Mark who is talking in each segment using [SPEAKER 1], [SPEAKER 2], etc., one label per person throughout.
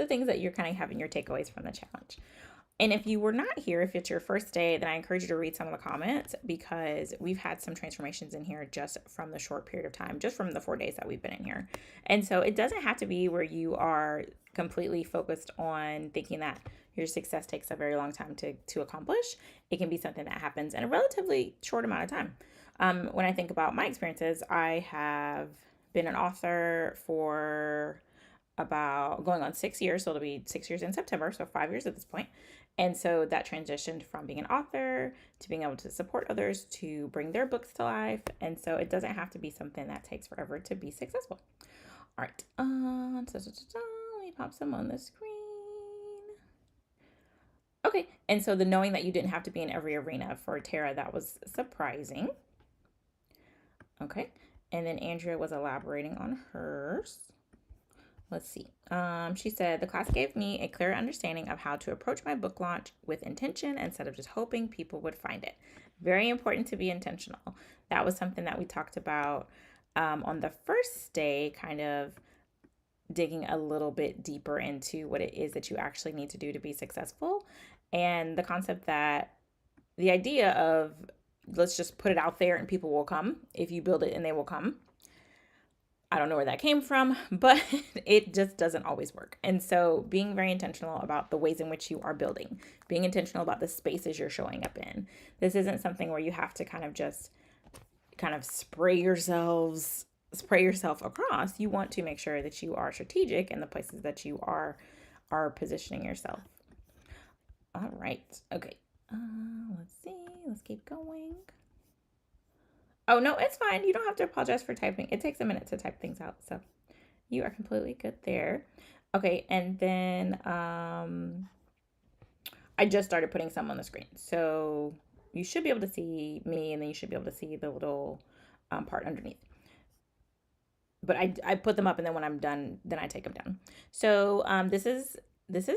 [SPEAKER 1] the things that you're kind of having your takeaways from the challenge. And if you were not here, if it's your first day, then I encourage you to read some of the comments because we've had some transformations in here just from the short period of time, just from the 4 days that we've been in here. And so it doesn't have to be where you are completely focused on thinking that your success takes a very long time to accomplish. It can be something that happens in a relatively short amount of time. When I think about my experiences, I have been an author for about going on 6 years. So it'll be 6 years in September. So 5 years at this point. And so that transitioned from being an author to being able to support others to bring their books to life. And so it doesn't have to be something that takes forever to be successful. All right. Let me pop some on the screen. Okay. And so the knowing that you didn't have to be in every arena for Tara, that was surprising. Okay. And then Andrea was elaborating on hers. Let's see. She said, the class gave me a clear understanding of how to approach my book launch with intention instead of just hoping people would find it. Very important to be intentional. That was something that we talked about on the first day, kind of digging a little bit deeper into what it is that you actually need to do to be successful. And the concept that the idea of let's just put it out there and people will come. If you build it and they will come. I don't know where that came from, but it just doesn't always work. And so being very intentional about the ways in which you are building, being intentional about the spaces you're showing up in. This isn't something where you have to kind of spray yourself across. You want to make sure that you are strategic in the places that you are positioning yourself. All right. Okay. Let's see. Let's keep going. Oh, no, it's fine. You don't have to apologize for typing. It takes a minute to type things out. So you are completely good there. Okay. And then I just started putting some on the screen. So you should be able to see me and then you should be able to see the little part underneath. But I put them up and then when I'm done, then I take them down. So this is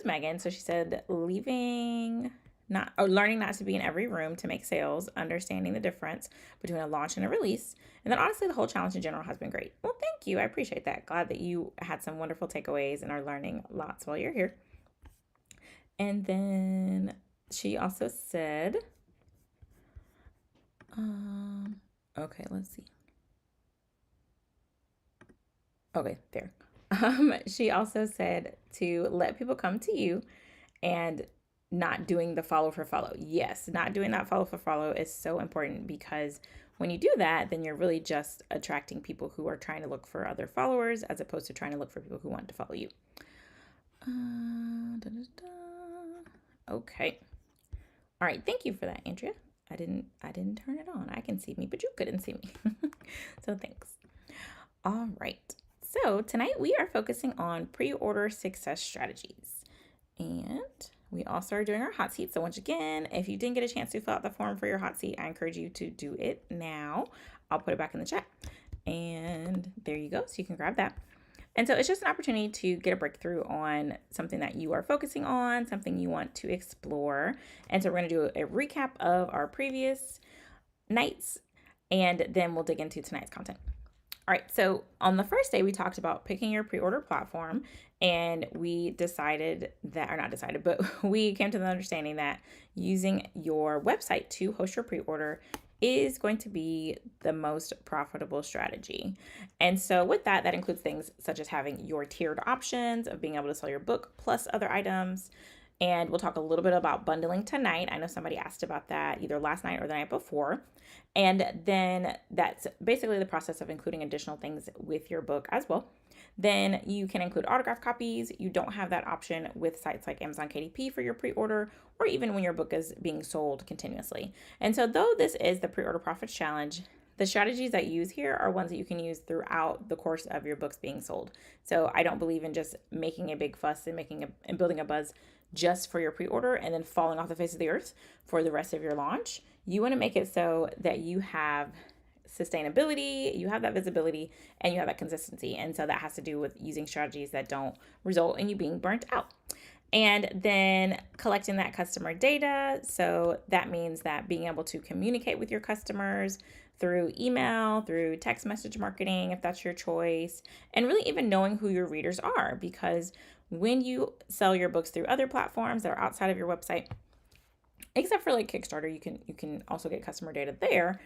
[SPEAKER 1] Megan. So she said learning not to be in every room to make sales, understanding the difference between a launch and a release. And then honestly, the whole challenge in general has been great. Well, thank you. I appreciate that. Glad that you had some wonderful takeaways and are learning lots while you're here. And then she also said, okay, let's see. Okay, there. She also said to let people come to you and not doing the follow for follow. Yes, not doing that follow for follow is so important because when you do that, then you're really just attracting people who are trying to look for other followers as opposed to trying to look for people who want to follow you. Okay. All right. Thank you for that, Andrea. I didn't turn it on. I can see me, but you couldn't see me. So thanks. All right. So tonight we are focusing on pre-order success strategies. And we also are doing our hot seat. So once again, if you didn't get a chance to fill out the form for your hot seat, I encourage you to do it now. I'll put it back in the chat. And there you go. So you can grab that. And so it's just an opportunity to get a breakthrough on something that you are focusing on, something you want to explore. And so we're going to do a recap of our previous nights, and then we'll dig into tonight's content. All right, so on the first day, we talked about picking your pre-order platform, and we decided that, or not decided, but we came to the understanding that using your website to host your pre-order is going to be the most profitable strategy. And so with that, that includes things such as having your tiered options of being able to sell your book plus other items. And we'll talk a little bit about bundling tonight. I know somebody asked about that either last night or the night before. And then that's basically the process of including additional things with your book as well. Then you can include autograph copies. You don't have that option with sites like Amazon KDP for your pre-order or even when your book is being sold continuously. And so though this is the Pre-Order Profits Challenge, the strategies that you use here are ones that you can use throughout the course of your books being sold. So I don't believe in just making a big fuss and building a buzz just for your pre-order and then falling off the face of the earth for the rest of your launch. You want to make it so that you have sustainability, you have that visibility, and you have that consistency. And so that has to do with using strategies that don't result in you being burnt out. And then collecting that customer data. So that means that being able to communicate with your customers through email, through text message marketing, if that's your choice, and really even knowing who your readers are, because when you sell your books through other platforms that are outside of your website, except for like Kickstarter, you can also get customer data there,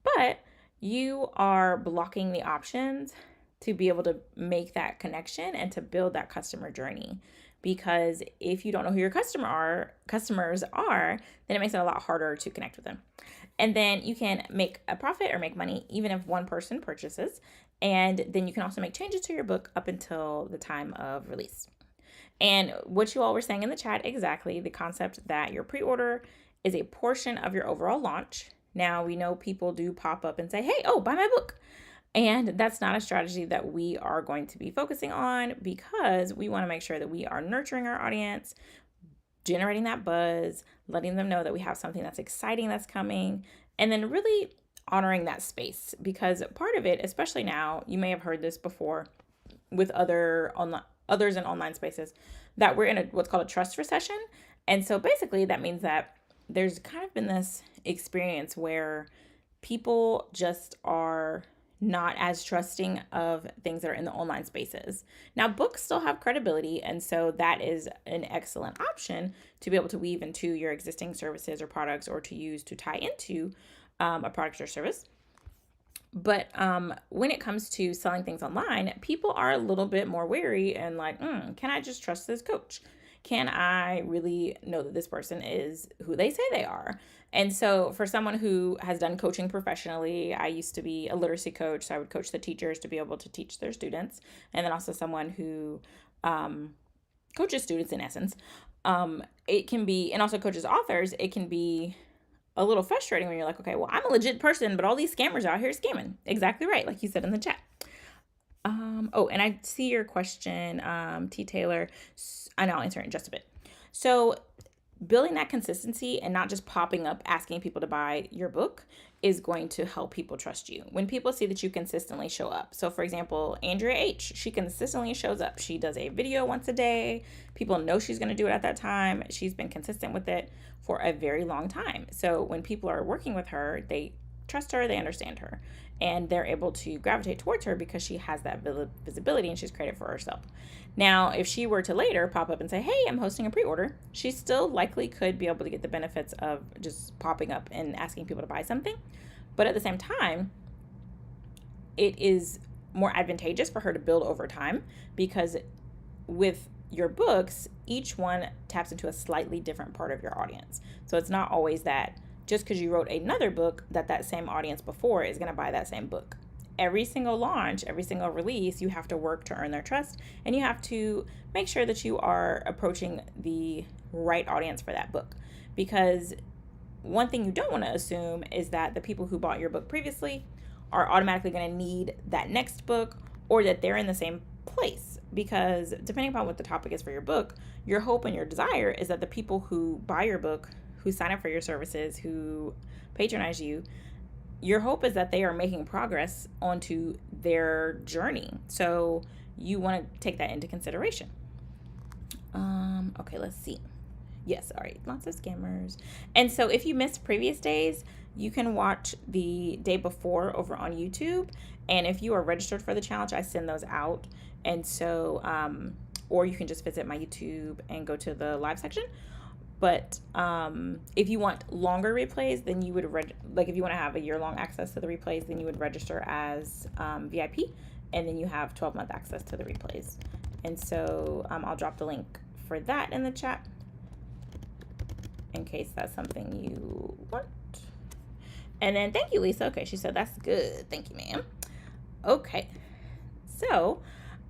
[SPEAKER 1] but you are blocking the options to be able to make that connection and to build that customer journey. Because if you don't know who your customers are, then it makes it a lot harder to connect with them. And then you can make a profit or make money even if one person purchases. And then you can also make changes to your book up until the time of release. And what you all were saying in the chat, exactly, the concept that your pre-order is a portion of your overall launch. Now, we know people do pop up and say, hey, oh, buy my book. And that's not a strategy that we are going to be focusing on, because we want to make sure that we are nurturing our audience, generating that buzz, letting them know that we have something that's exciting that's coming, and then really honoring that space. Because part of it, especially now, you may have heard this before with others in online spaces, that we're in what's called a trust recession. And so basically that means that there's kind of been this experience where people just are not as trusting of things that are in the online spaces. Now, books still have credibility, and so that is an excellent option to be able to weave into your existing services or products, or to use to tie into a product or service. But when it comes to selling things online, people are a little bit more wary and like, can I just trust this coach? Can I really know that this person is who they say they are? And so for someone who has done coaching professionally, I used to be a literacy coach, so I would coach the teachers to be able to teach their students. And then also someone who coaches students in essence. It can be, and also coaches authors, it can be a little frustrating when you're like, okay, well, I'm a legit person, but all these scammers out here scamming. Exactly right, like you said in the chat. Oh, and I see your question, T. Taylor. I know, I'll answer it in just a bit. So building that consistency and not just popping up asking people to buy your book is going to help people trust you. When people see that you consistently show up. So for example, Andrea H., she consistently shows up. She does a video once a day. People know she's going to do it at that time. She's been consistent with it for a very long time. So when people are working with her, they trust her, they understand her, and they're able to gravitate towards her because she has that visibility and she's created for herself. Now, if she were to later pop up and say, hey, I'm hosting a pre-order, she still likely could be able to get the benefits of just popping up and asking people to buy something. But at the same time, it is more advantageous for her to build over time, because with your books, each one taps into a slightly different part of your audience. So it's not always that just because you wrote another book that same audience before is going to buy that same book. Every single launch, every single release, you have to work to earn their trust, and you have to make sure that you are approaching the right audience for that book. Because one thing you don't want to assume is that the people who bought your book previously are automatically going to need that next book, or that they're in the same place. Because depending upon what the topic is for your book, your hope and your desire is that the people who buy your book, who sign up for your services, who patronize you, your hope is that they are making progress onto their journey. So you want to take that into consideration. Okay, let's see. Yes, all right, lots of scammers. And so if you missed previous days, you can watch the day before over on YouTube. And if you are registered for the challenge, I send those out. And so, or you can just visit my YouTube and go to the live section. But if you want longer replays, then you would, if you want to have a year-long access to the replays, then you would register as VIP, and then you have 12-month access to the replays. And so I'll drop the link for that in the chat in case that's something you want. And then thank you, Lisa. Okay, she said that's good. Thank you, ma'am. Okay, so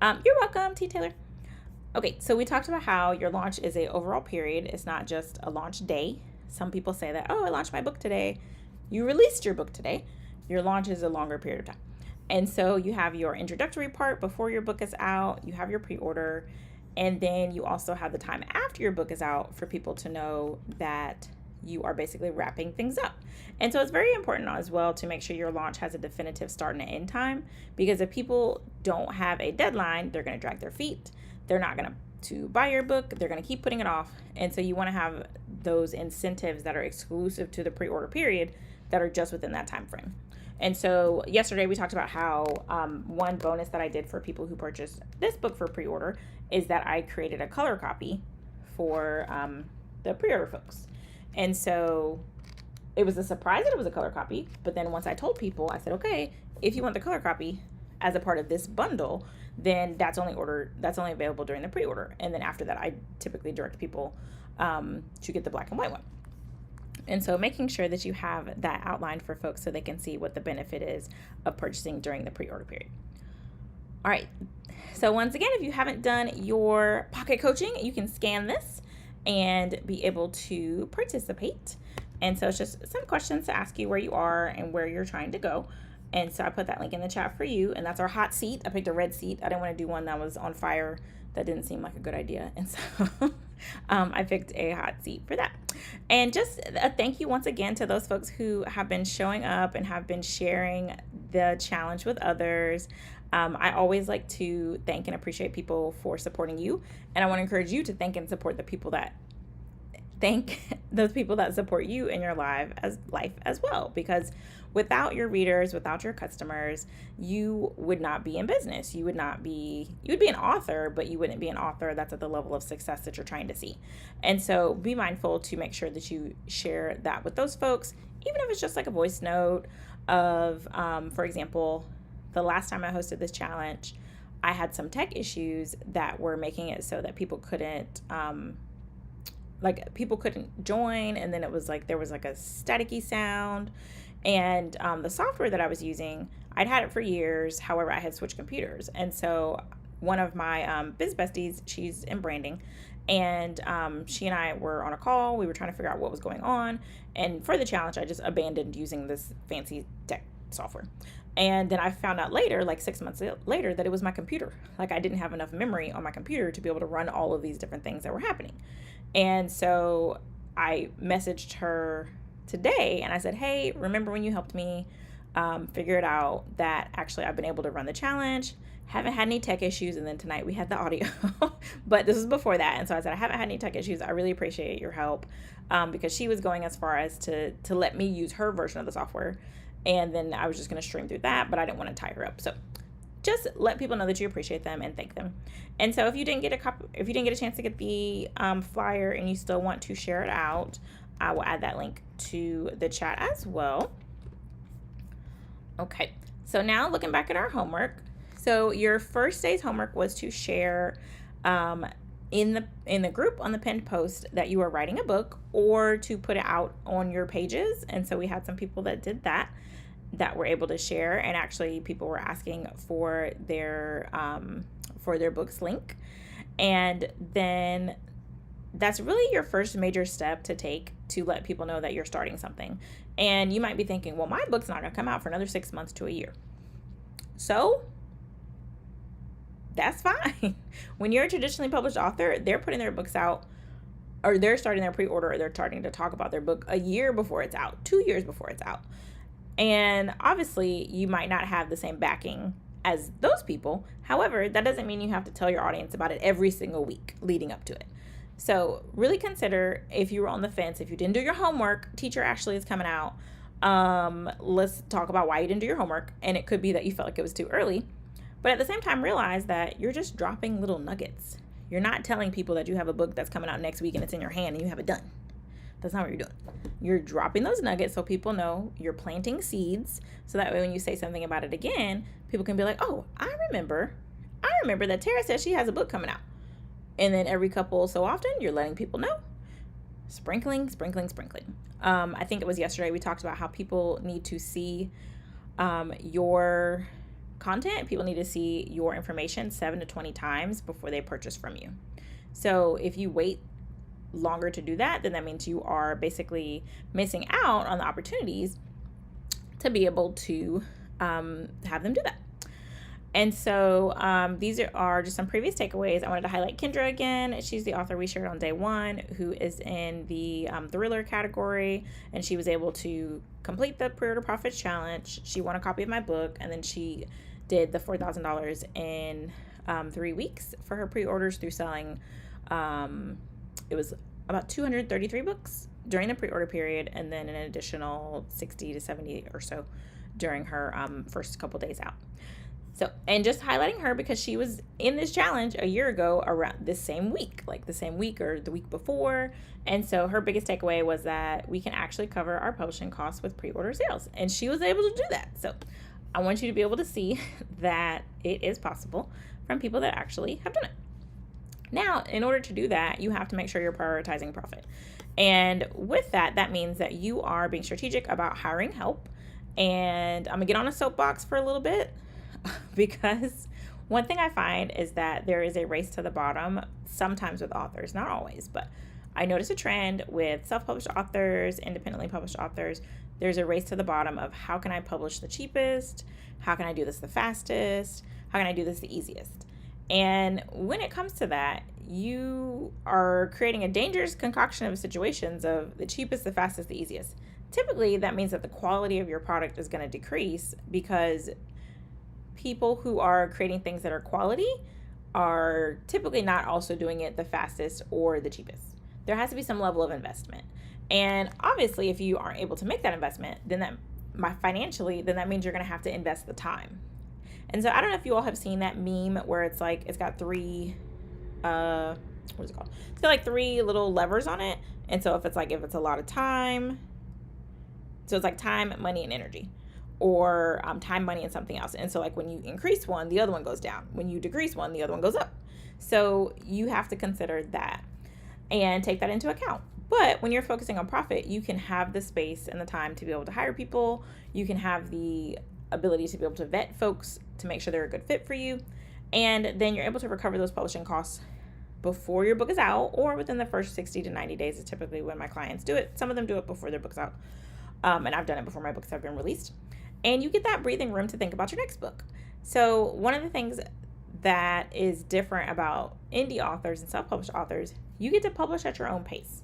[SPEAKER 1] you're welcome, T. Taylor. Okay, so we talked about how your launch is a overall period. It's not just a launch day. Some people say that, oh, I launched my book today. You released your book today. Your launch is a longer period of time. And so you have your introductory part before your book is out. You have your pre-order. And then you also have the time after your book is out for people to know that you are basically wrapping things up. And so it's very important as well to make sure your launch has a definitive start and an end time, because if people don't have a deadline, they're going to drag their feet. They're not going to buy your book. They're going to keep putting it off. And so you want to have those incentives that are exclusive to the pre-order period that are just within that time frame. And so yesterday we talked about how one bonus that I did for people who purchased this book for pre-order is that I created a color copy for the pre-order folks. And so it was a surprise that it was a color copy. But then once I told people, I said, okay, if you want the color copy as a part of this bundle, then that's only available during the pre-order. And then after that, I typically direct people to get the black and white one. And so making sure that you have that outlined for folks so they can see what the benefit is of purchasing during the pre-order period. All right. So once again, if you haven't done your pocket coaching, you can scan this and be able to participate. And so it's just some questions to ask you where you are and where you're trying to go. And so I put that link in the chat for you. And that's our hot seat. I picked a red seat. I didn't want to do one that was on fire. That didn't seem like a good idea. And so I picked a hot seat for that. And just a thank you once again to those folks who have been showing up and have been sharing the challenge with others. I always like to thank and appreciate people for supporting you. And I want to encourage you to thank and support those people that support you in your life as well, because without your readers, without your customers, you would not be in business. You would be an author, but you wouldn't be an author that's at the level of success that you're trying to see. And so be mindful to make sure that you share that with those folks, even if it's just like a voice note of, for example, the last time I hosted this challenge, I had some tech issues that were making it so that people couldn't join, and then it was like there was like a staticky sound, and the software that I was using, I'd had it for years. However, I had switched computers, and so one of my biz besties, she's in branding, and she and I were on a call. We were trying to figure out what was going on, and for the challenge, I just abandoned using this fancy tech software. And then I found out later, like 6 months later, that it was my computer. Like I didn't have enough memory on my computer to be able to run all of these different things that were happening. And so I messaged her today and I said, hey, remember when you helped me figure it out, that actually I've been able to run the challenge, haven't had any tech issues. And then tonight we had the audio, but this was before that. And so I said, I haven't had any tech issues. I really appreciate your help, because she was going as far as to let me use her version of the software. And then I was just going to stream through that, but I didn't want to tie her up. So just let people know that you appreciate them and thank them. And so if you didn't get a chance to get the flyer and you still want to share it out, I will add that link to the chat as well. Okay, so now looking back at our homework. So your first day's homework was to share in the group on the pinned post that you are writing a book, or to put it out on your pages. And so we had some people that did that were able to share, and actually people were asking for their books link. And then that's really your first major step to take to let people know that you're starting something. And you might be thinking, well, my book's not going to come out for another 6 months to a year. So that's fine. When you're a traditionally published author, they're putting their books out, or they're starting their pre-order, or they're starting to talk about their book a year before it's out, 2 years before it's out. And obviously you might not have the same backing as those people. However, that doesn't mean you have to tell your audience about it every single week leading up to it. So really consider, if you were on the fence, if you didn't do your homework, Teacher Ashley is coming out. Let's talk about why you didn't do your homework. And it could be that you felt like it was too early. But at the same time, realize that you're just dropping little nuggets. You're not telling people that you have a book that's coming out next week and it's in your hand and you have it done. That's not what you're doing. You're dropping those nuggets so people know you're planting seeds, so that way when you say something about it again, people can be like, oh, I remember that Tara says she has a book coming out. And then every couple so often, you're letting people know. Sprinkling. I think it was yesterday we talked about how people need to see your content. People need to see your information 7 to 20 times before they purchase from you. So if you wait longer to do that, then that means you are basically missing out on the opportunities to be able to have them do that. And so these are just some previous takeaways. I wanted to highlight Kendra again. She's the author we shared on day 1, who is in the thriller category, and she was able to complete the Preorder Profits Challenge. She won a copy of my book, and then she did the $4,000 in 3 weeks for her pre-orders through selling. It was about 233 books during the pre-order period, and then an additional 60 to 70 or so during her first couple days out. So, and just highlighting her because she was in this challenge a year ago around this same week, like the same week or the week before. And so her biggest takeaway was that we can actually cover our publishing costs with pre-order sales. And she was able to do that. So I want you to be able to see that it is possible from people that actually have done it. Now, in order to do that, you have to make sure you're prioritizing profit. And with that, that means that you are being strategic about hiring help. And I'm going to get on a soapbox for a little bit because one thing I find is that there is a race to the bottom sometimes with authors, not always, but I notice a trend with self-published authors, independently published authors. There's a race to the bottom of how can I publish the cheapest? How can I do this the fastest? How can I do this the easiest? And when it comes to that, you are creating a dangerous concoction of situations of the cheapest, the fastest, the easiest. Typically, that means that the quality of your product is going to decrease because people who are creating things that are quality are typically not also doing it the fastest or the cheapest. There has to be some level of investment. And obviously, if you aren't able to make that investment, then that means you're going to have to invest the time. And so I don't know if you all have seen that meme where it's like, it's got three, what is it called? It's got like three little levers on it. And so if it's a lot of time, so it's like time, money, and energy, or time, money, and something else. And so like when you increase one, the other one goes down. When you decrease one, the other one goes up. So you have to consider that and take that into account. But when you're focusing on profit, you can have the space and the time to be able to hire people. You can have the ability to be able to vet folks to make sure they're a good fit for you. And then you're able to recover those publishing costs before your book is out or within the first 60 to 90 days is typically when my clients do it. Some of them do it before their book's out. And I've done it before my books have been released. And you get that breathing room to think about your next book. So one of the things that is different about indie authors and self-published authors, you get to publish at your own pace.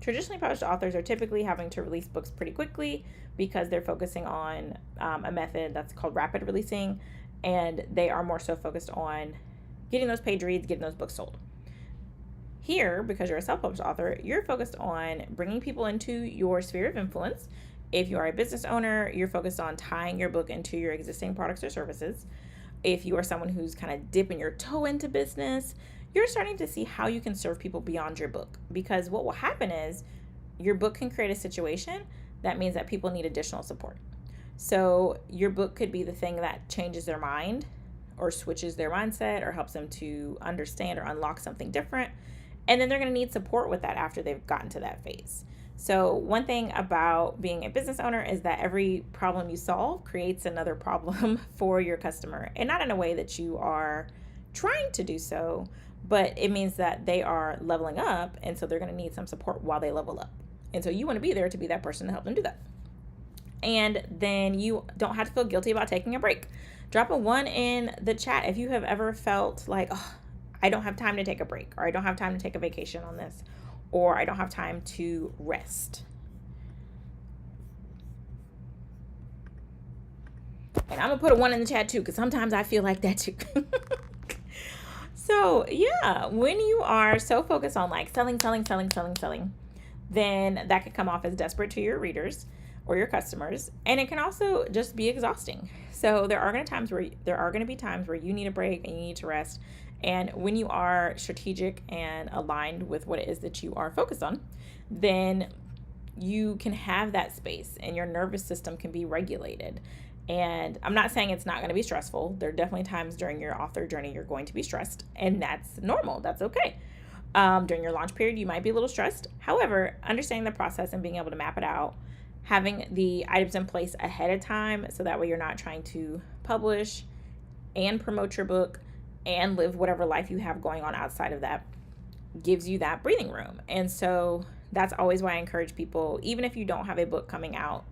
[SPEAKER 1] Traditionally published authors are typically having to release books pretty quickly because they're focusing on a method that's called rapid releasing, and they are more so focused on getting those page reads, getting those books sold. Here, because you're a self-published author, you're focused on bringing people into your sphere of influence. If you are a business owner, you're focused on tying your book into your existing products or services. If you are someone who's kind of dipping your toe into business, you're starting to see how you can serve people beyond your book. Because what will happen is your book can create a situation that means that people need additional support. So your book could be the thing that changes their mind or switches their mindset or helps them to understand or unlock something different. And then they're going to need support with that after they've gotten to that phase. So one thing about being a business owner is that every problem you solve creates another problem for your customer. And not in a way that you are trying to do so, but it means that they are leveling up. And so they're going to need some support while they level up. And so you want to be there to be that person to help them do that. And then you don't have to feel guilty about taking a break. Drop a 1 in the chat if you have ever felt like, oh, I don't have time to take a break, or I don't have time to take a vacation on this, or I don't have time to rest. And I'm going to put a 1 in the chat too, because sometimes I feel like that too. So yeah, when you are so focused on like selling, then that could come off as desperate to your readers or your customers. And it can also just be exhausting. So there are going to be times where you need a break and you need to rest. And when you are strategic and aligned with what it is that you are focused on, then you can have that space and your nervous system can be regulated. And I'm not saying it's not going to be stressful. There are definitely times during your author journey you're going to be stressed, and that's normal. That's okay. During your launch period, you might be a little stressed. However, understanding the process and being able to map it out, having the items in place ahead of time so that way you're not trying to publish and promote your book and live whatever life you have going on outside of that, gives you that breathing room. And so that's always why I encourage people, even if you don't have a book coming out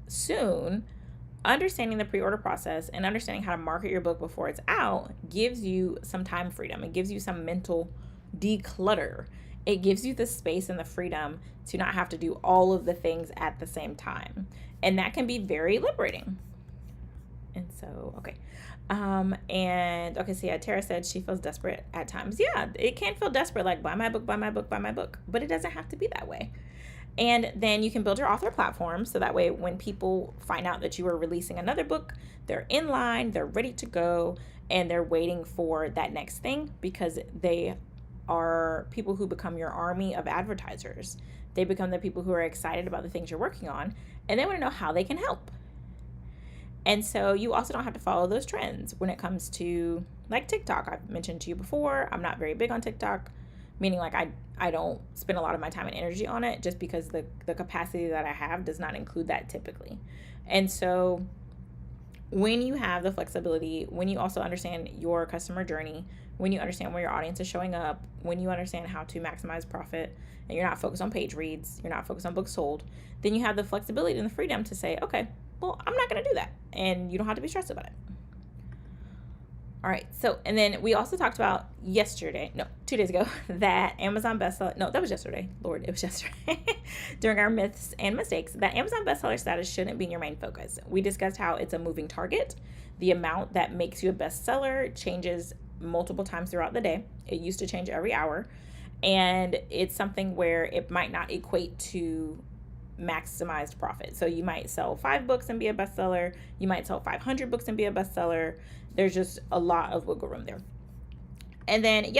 [SPEAKER 1] soon, understanding the pre-order process and understanding how to market your book before it's out gives you some time freedom. It gives you some mental declutter. It gives you the space and the freedom to not have to do all of the things at the same time. And that can be very liberating. And so, okay. So yeah, Tara said she feels desperate at times. Yeah, it can feel desperate, like buy my book, but it doesn't have to be that way. And then you can build your author platform so that way when people find out that you are releasing another book, they're in line, they're ready to go, and they're waiting for that next thing because they are people who become your army of advertisers. They become the people who are excited about the things you're working on, and they want to know how they can help. And so you also don't have to follow those trends when it comes to like TikTok. I've mentioned to you before, I'm not very big on TikTok, meaning like I don't spend a lot of my time and energy on it just because the capacity that I have does not include that typically. And so when you have the flexibility, when you also understand your customer journey, when you understand where your audience is showing up, when you understand how to maximize profit, and you're not focused on page reads, you're not focused on books sold, then you have the flexibility and the freedom to say, okay, well, I'm not going to do that. And you don't have to be stressed about it. All right. So, and then we also talked about 2 days ago, that Amazon bestseller, no, that was yesterday. Lord, it was yesterday during our myths and mistakes, that Amazon bestseller status shouldn't be your main focus. We discussed how it's a moving target. The amount that makes you a bestseller changes multiple times throughout the day. It used to change every hour. And it's something where it might not equate to maximized profit. So you might sell 5 books and be a bestseller. You might sell 500 books and be a bestseller. There's just a lot of wiggle room there. And then the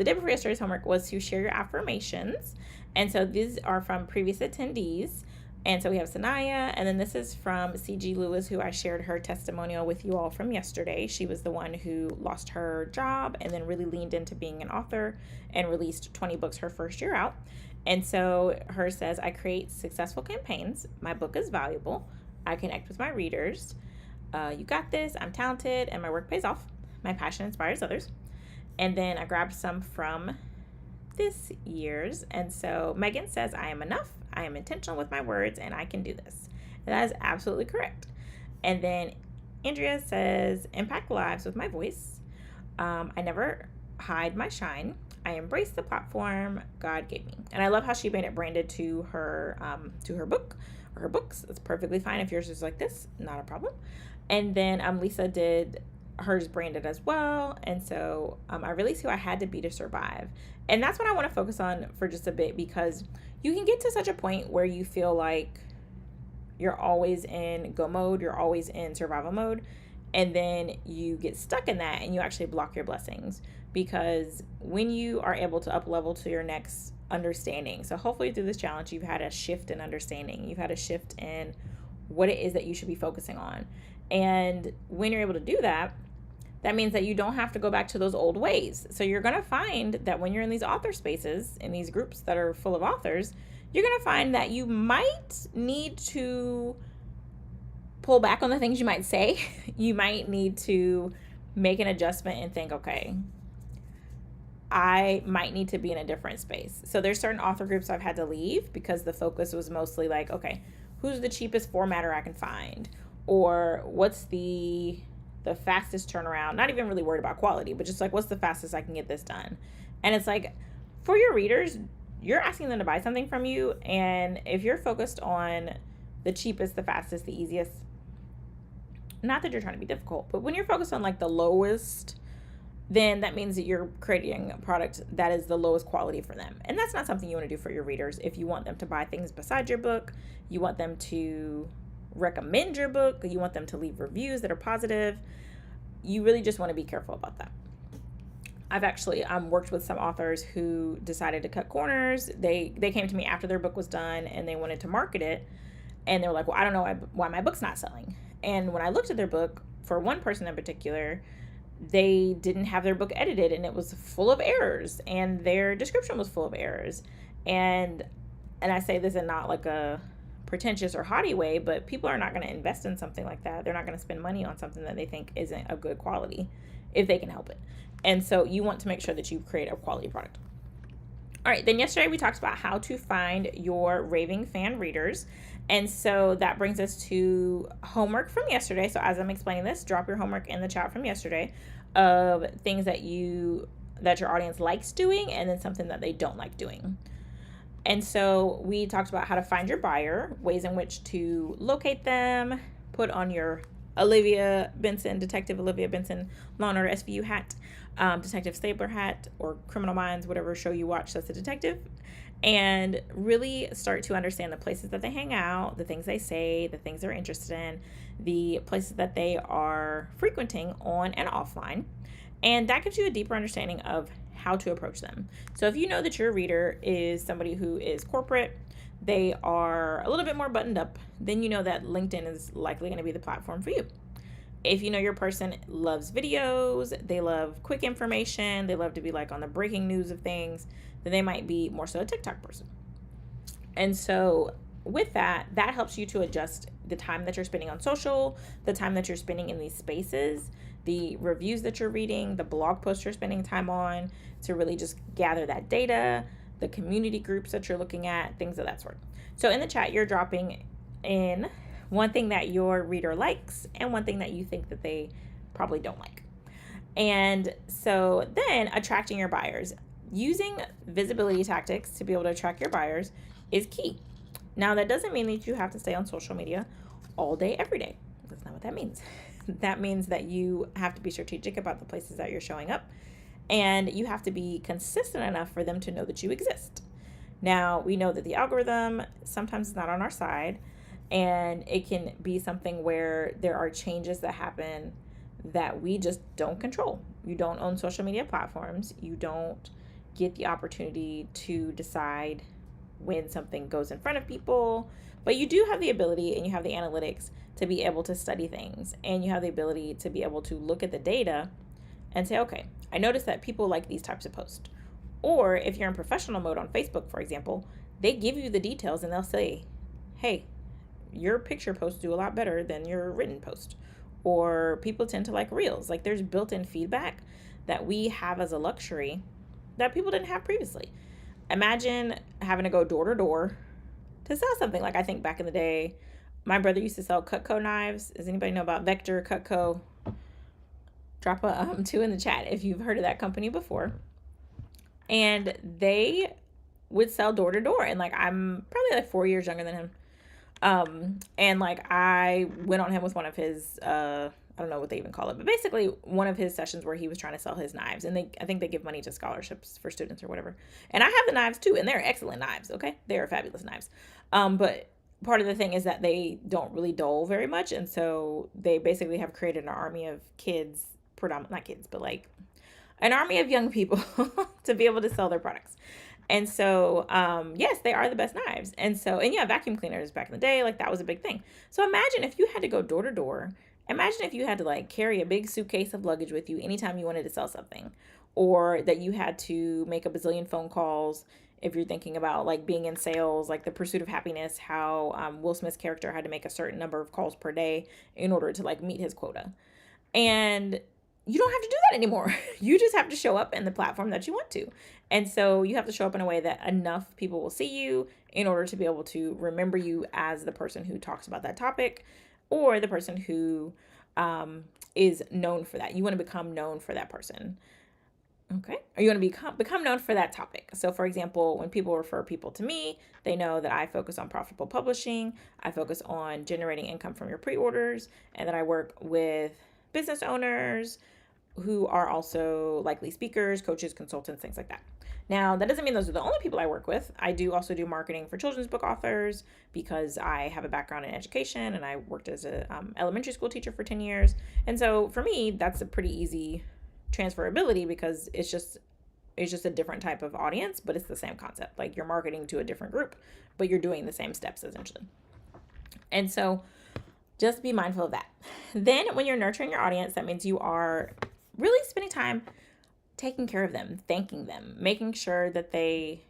[SPEAKER 1] day before yesterday's homework was to share your affirmations. And so these are from previous attendees. And so we have Sanaya, and then this is from C.G. Lewis, who I shared her testimonial with you all from yesterday. She was the one who lost her job and then really leaned into being an author and released 20 books her first year out. And so hers says, I create successful campaigns. My book is valuable. I connect with my readers. You got this. I'm talented and my work pays off. My passion inspires others. And then I grabbed some from this year's. And so Megan says, I am enough. I am intentional with my words and I can do this. And that is absolutely correct. And then Andrea says, impact lives with my voice. I never hide my shine. I embrace the platform God gave me. And I love how she made it branded to her book or her books. It's perfectly fine if yours is like this, not a problem. And then Lisa did hers branded as well. And so I released who I had to be to survive. And that's what I want to focus on for just a bit, because you can get to such a point where you feel like you're always in go mode, you're always in survival mode, and then you get stuck in that and you actually block your blessings. Because when you are able to up level to your next understanding, so hopefully through this challenge you've had a shift in understanding, you've had a shift in what it is that you should be focusing on. And when you're able to do that, that means that you don't have to go back to those old ways. So you're going to find that when you're in these author spaces, in these groups that are full of authors, you're going to find that you might need to pull back on the things you might say. You might need to make an adjustment and think, okay, I might need to be in a different space. So there's certain author groups I've had to leave because the focus was mostly like, okay, who's the cheapest formatter I can find? Or what's the fastest turnaround? Not even really worried about quality, but just like, what's the fastest I can get this done? And it's like, for your readers, you're asking them to buy something from you. And if you're focused on the cheapest, the fastest, the easiest, not that you're trying to be difficult, but when you're focused on like the lowest, then that means that you're creating a product that is the lowest quality for them. And that's not something you want to do for your readers. If you want them to buy things beside your book, you want them to recommend your book, you want them to leave reviews that are positive, you really just want to be careful about that. I've actually worked with some authors who decided to cut corners. They came to me after their book was done and they wanted to market it. And they were like, well, I don't know why my book's not selling. And when I looked at their book, for one person in particular, they didn't have their book edited and it was full of errors and their description was full of errors. And I say this in not like a pretentious or haughty way, but people are not going to invest in something like that. They're not going to spend money on something that they think isn't of good quality if they can help it. And so you want to make sure that you create a quality product. All right, then yesterday we talked about how to find your raving fan readers. And so that brings us to homework from yesterday. So as I'm explaining this, drop your homework in the chat from yesterday of things that your audience likes doing and then something that they don't like doing. And so we talked about how to find your buyer, ways in which to locate them, put on your Detective Olivia Benson Law & Order SVU hat, Detective Stabler hat or Criminal Minds, whatever show you watch that's a detective, and really start to understand the places that they hang out, the things they say, the things they're interested in, the places that they are frequenting on and offline. And that gives you a deeper understanding of how to approach them. So if you know that your reader is somebody who is corporate, they are a little bit more buttoned up, then you know that LinkedIn is likely going to be the platform for you. If you know your person loves videos, they love quick information, they love to be like on the breaking news of things, then they might be more so a TikTok person. And so with that, that helps you to adjust the time that you're spending on social, the time that you're spending in these spaces, the reviews that you're reading, the blog posts you're spending time on, to really just gather that data, the community groups that you're looking at, things of that sort. So in the chat, you're dropping in one thing that your reader likes and one thing that you think that they probably don't like. And so then attracting your buyers. Using visibility tactics to be able to attract your buyers is key. Now, that doesn't mean that you have to stay on social media all day, every day. That's not what that means. That means that you have to be strategic about the places that you're showing up, and you have to be consistent enough for them to know that you exist. Now, we know that the algorithm sometimes is not on our side, and it can be something where there are changes that happen that we just don't control. You don't own social media platforms. You don't get the opportunity to decide when something goes in front of people, but you do have the ability and you have the analytics to be able to study things, and you have the ability to be able to look at the data and say, okay, I noticed that people like these types of posts. Or if you're in professional mode on Facebook, for example, they give you the details and they'll say, hey, your picture posts do a lot better than your written post. Or people tend to like reels. Like, there's built-in feedback that we have as a luxury that people didn't have previously. Imagine having to go door to door to sell something. Like, I think back in the day, my brother used to sell Cutco knives. Does anybody know about Vector, Cutco? Drop a 2 in the chat if you've heard of that company before. And they would sell door to door. And like, I'm probably like 4 years younger than him. And like, I went on him with one of his, I don't know what they even call it, but basically one of his sessions where he was trying to sell his knives, and I think they give money to scholarships for students or whatever. And I have the knives too, and they're excellent knives. Okay. They are fabulous knives. But part of the thing is that they don't really dull very much. And so they basically have created an army of kids, not kids, but like an army of young people to be able to sell their products. And so, yes, they are the best knives. And so, and yeah, vacuum cleaners back in the day, like that was a big thing. So imagine if you had to go door to door. Imagine if you had to like carry a big suitcase of luggage with you anytime you wanted to sell something, or that you had to make a bazillion phone calls. If you're thinking about like being in sales, like The Pursuit of Happiness, how Will Smith's character had to make a certain number of calls per day in order to like meet his quota. And you don't have to do that anymore. You just have to show up in the platform that you want to. And so you have to show up in a way that enough people will see you in order to be able to remember you as the person who talks about that topic, or the person who is known for that. You want to become known for that person. Okay. Or you want to become known for that topic. So for example, when people refer people to me, they know that I focus on profitable publishing. I focus on generating income from your pre-orders, and that I work with business owners who are also likely speakers, coaches, consultants, things like that. Now, that doesn't mean those are the only people I work with. I do also do marketing for children's book authors because I have a background in education, and I worked as a elementary school teacher for 10 years. And so for me, that's a pretty easy transferability because it's just a different type of audience, but it's the same concept. Like, you're marketing to a different group, but you're doing the same steps essentially. And so just be mindful of that. Then when you're nurturing your audience, that means you are really spending time taking care of them, thanking them, making sure that they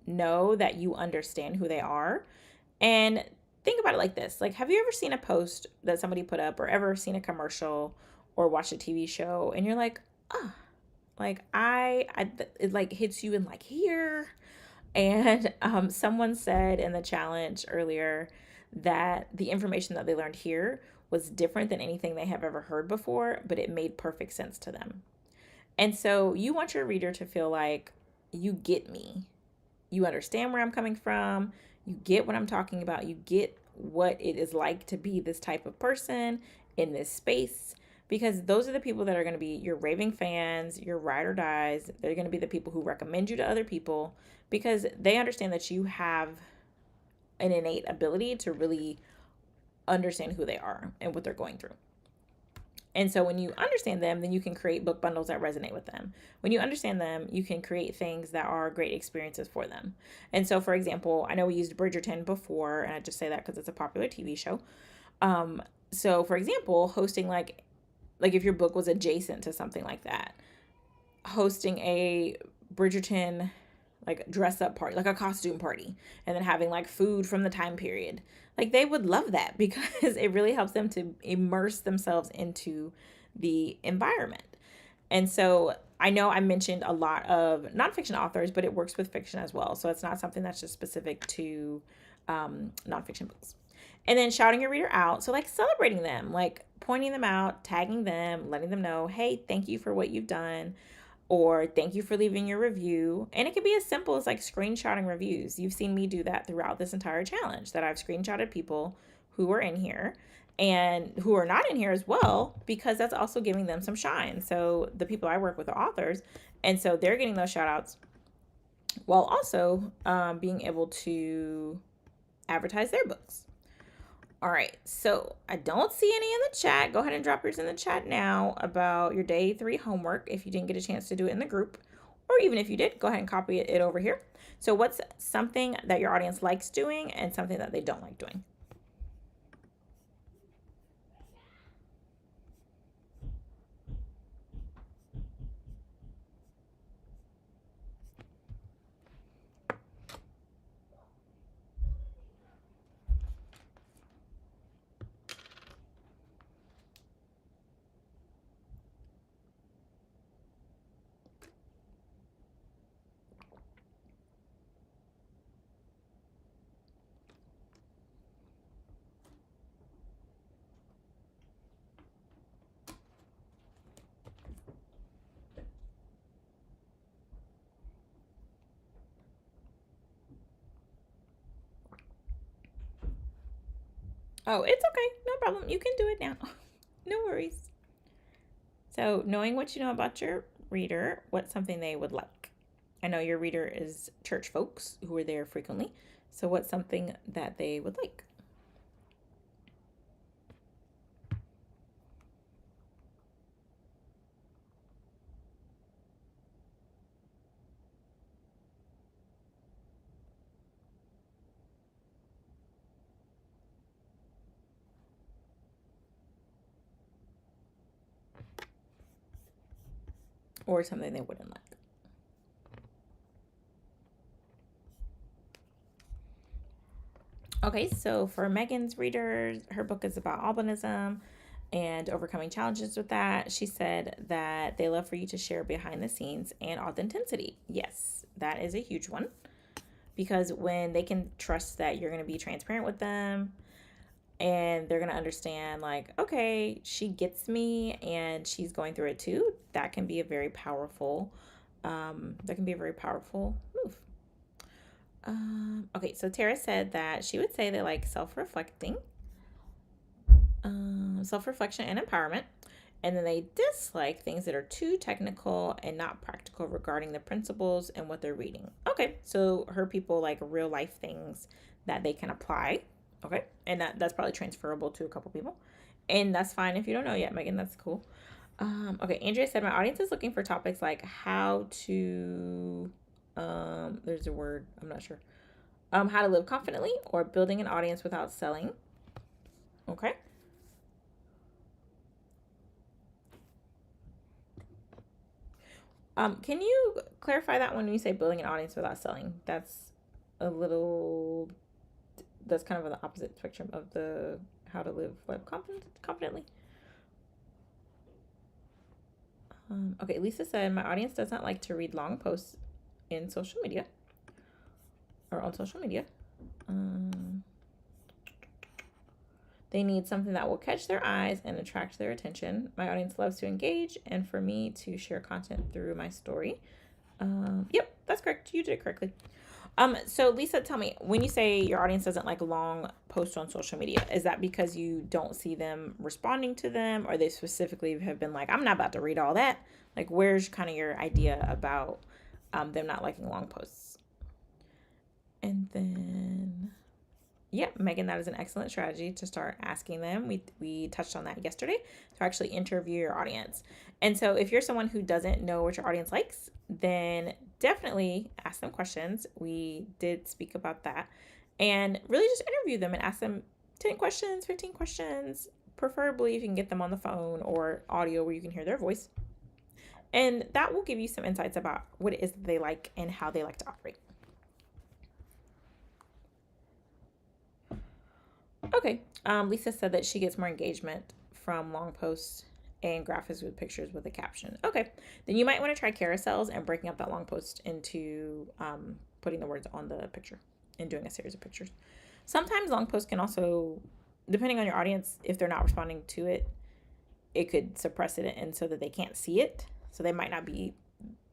[SPEAKER 1] know that you understand who they are. And think about it like this. Like, have you ever seen a post that somebody put up, or ever seen a commercial or watched a TV show, and you're like, oh, like it like hits you in like here. And someone said in the challenge earlier that the information that they learned here was different than anything they have ever heard before, but it made perfect sense to them. And so you want your reader to feel like you get me. You understand where I'm coming from. You get what I'm talking about. You get what it is like to be this type of person in this space, because those are the people that are going to be your raving fans, your ride or dies. They're going to be the people who recommend you to other people because they understand that you have an innate ability to really understand who they are and what they're going through. And so when you understand them, then you can create book bundles that resonate with them. When you understand them, you can create things that are great experiences for them. And so, for example, I know we used Bridgerton before, and I just say that because it's a popular TV show. So for example, hosting like if your book was adjacent to something like that, hosting a Bridgerton like dress up party, like a costume party, and then having like food from the time period. Like they would love that because it really helps them to immerse themselves into the environment. And so I know I mentioned a lot of nonfiction authors, but it works with fiction as well. So it's not something that's just specific to nonfiction books. And then shouting your reader out. So like celebrating them, like pointing them out, tagging them, letting them know, hey, thank you for what you've done, or thank you for leaving your review. And it can be as simple as like screenshotting reviews. You've seen me do that throughout this entire challenge, that I've screenshotted people who are in here and who are not in here as well, because that's also giving them some shine. So the people I work with are authors, and so they're getting those shout outs while also being able to advertise their books. All right, so I don't see any in the chat. Go ahead and drop yours in the chat now about your day 3 homework if you didn't get a chance to do it in the group. Or even if you did, go ahead and copy it over here. So what's something that your audience likes doing and something that they don't like doing? Oh, it's okay. No problem. You can do it now. No worries. So knowing what you know about your reader, what's something they would like? I know your reader is church folks who are there frequently. So what's something that they would like? Or something they wouldn't like? Okay, so for Megan's readers, her book is about albinism and overcoming challenges with that. She said that they love for you to share behind the scenes and authenticity. Yes, that is a huge one, because when they can trust that you're going to be transparent with them and they're going to understand, like, okay, she gets me and she's going through it too, that can be a very powerful move. Okay, so Tara said that she would say they like self-reflection and empowerment, and then they dislike things that are too technical and not practical regarding the principles and what they're reading. Okay, so her people like real life things that they can apply. Okay, and that's probably transferable to a couple people, and that's fine if you don't know yet, Megan. That's cool. Okay, Andrea said my audience is looking for topics like how to there's a word, I'm not sure. How to live confidently or building an audience without selling. Okay. Can you clarify that when you say building an audience without selling? That's a little, that's kind of the opposite spectrum of the how to live confidently. Okay, Lisa said my audience does not like to read long posts in social media or on social media. They need something that will catch their eyes and attract their attention. My audience loves to engage and for me to share content through my story. Yep, that's correct. You did it correctly. So Lisa, tell me, when you say your audience doesn't like long posts on social media, is that because you don't see them responding to them, or they specifically have been like, I'm not about to read all that? Like, where's kind of your idea about them not liking long posts? And then, yeah, Megan, that is an excellent strategy to start asking them. We touched on that yesterday, to actually interview your audience. And so if you're someone who doesn't know what your audience likes, then definitely ask them questions. We did speak about that. And really just interview them and ask them 10 questions, 15 questions, preferably if you can get them on the phone or audio where you can hear their voice. And that will give you some insights about what it is that they like and how they like to operate. Okay. Lisa said that she gets more engagement from long posts and graphics with pictures with a caption. Okay. Then you might want to try carousels and breaking up that long post into putting the words on the picture and doing a series of pictures. Sometimes long posts can also, depending on your audience, if they're not responding to it, it could suppress it and so that they can't see it. So they might not be,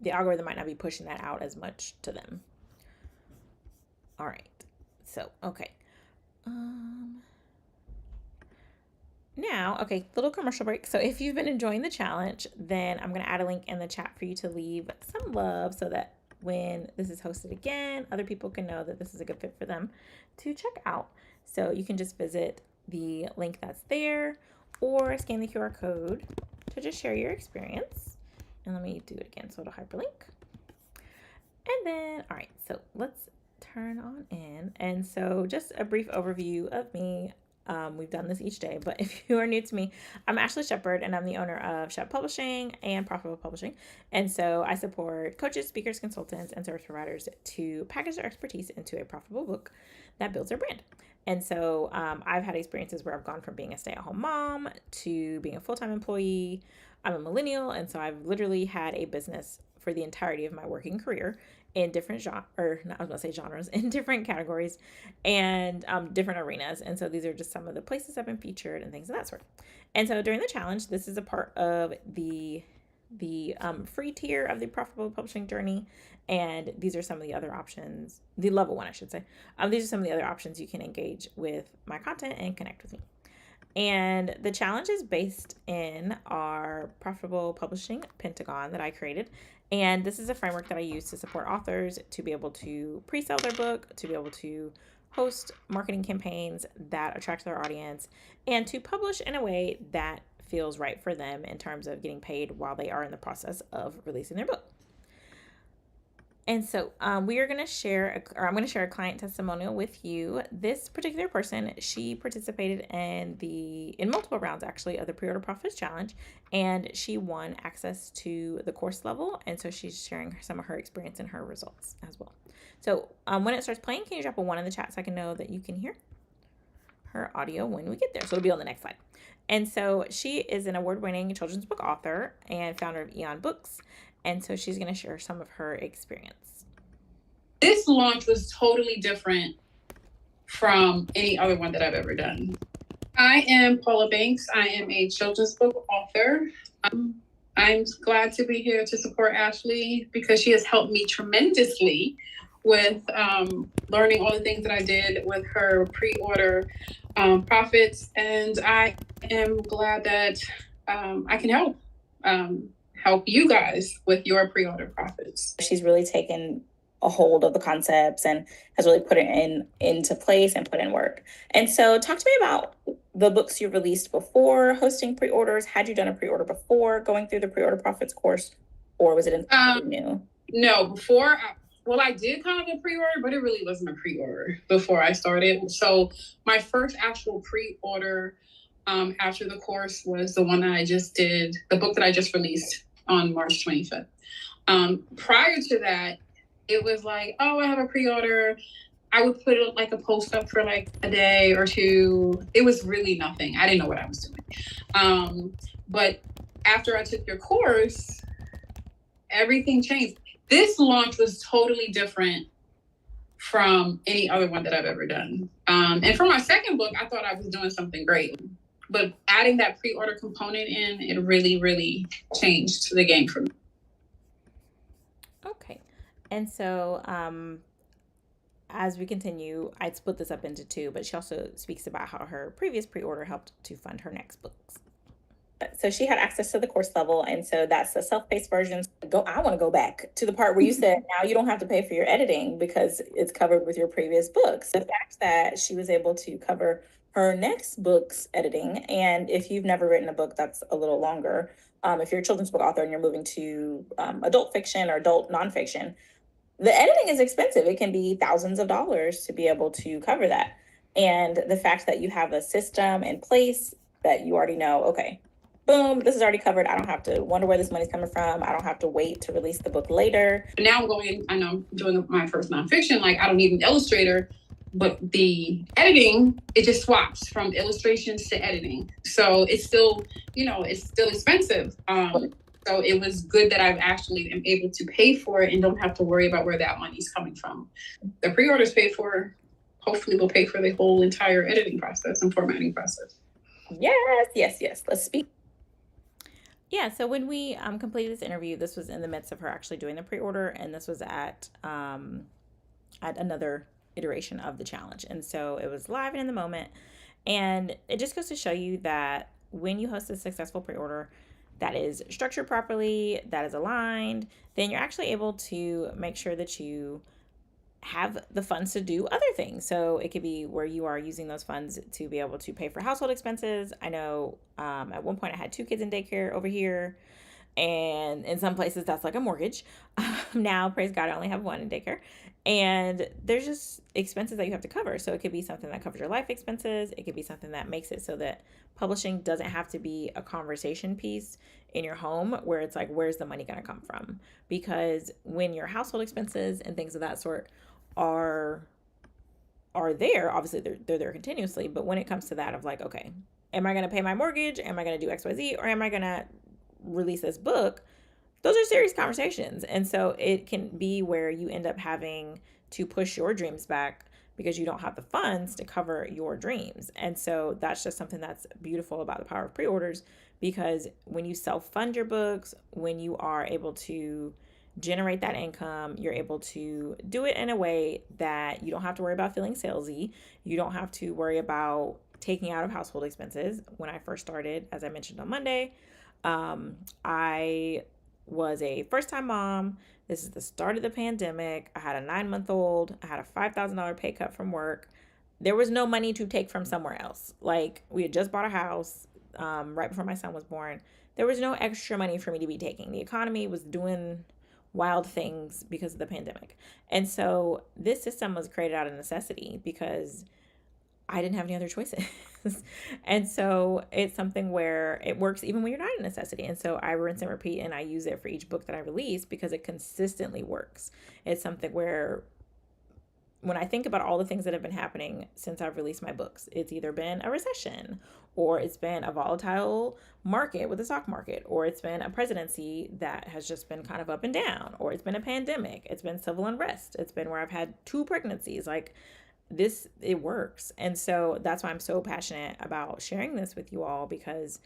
[SPEAKER 1] the algorithm might not be pushing that out as much to them. All right. So, okay. Now, okay, little commercial break. So if you've been enjoying the challenge, then I'm going to add a link in the chat for you to leave some love so that when this is hosted again, other people can know that this is a good fit for them to check out. So you can just visit the link that's there or scan the QR code to just share your experience. And let me do it again so it'll hyperlink. And then, all right, so let's turn on in. And so just a brief overview of me. We've done this each day, but if you are new to me, I'm Ashley Shepard and I'm the owner of Shep Publishing and Profitable Publishing. And so I support coaches, speakers, consultants, and service providers to package their expertise into a profitable book that builds their brand. And so I've had experiences where I've gone from being a stay-at-home mom to being a full-time employee. I'm a millennial, and so I've literally had a business for the entirety of my working career in different genres, in different categories and different arenas. And so these are just some of the places I've been featured and things of that sort. And so during the challenge, this is a part of the free tier of the profitable publishing journey. And these are some of the other options, the level one, I should say. These are some of the other options you can engage with my content and connect with me. And the challenge is based in our profitable publishing Pentagon that I created. And this is a framework that I use to support authors to be able to pre-sell their book, to be able to host marketing campaigns that attract their audience, and to publish in a way that feels right for them in terms of getting paid while they are in the process of releasing their book. And so we are going to share, I'm going to share a client testimonial with you. This particular person, she participated in multiple rounds actually of the Preorder Profits Challenge, and she won access to the course level. And so she's sharing some of her experience and her results as well. So when it starts playing, can you drop a 1 in the chat so I can know that you can hear her audio when we get there? So it'll be on the next slide. And so she is an award-winning children's book author and founder of Eon Books. And so she's going to share some of her experience.
[SPEAKER 2] This launch was totally different from any other one that I've ever done. I am Paula Banks. I am a children's book author. I'm glad to be here to support Ashley because she has helped me tremendously with learning all the things that I did with her pre-order profits. And I am glad that I can help you guys with your pre-order profits.
[SPEAKER 1] She's really taken a hold of the concepts and has really put it into place and put in work. And so talk to me about the books you released before hosting pre-orders. Had you done a pre-order before going through the pre-order profits course, or was it new?
[SPEAKER 2] No, before. I did kind of a pre-order, but it really wasn't a pre-order before I started. So my first actual pre-order after the course was the one that I just did, the book that I just released on March 25th. Prior to that, it was like, oh, I have a pre-order. I would put like a post up for like a day or two. It was really nothing. I didn't know what I was doing. But after I took your course, everything changed. This launch was totally different from any other one that I've ever done. And for my second book, I thought I was doing something great. But adding that pre-order component in, it really, really changed the game for me.
[SPEAKER 1] Okay. And so as we continue, I'd split this up into two, but she also speaks about how her previous pre-order helped to fund her next books. So she had access to the course level, and so that's the self-paced version. I want to go back to the part where you said now you don't have to pay for your editing because it's covered with your previous books. The fact that she was able to cover her next book's editing, and if you've never written a book that's a little longer, if you're a children's book author and you're moving to adult fiction or adult nonfiction, the editing is expensive. It can be thousands of dollars to be able to cover that. And the fact that you have a system in place that you already know, okay, boom, this is already covered. I don't have to wonder where this money's coming from. I don't have to wait to release the book later.
[SPEAKER 2] Now I'm going, I know I'm doing my first nonfiction, like I don't need an illustrator, but the editing, it just swaps from illustrations to editing. So it's still, it's still expensive. So it was good that I've actually am able to pay for it and don't have to worry about where that money's coming from. The pre-orders paid for, hopefully will pay for the whole entire editing process and formatting process.
[SPEAKER 1] Yes. Let's speak. Yeah, so when we completed this interview, this was in the midst of her actually doing the pre-order, and this was at another iteration of the challenge. And so it was live and in the moment. And it just goes to show you that when you host a successful pre-order that is structured properly, that is aligned, then you're actually able to make sure that you have the funds to do other things. So it could be where you are using those funds to be able to pay for household expenses. I know at one point I had 2 kids in daycare over here, and in some places that's like a mortgage. Now, praise God, I only have 1 in daycare. And there's just expenses that you have to cover. So it could be something that covers your life expenses. It could be something that makes it so that publishing doesn't have to be a conversation piece in your home where it's like, where's the money going to come from? Because when your household expenses and things of that sort are there, obviously they're there continuously, but when it comes to that of like, okay, am I going to pay my mortgage, am I going to do XYZ, or am I going to release this book? Those are serious conversations. And so it can be where you end up having to push your dreams back because you don't have the funds to cover your dreams. And so that's just something that's beautiful about the power of pre-orders, because when you self-fund your books, when you are able to generate that income, you're able to do it in a way that you don't have to worry about feeling salesy. You don't have to worry about taking out of household expenses. When I first started, as I mentioned on Monday, I was a first-time mom. This is the start of the pandemic. I had a 9-month-old. I had a $5,000 pay cut from work. There was no money to take from somewhere else. Like, we had just bought a house right before my son was born. There was no extra money for me to be taking. The economy was doing wild things because of the pandemic. And so this system was created out of necessity because I didn't have any other choices. And so it's something where it works even when you're not a necessity. And so I rinse and repeat, and I use it for each book that I release because it consistently works. It's something where when I think about all the things that have been happening since I've released my books, it's either been a recession, or it's been a volatile market with the stock market, or it's been a presidency that has just been kind of up and down, or it's been a pandemic, it's been civil unrest, it's been where I've had 2 pregnancies. Like, this, it works. And so that's why I'm so passionate about sharing this with you all, because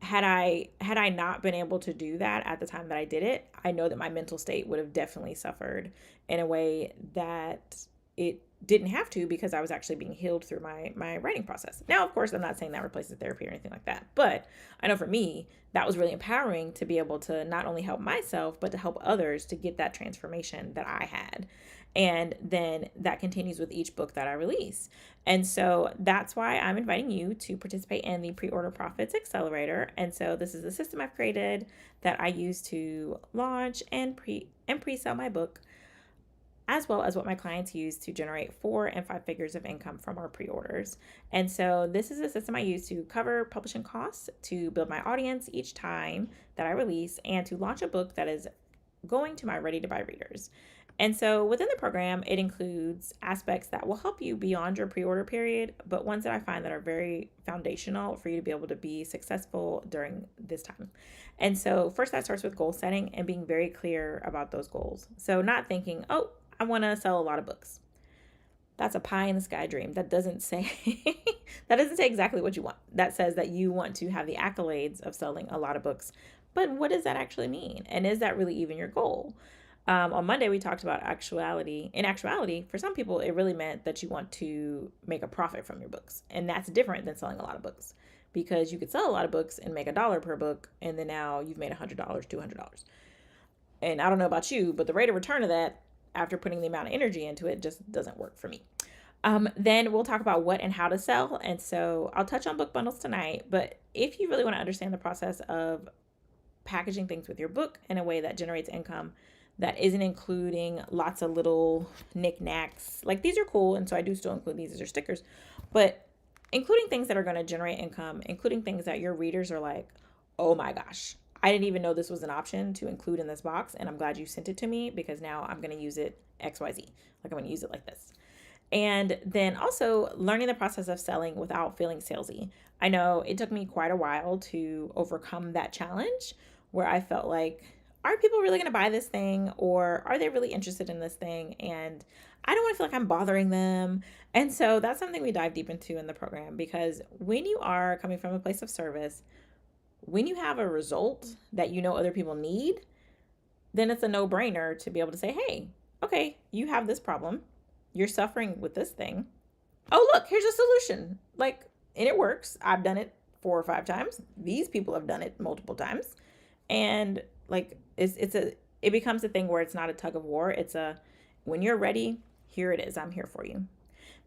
[SPEAKER 1] had I not been able to do that at the time that I did it, I know that my mental state would have definitely suffered in a way that it didn't have to, because I was actually being healed through my writing process. Now, of course, I'm not saying that replaces therapy or anything like that, but I know for me, that was really empowering to be able to not only help myself, but to help others to get that transformation that I had. And then that continues with each book that I release. And so that's why I'm inviting you to participate in the Pre-Order Profits Accelerator. And so this is the system I've created that I use to launch and pre-sell my book, as well as what my clients use to generate 4 and 5 figures of income from our pre-orders. And so this is a system I use to cover publishing costs, to build my audience each time that I release, and to launch a book that is going to my ready-to-buy readers. And so within the program, it includes aspects that will help you beyond your pre-order period, but ones that I find that are very foundational for you to be able to be successful during this time. And so first, that starts with goal setting and being very clear about those goals. So not thinking, oh, I want to sell a lot of books. That's a pie in the sky dream. That doesn't say exactly what you want. That says that you want to have the accolades of selling a lot of books. But what does that actually mean? And is that really even your goal? On Monday, we talked about actuality. In actuality, for some people, it really meant that you want to make a profit from your books. And that's different than selling a lot of books, because you could sell a lot of books and make $1 per book. And then now you've made $100, $200. And I don't know about you, but the rate of return of that after putting the amount of energy into it just doesn't work for me. Then we'll talk about what and how to sell. And so I'll touch on book bundles tonight. But if you really want to understand the process of packaging things with your book in a way that generates income, that isn't including lots of little knickknacks. Like, these are cool, and so I do still include these as your stickers, but including things that are going to generate income, including things that your readers are like, oh my gosh, I didn't even know this was an option to include in this box, and I'm glad you sent it to me, because now I'm going to use it XYZ. Like, I'm going to use it like this. And then also learning the process of selling without feeling salesy. I know it took me quite a while to overcome that challenge, where I felt like, are people really going to buy this thing, or are they really interested in this thing? And I don't want to feel like I'm bothering them. And so that's something we dive deep into in the program, because when you are coming from a place of service, when you have a result that you know other people need, then it's a no-brainer to be able to say, hey, okay, you have this problem. You're suffering with this thing. Oh, look, here's a solution. Like, and it works. I've done it 4 or 5 times. These people have done it multiple times. And like, it becomes a thing where it's not a tug of war. It's a, when you're ready, here it is. I'm here for you.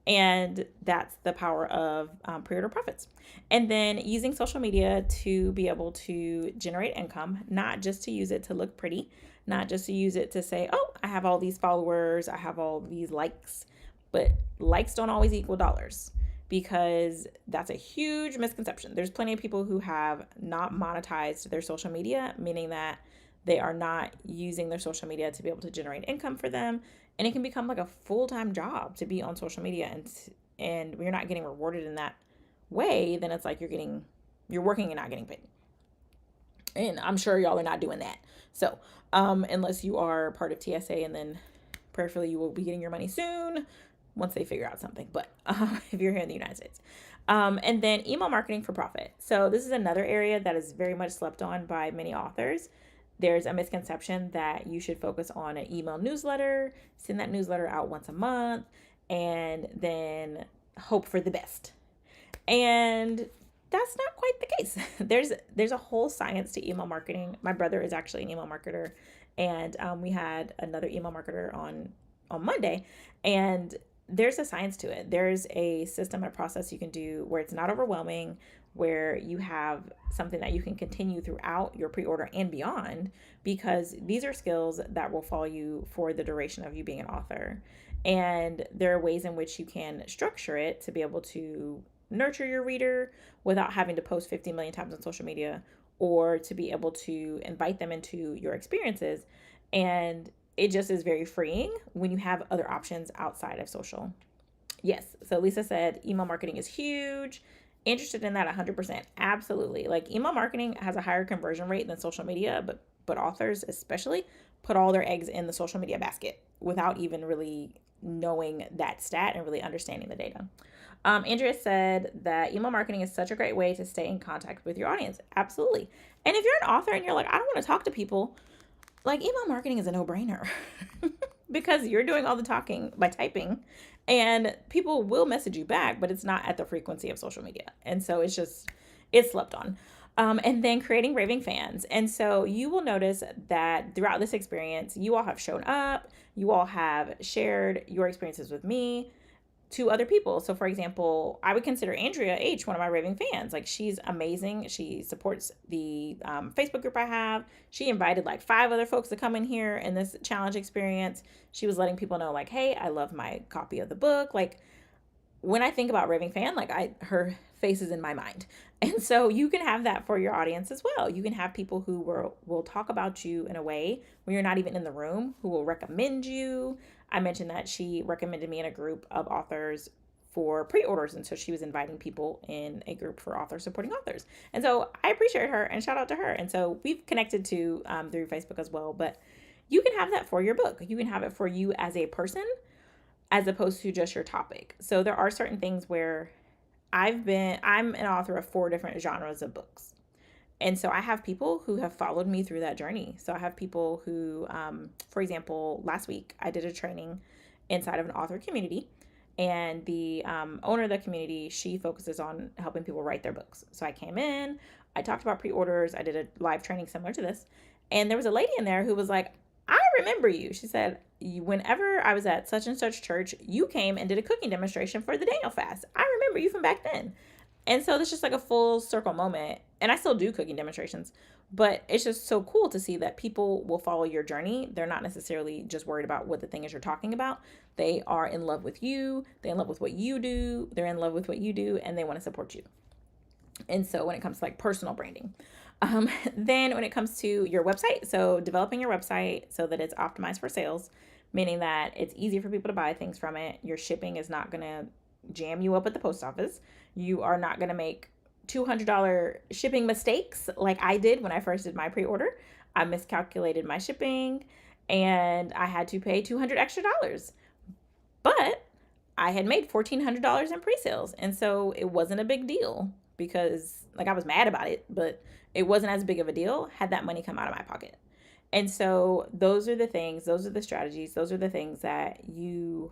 [SPEAKER 1] And that's the power of pre-order profits. And then using social media to be able to generate income, not just to use it to look pretty, not just to use it to say, oh, I have all these followers, I have all these likes, but likes don't always equal dollars, because that's a huge misconception. There's plenty of people who have not monetized their social media, meaning that they are not using their social media to be able to generate income for them. And it can become like a full-time job to be on social media, and when you're not getting rewarded in that way, then it's like you're working and not getting paid. And I'm sure y'all are not doing that. So, unless you are part of TSA, and then prayerfully you will be getting your money soon once they figure out something. But if you're here in the United States. And then email marketing for profit. So this is another area that is very much slept on by many authors. There's a misconception that you should focus on an email newsletter, send that newsletter out once a month, and then hope for the best. And that's not quite the case. There's a whole science to email marketing. My brother is actually an email marketer, and we had another email marketer on Monday, and there's a science to it. There's a system and a process you can do where it's not overwhelming, where you have something that you can continue throughout your pre-order and beyond, because these are skills that will follow you for the duration of you being an author. And there are ways in which you can structure it to be able to nurture your reader without having to post 50 million times on social media, or to be able to invite them into your experiences. And it just is very freeing when you have other options outside of social. Yes, so Lisa said email marketing is huge. Interested in that 100%. Absolutely. Like, email marketing has a higher conversion rate than social media, but authors especially put all their eggs in the social media basket without even really knowing that stat and really understanding the data. Andrea said that email marketing is such a great way to stay in contact with your audience. Absolutely. And if you're an author and you're like, I don't want to talk to people, like, email marketing is a no-brainer because you're doing all the talking by typing, and people will message you back, but it's not at the frequency of social media. And so it's slept on. And then creating raving fans. And so you will notice that throughout this experience, you all have shown up, you all have shared your experiences with me to other people. So for example, I would consider Andrea H. one of my raving fans. Like, she's amazing. She supports the Facebook group I have. She invited like 5 other folks to come in here in this challenge experience. She was letting people know, like, hey, I love my copy of the book. Like, when I think about raving fan, like, her face is in my mind. And so you can have that for your audience as well. You can have people who will talk about you in a way when you're not even in the room, who will recommend you. I mentioned that she recommended me in a group of authors for pre-orders, and so she was inviting people in a group for authors supporting authors. And so I appreciate her, and shout out to her. And so we've connected to through Facebook as well. But you can have that for your book. You can have it for you as a person, as opposed to just your topic. So there are certain things where I'm an author of 4 different genres of books. And so I have people who have followed me through that journey. So I have people who, for example, last week I did a training inside of an author community. And the owner of the community, she focuses on helping people write their books. So I came in, I talked about pre-orders, I did a live training similar to this. And there was a lady in there who was like, I remember you. She said, whenever I was at such and such church, you came and did a cooking demonstration for the Daniel fast. I remember you from back then. And so it's just like a full circle moment. And I still do cooking demonstrations, but it's just so cool to see that people will follow your journey. They're not necessarily just worried about what the thing is you're talking about. They are in love with you. They're in love with what you do. They're in love with what you do, and they want to support you. And so when it comes to like personal branding, then when it comes to your website, so developing your website so that it's optimized for sales, meaning that it's easy for people to buy things from it. Your shipping is not going to jam you up at the post office. You are not going to make $200 shipping mistakes like I did when I first did my pre-order. I miscalculated my shipping and I had to pay $200 extra. But I had made $1,400 in pre-sales. And so it wasn't a big deal because like I was mad about it, but it wasn't as big of a deal had that money come out of my pocket. And so those are the things, those are the strategies, those are the things that you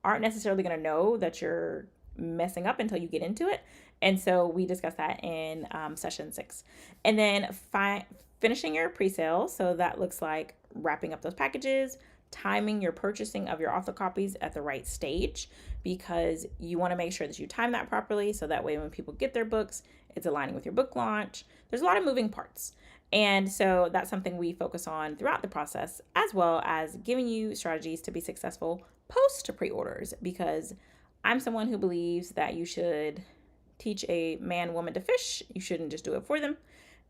[SPEAKER 1] aren't necessarily going to know that you're messing up until you get into it. And so we discussed that in session 6. And then finishing your pre-sale. So that looks like wrapping up those packages, timing your purchasing of your author copies at the right stage, because you want to make sure that you time that properly so that way when people get their books, it's aligning with your book launch. There's a lot of moving parts. And so that's something we focus on throughout the process, as well as giving you strategies to be successful post pre-orders, because I'm someone who believes that you should teach a man, woman to fish. You shouldn't just do it for them.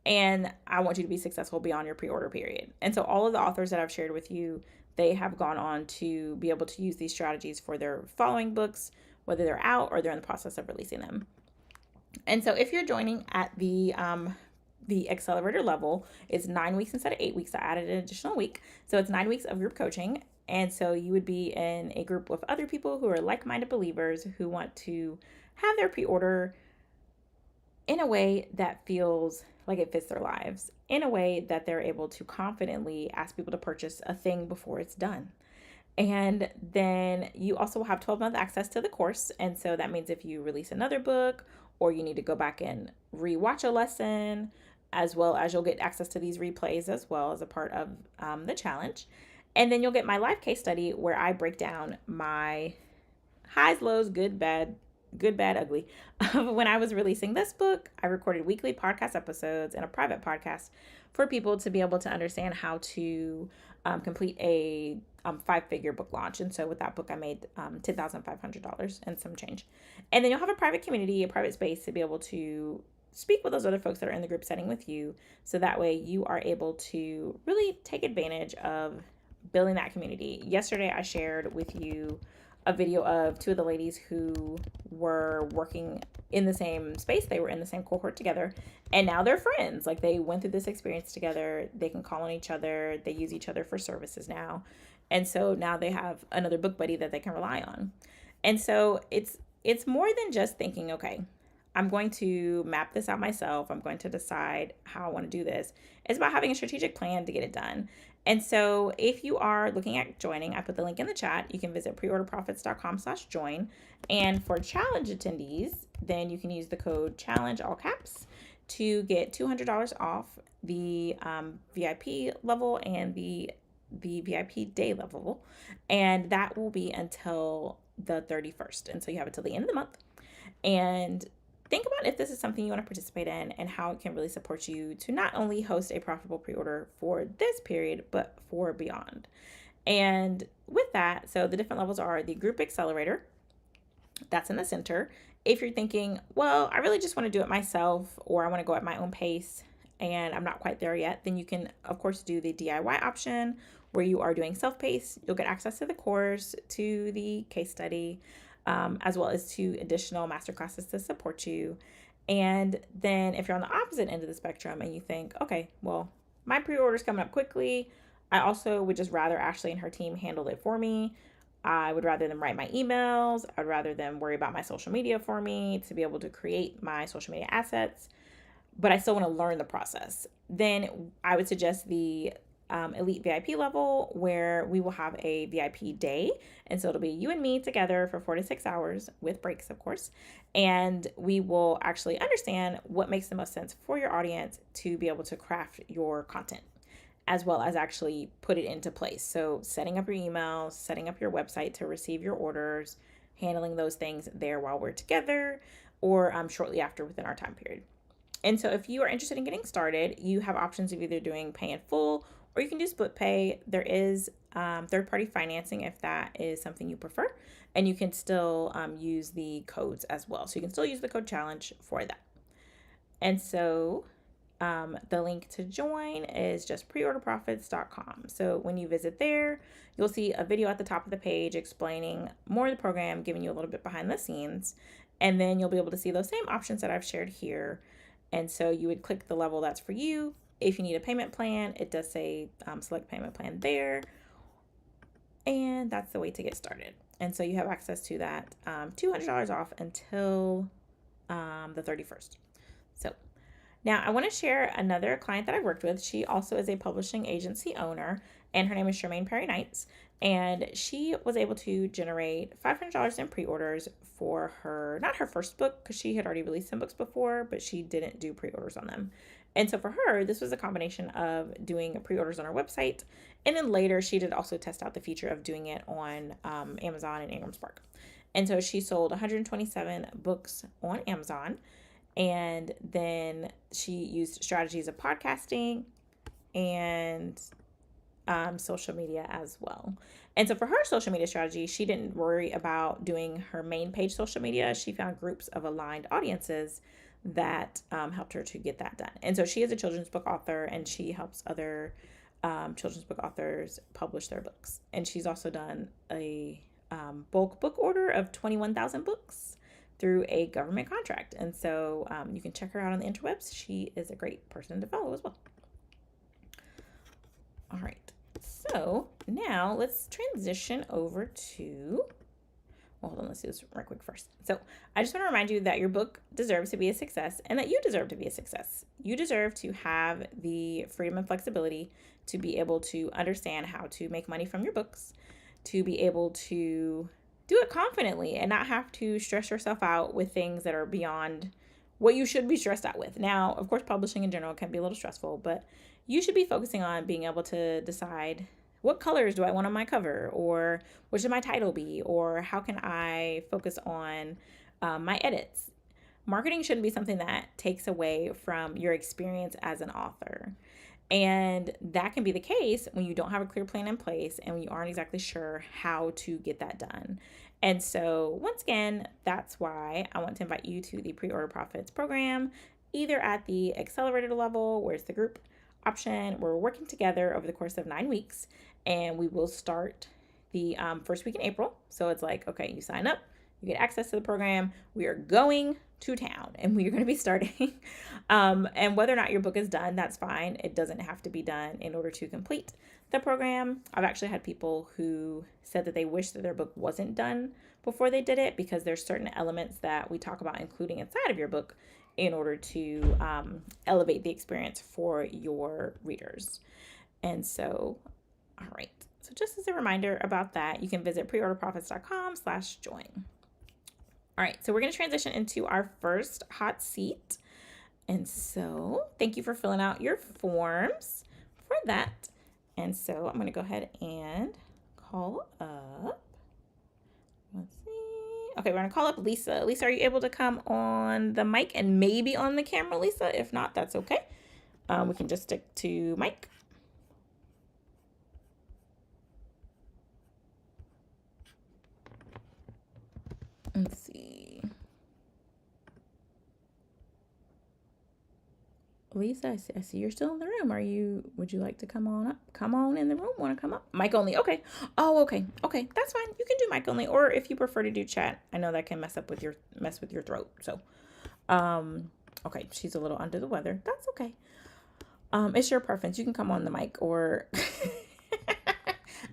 [SPEAKER 1] And I want you to be successful beyond your pre-order period. And so all of the authors that I've shared with you, they have gone on to be able to use these strategies for their following books, whether they're out or they're in the process of releasing them. And so if you're joining at the accelerator level, it's 9 weeks instead of 8 weeks. I added an additional week. So it's 9 weeks of group coaching. And so you would be in a group with other people who are like-minded believers who want to have their pre-order in a way that feels like it fits their lives, in a way that they're able to confidently ask people to purchase a thing before it's done. And then you also will have 12-month access to the course. And so that means if you release another book or you need to go back and rewatch a lesson, as well as you'll get access to these replays as well as a part of the challenge. And then you'll get my live case study where I break down my highs, lows, good, bad, ugly. When I was releasing this book, I recorded weekly podcast episodes and a private podcast for people to be able to understand how to complete a 5-figure book launch. And so with that book, I made $10,500 and some change. And then you'll have a private community, a private space to be able to speak with those other folks that are in the group setting with you. So that way you are able to really take advantage of building that community. Yesterday, I shared with you a video of 2 of the ladies who were working in the same space. They were in the same cohort together, and now they're friends. Like, they went through this experience together. They can call on each other. They use each other for services now. And so now they have another book buddy that they can rely on. And so it's more than just thinking, okay, I'm going to map this out myself. I'm going to decide how I want to do this. It's about having a strategic plan to get it done. And so if you are looking at joining, I put the link in the chat. You can visit preorderprofits.com/join. And for challenge attendees, then you can use the code challenge, all caps, to get $200 off the VIP level and the VIP day level. And that will be until the 31st. And so you have it till the end of the month. And think about if this is something you want to participate in and how it can really support you to not only host a profitable pre-order for this period, but for beyond. And with that, so the different levels are the group accelerator. That's in the center. If you're thinking, well, I really just want to do it myself, or I want to go at my own pace and I'm not quite there yet, then you can, of course, do the DIY option where you are doing self-paced. You'll get access to the course, to the case study, as well as 2 additional masterclasses to support you. And then if you're on the opposite end of the spectrum and you think, okay, well, my pre-order is coming up quickly, I also would just rather Ashley and her team handle it for me. I would rather them write my emails. I'd rather them worry about my social media for me to be able to create my social media assets. but I still want to learn the process, then I would suggest the Elite VIP level, where we will have a VIP day. And so it'll be you and me together for 4 to 6 hours with breaks, of course. And we will actually understand what makes the most sense for your audience to be able to craft your content, as well as actually put it into place. So setting up your emails, setting up your website to receive your orders, handling those things there while we're together, or shortly after within our time period. And so if you are interested in getting started, you have options of either doing pay in full, or you can do split pay. There is third-party financing if that is something you prefer. And you can still use the codes as well. So you can still use the code challenge for that. And so the link to join is just preorderprofits.com. So when you visit there, you'll see a video at the top of the page explaining more of the program, giving you a little bit behind the scenes. And then you'll be able to see those same options that I've shared here. And so you would click the level that's for you. If you need a payment plan, it does say select payment plan there. And that's the way to get started. And so you have access to that $200 off until the 31st. So now I want to share another client that I've worked with. She also is a publishing agency owner, and her name is Charmaine Perry Knights. And she was able to generate $500 in pre-orders for her, not her first book, because she had already released some books before, but she didn't do pre-orders on them. And so for her, this was a combination of doing pre-orders on her website, and then later she did also test out the feature of doing it on Amazon and Ingram Spark. And so she sold 127 books on Amazon, and then she used strategies of podcasting and social media as well. And so for her social media strategy, she didn't worry about doing her main page social media. She found groups of aligned audiences that helped her to get that done. And so she is a children's book author, and she helps other children's book authors publish their books. And she's also done a bulk book order of 21,000 books through a government contract. And so you can check her out on the interwebs. She is a great person to follow as well. All right. So now let's transition over to, well, hold on, let's do this right quick first. So I just want to remind you that your book deserves to be a success, and that you deserve to be a success. You deserve to have the freedom and flexibility to be able to understand how to make money from your books, to be able to do it confidently and not have to stress yourself out with things that are beyond what you should be stressed out with. Now, of course, publishing in general can be a little stressful, but you should be focusing on being able to decide, what colors do I want on my cover, or what should my title be, or how can I focus on my edits. Marketing shouldn't be something that takes away from your experience as an author. And that can be the case when you don't have a clear plan in place and when you aren't exactly sure how to get that done. And so once again, that's why I want to invite you to the Pre-Order Profits program, either at the accelerated level, where it's the group option, where we're working together over the course of 9 weeks, and we will start the first week in April. So it's like, okay, you sign up, you get access to the program. We are going to town, and we are going to be starting. And whether or not your book is done, that's fine. It doesn't have to be done in order to complete the program. I've actually had people who said that they wish that their book wasn't done before they did it, because there's certain elements that we talk about including inside of your book in order to elevate the experience for your readers. And so, all right. So just as a reminder about that, you can visit preorderprofits.com/join. All right, so we're going to transition into our first hot seat. And so thank you for filling out your forms for that. And so I'm going to go ahead and call up. Let's see. Okay, we're going to call up Lisa. Lisa, are you able to come on the mic and maybe on the camera, Lisa? If not, that's okay. We can just stick to mic. Let's see. Lisa, I see you're still in the room. Would you like to come on up? Come on in the room. Want to come up? Mic only. Okay. Oh, okay. Okay. That's fine. You can do mic only, or if you prefer to do chat. I know that can mess with your throat. So, okay. She's a little under the weather. That's okay. It's your preference. You can come on the mic, or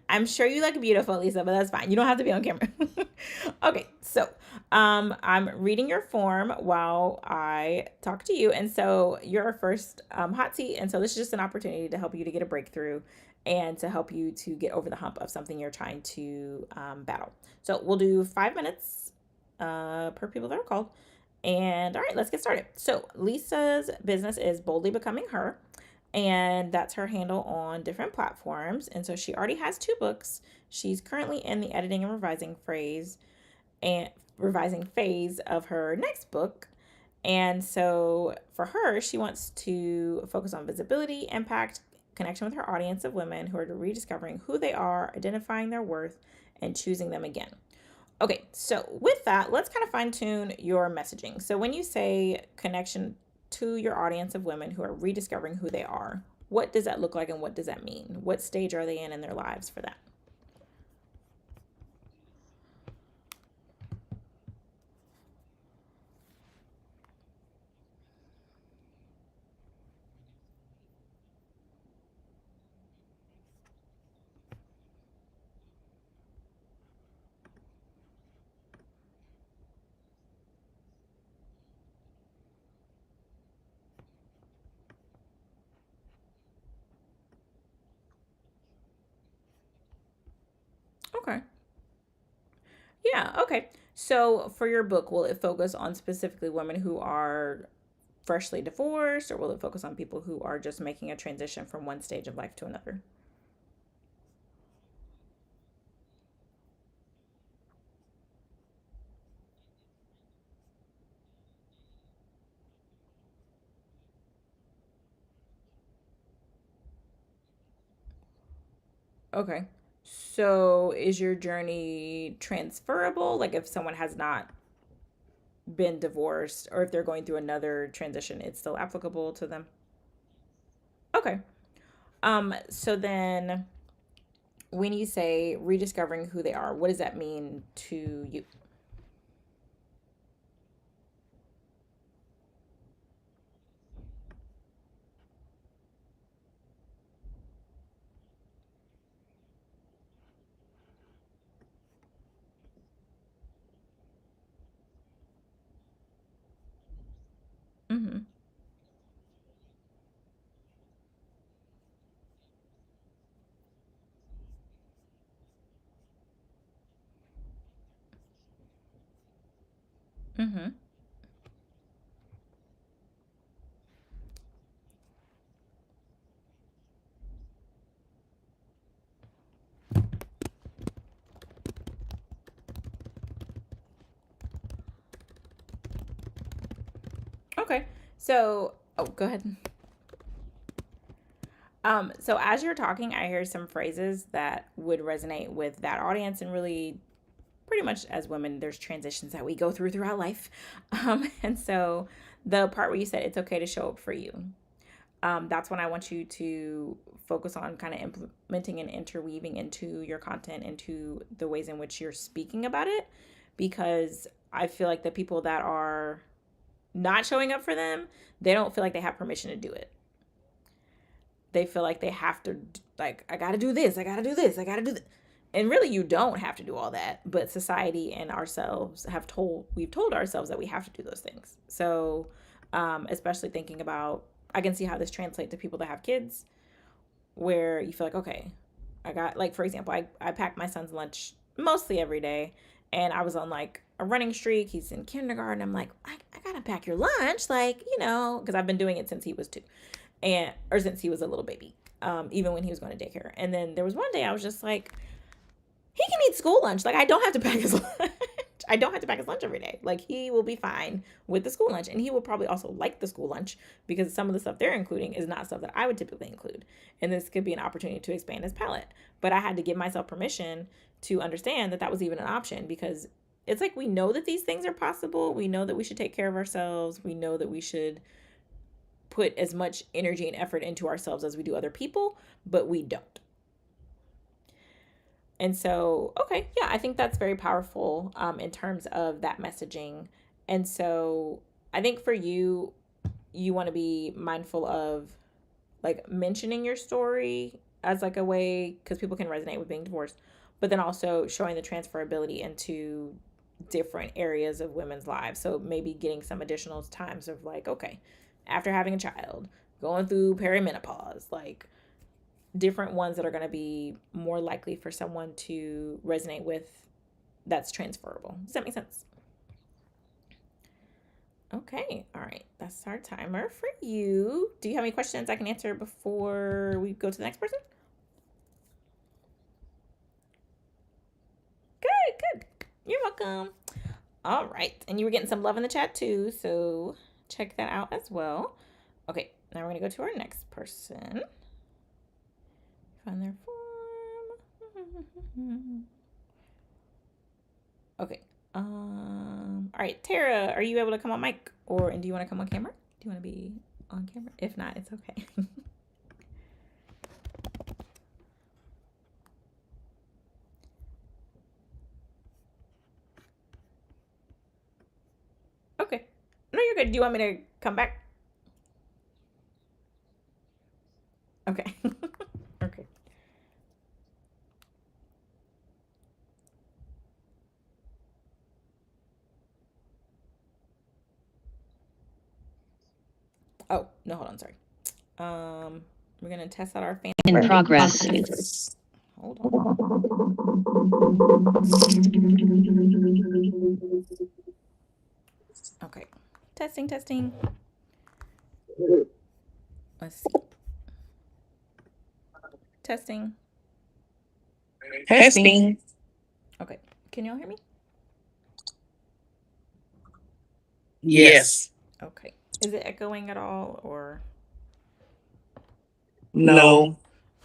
[SPEAKER 1] I'm sure you look beautiful, Lisa, but that's fine. You don't have to be on camera. Okay, so I'm reading your form while I talk to you. And so you're our first hot seat. And so this is just an opportunity to help you to get a breakthrough and to help you to get over the hump of something you're trying to battle. So we'll do 5 minutes per people that are called. And all right, let's get started. So Lisa's business is Boldly Becoming Her, and that's her handle on different platforms. And so she already has 2 books. She's currently in the editing and revising phase of her next book. And so for her, she wants to focus on visibility, impact, connection with her audience of women who are rediscovering who they are, identifying their worth, and choosing them again. Okay, so with that, let's kind of fine tune your messaging. So when you say connection to your audience of women who are rediscovering who they are, what does that look like and what does that mean? What stage are they in their lives for that? Okay. Yeah, okay. So for your book, will it focus on specifically women who are freshly divorced, or will it focus on people who are just making a transition from one stage of life to another? Okay. So is your journey transferable? Like if someone has not been divorced or if they're going through another transition, it's still applicable to them? Okay. So then when you say rediscovering who they are, what does that mean to you? Mm-hmm. Mm-hmm. Okay. So, oh, go ahead. So as you're talking, I hear some phrases that would resonate with that audience, and really pretty much as women, there's transitions that we go throughout life. And so the part where you said it's okay to show up for you, that's when I want you to focus on kind of implementing and interweaving into your content, into the ways in which you're speaking about it, because I feel like the people that are not showing up for them, they don't feel like they have permission to do it. They feel like they have to, like, I gotta do this, I gotta do this, I gotta do this. And really, you don't have to do all that, but society and ourselves we've told ourselves that we have to do those things. So, especially thinking about, I can see how this translates to people that have kids, where you feel like, okay, I got, like, for example, I pack my son's lunch mostly every day, and I was on like a running streak. He's in kindergarten. I'm like, I gotta pack your lunch, like, because I've been doing it since he was 2, and or since he was a little baby, even when he was going to daycare. And then there was one day I was just like, he can eat school lunch. Like, I don't have to pack his lunch. I don't have to pack his lunch every day. Like, he will be fine with the school lunch. And he will probably also like the school lunch, because some of the stuff they're including is not stuff that I would typically include. And this could be an opportunity to expand his palate. But I had to give myself permission to understand that that was even an option, because it's like, we know that these things are possible. We know that we should take care of ourselves. We know that we should put as much energy and effort into ourselves as we do other people, but we don't. And so, okay, yeah, I think that's very powerful in terms of that messaging. And so, I think for you, you want to be mindful of, like, mentioning your story as like a way, because people can resonate with being divorced, but then also showing the transferability into different areas of women's lives. So maybe getting some additional times of like, okay, after having a child, going through perimenopause, like different ones that are going to be more likely for someone to resonate with, that's transferable. Does that make sense? Okay, all right. That's our timer for you. Do you have any questions I can answer before we go to the next person? Good, good. You're welcome. All right. And you were getting some love in the chat too, so check that out as well. Okay, now we're going to go to our next person. Find their form. Okay. All right, Tara, are you able to come on mic, or and do you want to come on camera? Do you want to be on camera? If not, it's okay. Okay. No, you're good. Do you want me to come back? Okay. Okay. Oh, no, hold on, sorry. We're gonna test out our fan.
[SPEAKER 3] In progress.
[SPEAKER 1] Hold on. Okay. Testing, testing. Let's see. Testing.
[SPEAKER 3] Testing.
[SPEAKER 1] Okay. Can y'all hear me?
[SPEAKER 3] Yes.
[SPEAKER 1] Okay. Is it echoing at all or?
[SPEAKER 3] No.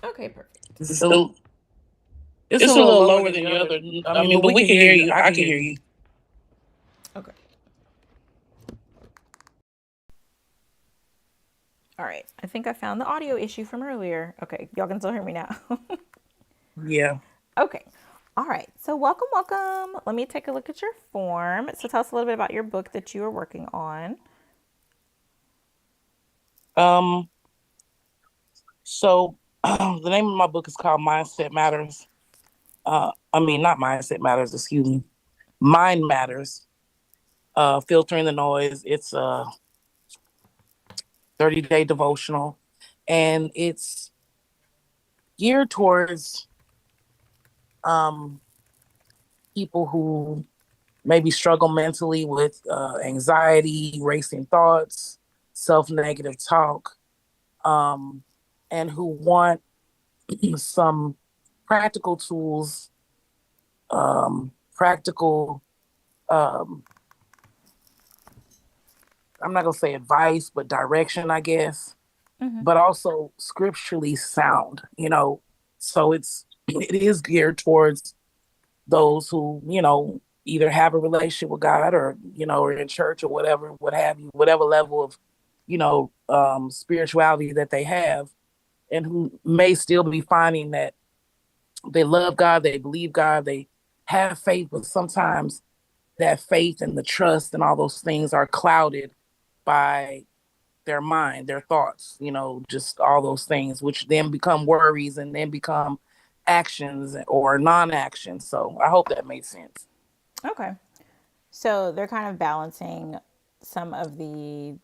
[SPEAKER 1] Okay, perfect.
[SPEAKER 3] It's a little lower than the other. I mean, but we can hear you. I can hear you.
[SPEAKER 1] Okay. All right. I think I found the audio issue from earlier. Okay. Y'all can still hear me now.
[SPEAKER 3] Yeah.
[SPEAKER 1] Okay. All right. So welcome, welcome. Let me take a look at your form. So tell us a little bit about your book that you are working on.
[SPEAKER 3] So the name of my book is called Mindset Matters. Not Mindset Matters, excuse me. Mind Matters. Filtering the Noise. It's a 30-day devotional. And it's geared towards people who maybe struggle mentally with anxiety, racing thoughts, self-negative talk, and who want some practical tools, practical, I'm not going to say advice, but direction, I guess, but also scripturally sound, So it is geared towards those who, either have a relationship with God or, are in church or whatever, what have you, whatever level of, spirituality that they have, and who may still be finding that they love God, they believe God, they have faith, but sometimes that faith and the trust and all those things are clouded by their mind, their thoughts, just all those things, which then become worries and then become actions or non-actions. So I hope that made sense.
[SPEAKER 1] Okay. So they're kind of balancing some of the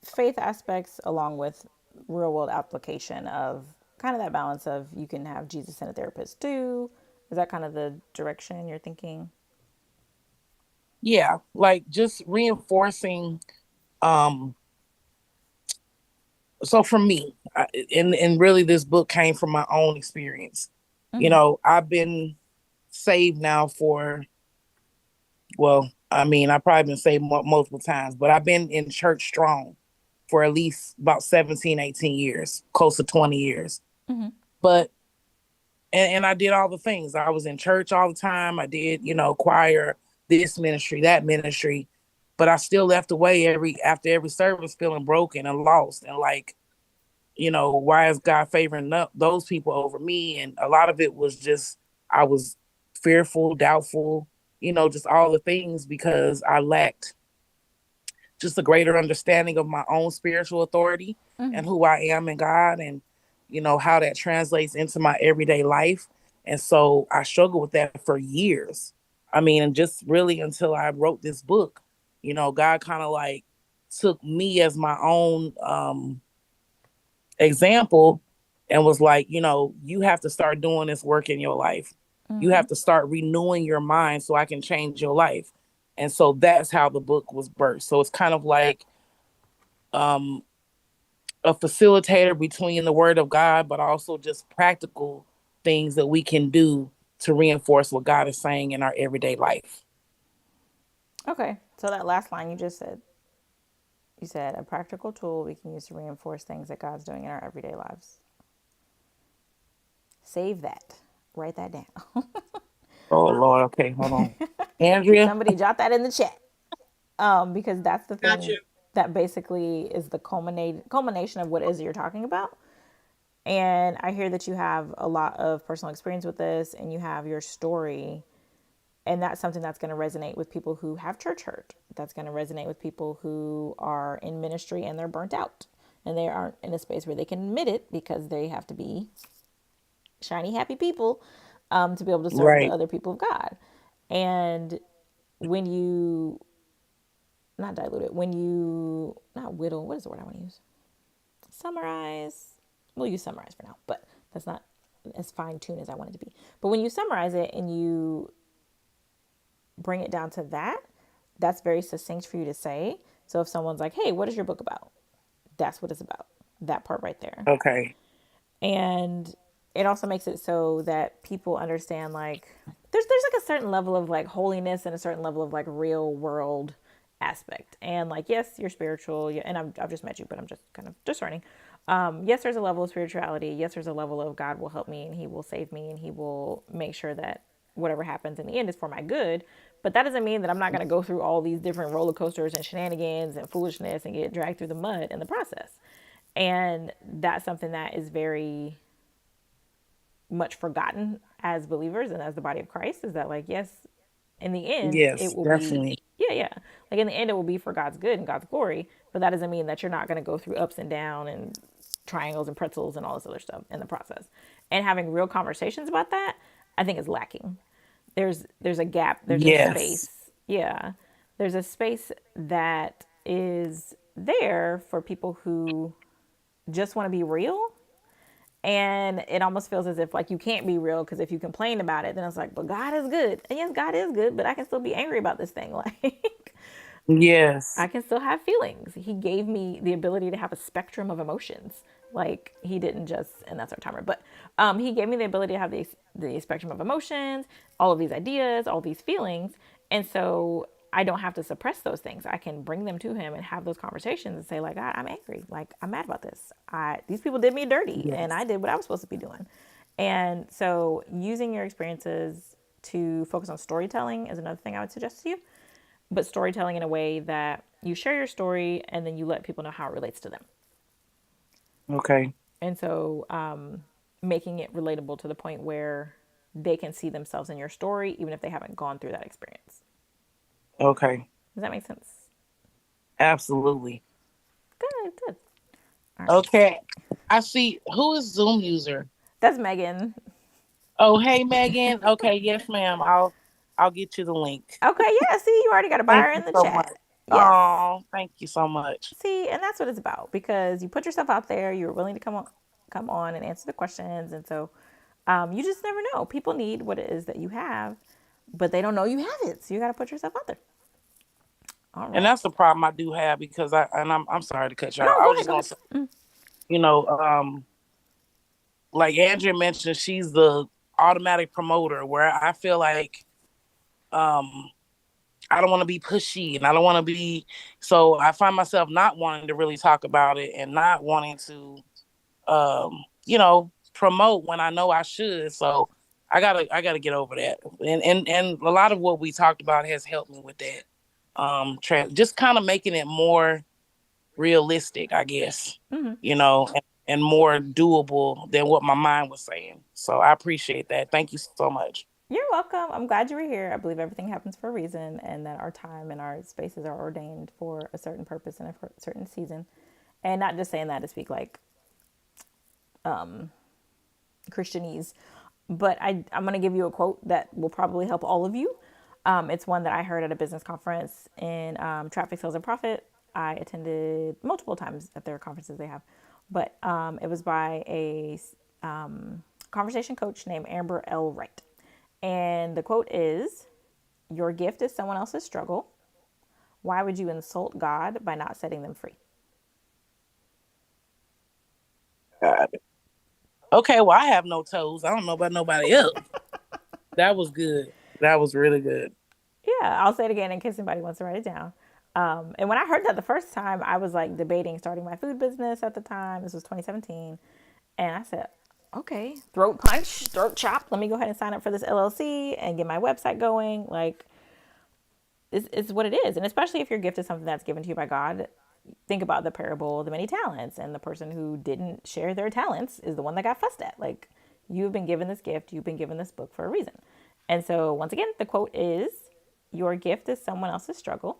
[SPEAKER 1] faith aspects along with real world application of kind of that balance of you can have Jesus and a therapist too. Is that kind of the direction you're thinking?
[SPEAKER 3] Yeah, like just reinforcing. So for me, and really this book came from my own experience. I've been saved now for, well, I've probably been saved multiple times, but I've been in church strong for at least about 17, 18 years, close to 20 years. But, and I did all the things. I was in church all the time. I did, choir, this ministry, that ministry, but I still left away after every service feeling broken and lost. And like, why is God favoring those people over me? And a lot of it was just, I was fearful, doubtful, just all the things because I lacked just a greater understanding of my own spiritual authority and who I am in God. And how that translates into my everyday life. And so I struggled with that for years. I mean, and just really until I wrote this book, God kind of like took me as my own example and was like, you have to start doing this work in your life. You
[SPEAKER 1] Mm-hmm.
[SPEAKER 3] have to start renewing your mind so I can change your life. And so that's how the book was birthed. So it's kind of like um, a facilitator between the word of God, but also just practical things that we can do to reinforce what God is saying in our everyday life.
[SPEAKER 1] Okay. So that last line you just said, you said a practical tool we can use to reinforce things that God's doing in our everyday lives. Save that. Write that down.
[SPEAKER 3] Oh, Lord. Okay, hold on. Andrea?
[SPEAKER 1] Somebody jot that in the chat. Because that's the
[SPEAKER 2] Gotcha.
[SPEAKER 1] thing that basically is the culmination of what it is you're talking about. And I hear that you have a lot of personal experience with this and you have your story. And that's something that's going to resonate with people who have church hurt. That's going to resonate with people who are in ministry and they're burnt out. And they aren't in a space where they can admit it because they have to be shiny, happy people to be able to serve the
[SPEAKER 3] Right.
[SPEAKER 1] other people of God. And when you, not dilute it, when you, not whittle, what is the word I want to use? Summarize. We'll use summarize for now, but that's not as fine tuned as I want it to be. But when you summarize it and you bring it down to that, that's very succinct for you to say. So if someone's like, hey, what is your book about? That's what it's about. That part right there.
[SPEAKER 3] Okay.
[SPEAKER 1] And it also makes it so that people understand like there's like a certain level of like holiness and a certain level of like real world aspect. And like yes, you're spiritual, and I've just met you, but I'm just kind of discerning. Yes, there's a level of spirituality. Yes, there's a level of God will help me and He will save me and He will make sure that whatever happens in the end is for my good. But that doesn't mean that I'm not going to go through all these different roller coasters and shenanigans and foolishness and get dragged through the mud in the process. And that's something that is very much forgotten as believers and as the body of Christ is that, like, yes, in the end, it
[SPEAKER 3] Yes,
[SPEAKER 1] will be,
[SPEAKER 3] definitely.
[SPEAKER 1] yeah, yeah. Like, in the end, it will be for God's good and God's glory. But that doesn't mean that you're not going to go through ups and down and triangles and pretzels and all this other stuff in the process. And having real conversations about that, I think is lacking. There's a gap, there's a
[SPEAKER 3] Yes.
[SPEAKER 1] space. Yeah. There's a space that is there for people who just want to be real, and it almost feels as if like you can't be real because if you complain about it then it's like but God is good, and yes, God is good, but I can still be angry about this thing. Like I
[SPEAKER 3] Yes.
[SPEAKER 1] can still have feelings. He gave me the ability to have a spectrum of emotions. Like he didn't just, and that's our timer, but he gave me the ability to have the spectrum of emotions, all of these ideas, all these feelings, and so I don't have to suppress those things. I can bring them to him and have those conversations and say like, God, I'm angry. Like I'm mad about this. These people did me dirty, and I
[SPEAKER 3] Yes.
[SPEAKER 1] did what I was supposed to be doing. And so using your experiences to focus on storytelling is another thing I would suggest to you, but storytelling in a way that you share your story and then you let people know how it relates to them.
[SPEAKER 3] Okay.
[SPEAKER 1] And so making it relatable to the point where they can see themselves in your story, even if they haven't gone through that experience.
[SPEAKER 3] Okay.
[SPEAKER 1] Does that make sense?
[SPEAKER 3] Absolutely.
[SPEAKER 1] Good, good. All right.
[SPEAKER 3] Okay. I see. Who is Zoom user?
[SPEAKER 1] That's Megan.
[SPEAKER 3] Oh, hey Megan. Okay, yes, ma'am. I'll get you the link.
[SPEAKER 1] Okay, yeah, see, you already got a
[SPEAKER 3] Thank
[SPEAKER 1] buyer
[SPEAKER 3] you
[SPEAKER 1] in the
[SPEAKER 3] so much.
[SPEAKER 1] chat. Yes.
[SPEAKER 3] Oh, thank you so much.
[SPEAKER 1] See, and that's what it's about because you put yourself out there, you're willing to come on and answer the questions. And so you just never know. People need what it is that you have, but they don't know you have it. So you got to put yourself out there. All
[SPEAKER 3] And
[SPEAKER 1] right.
[SPEAKER 3] that's the problem I do have because I'm sorry to cut you
[SPEAKER 1] No,
[SPEAKER 3] out. I
[SPEAKER 1] go
[SPEAKER 3] was
[SPEAKER 1] ahead,
[SPEAKER 3] just
[SPEAKER 1] go
[SPEAKER 3] gonna
[SPEAKER 1] ahead.
[SPEAKER 3] say, you know, like Andrea mentioned, she's the automatic promoter where I feel like um I don't want to be pushy and I don't want to be so I find myself not wanting to really talk about it and not wanting to promote when I know I should. So I gotta get over that. And a lot of what we talked about has helped me with that. Just kind of making it more realistic, I guess, and more doable than what my mind was saying. So I appreciate that. Thank you so much.
[SPEAKER 1] You're welcome. I'm glad you were here. I believe everything happens for a reason and that our time and our spaces are ordained for a certain purpose and a certain season. And not just saying that to speak like Christianese. But I'm going to give you a quote that will probably help all of you. It's one that I heard at a business conference in Traffic, Sales, and Profit. I attended multiple times at their conferences they have. But it was by a conversation coach named Amber L. Wright. And the quote is, "Your gift is someone else's struggle. Why would you insult God by not setting them free?"
[SPEAKER 3] God. Okay, well, I have no toes. I don't know about nobody else. That was good. That was really good.
[SPEAKER 1] Yeah, I'll say it again in case anybody wants to write it down. And when I heard that the first time, I was like debating starting my food business at the time. This was 2017. And I said, okay, throat punch, throat chop. Let me go ahead and sign up for this LLC and get my website going. Like, it's what it is. And especially if your gift is something that's given to you by God, think about the parable of the many talents. And the person who didn't share their talents is the one that got fussed at. Like, you've been given this gift, you've been given this book for a reason. And so, once again, the quote is, "Your gift is someone else's struggle.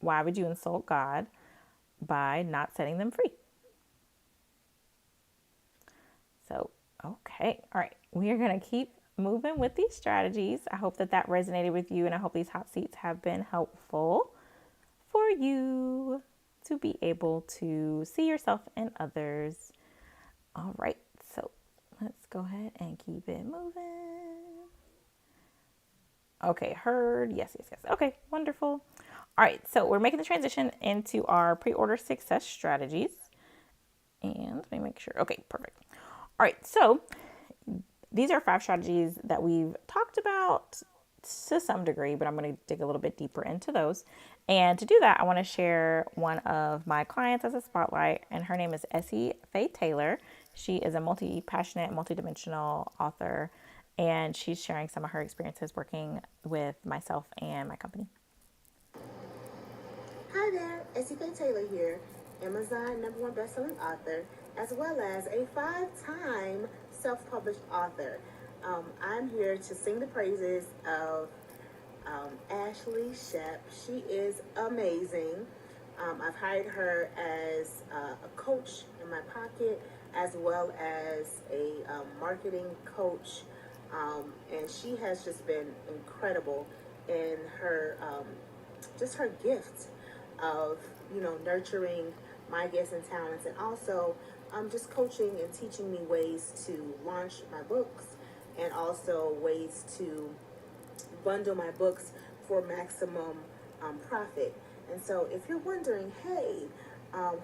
[SPEAKER 1] Why would you insult God by not setting them free?" So, okay. All right. We are going to keep moving with these strategies. I hope that that resonated with you, and I hope these hot seats have been helpful for you to be able to see yourself and others. All right. So, let's go ahead and keep it moving. Okay, heard. Yes, yes, yes. Okay, wonderful. All right, so we're making the transition into our pre-order success strategies. And let me make sure. Okay, perfect. All right, so these are 5 strategies that we've talked about to some degree, but I'm going to dig a little bit deeper into those. And to do that, I want to share one of my clients as a spotlight, and her name is Essie Faye Taylor. She is a multi-passionate, multi-dimensional author, and she's sharing some of her experiences working with myself and my company.
[SPEAKER 4] Hi there, Essie Taylor here, Amazon #1 bestselling author, as well as a 5-time self-published author. I'm here to sing the praises of Ashley Shep. She is amazing. I've hired her as a coach in my pocket, as well as a marketing coach, and she has just been incredible in her just her gift of nurturing my gifts and talents, and also just coaching and teaching me ways to launch my books, and also ways to bundle my books for maximum profit. And so if you're wondering, hey,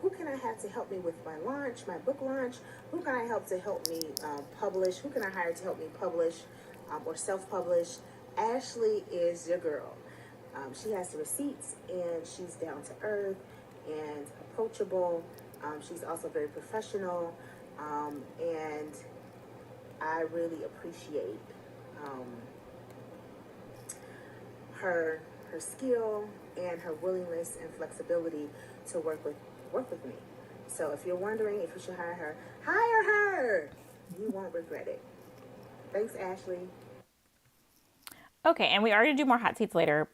[SPEAKER 4] who can I have to help me with my launch, my book launch? Who can I help to help me publish? Who can I hire to help me publish or self-publish? Ashley is your girl. She has the receipts, and she's down to earth and approachable. She's also very professional, and I really appreciate um, her skill and her willingness and flexibility to work with me. So if you're wondering if you should hire her. You won't regret it. Thanks, Ashley.
[SPEAKER 1] Okay, and we are going to do more hot seats later.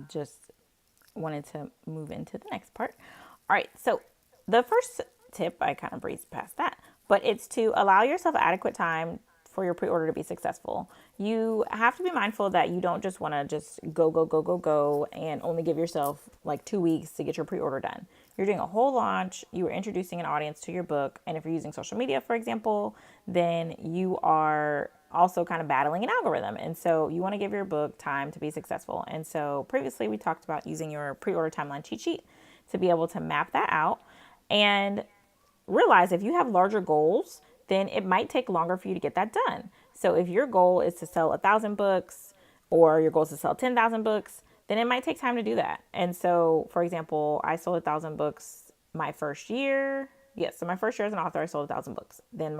[SPEAKER 1] Just wanted to move into the next part. All right, so the first tip, I kind of breezed past that, but it's to allow yourself adequate time for your pre-order to be successful. You have to be mindful that you don't just want to just go and only give yourself like 2 weeks to get your pre-order done. You're doing a whole launch, you are introducing an audience to your book, and if you're using social media, for example, then you are also kind of battling an algorithm. And so you want to give your book time to be successful. And so previously we talked about using your pre-order timeline cheat sheet to be able to map that out and realize if you have larger goals, then it might take longer for you to get that done. So if your goal is to sell 1,000 books or your goal is to sell 10,000 books, then it might take time to do that. And so, for example, I sold 1,000 books my first year. Yes, so my first year as an author, I sold 1,000 books. Then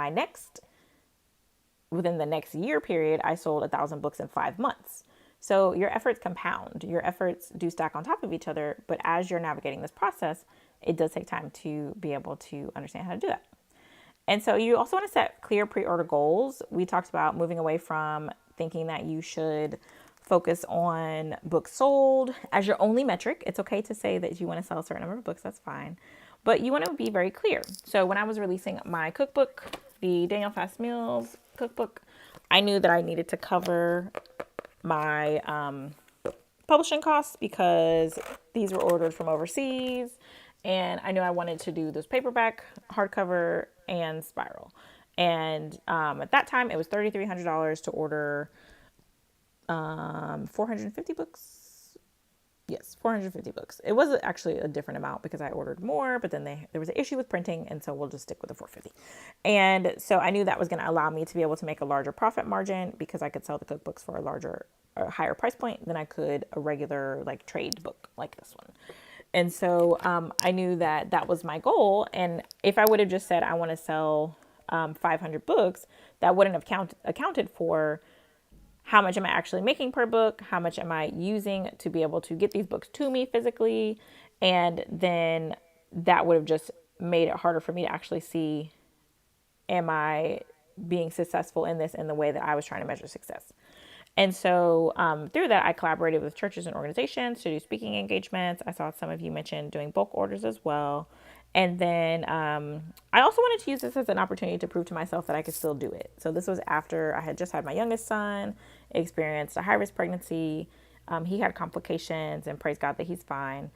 [SPEAKER 1] within the next year period, I sold 1,000 books in 5 months. So your efforts compound. Your efforts do stack on top of each other, but as you're navigating this process, it does take time to be able to understand how to do that. And so you also want to set clear pre-order goals. We talked about moving away from thinking that you should focus on books sold as your only metric. It's okay to say that you want to sell a certain number of books, that's fine. But you want to be very clear. So when I was releasing my cookbook the Daniel Fast Meals cookbook, I knew that I needed to cover my publishing costs because these were ordered from overseas, and I knew I wanted to do this paperback, hardcover, and spiral. And at that time, it was $3,300 to order 450 books. Yes, 450 books. It was actually a different amount because I ordered more, but then there was an issue with printing, and so we'll just stick with the 450. And so I knew that was going to allow me to be able to make a larger profit margin because I could sell the cookbooks for a higher price point than I could a regular like trade book like this one. And so I knew that that was my goal. And if I would have just said I want to sell 500 books, that wouldn't have accounted for how much am I actually making per book? How much am I using to be able to get these books to me physically? And then that would have just made it harder for me to actually see, am I being successful in this in the way that I was trying to measure success? And so through that, I collaborated with churches and organizations to do speaking engagements. I saw some of you mention doing bulk orders as well. And then I also wanted to use this as an opportunity to prove to myself that I could still do it. So this was after I had just had my youngest son, experienced a high-risk pregnancy. He had complications, and praise God that he's fine.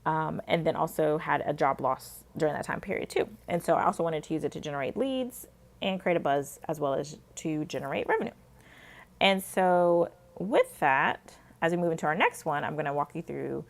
[SPEAKER 1] And then also had a job loss during that time period too. And so I also wanted to use it to generate leads and create a buzz as well as to generate revenue. And so with that, as we move into our next one, I'm going to walk you through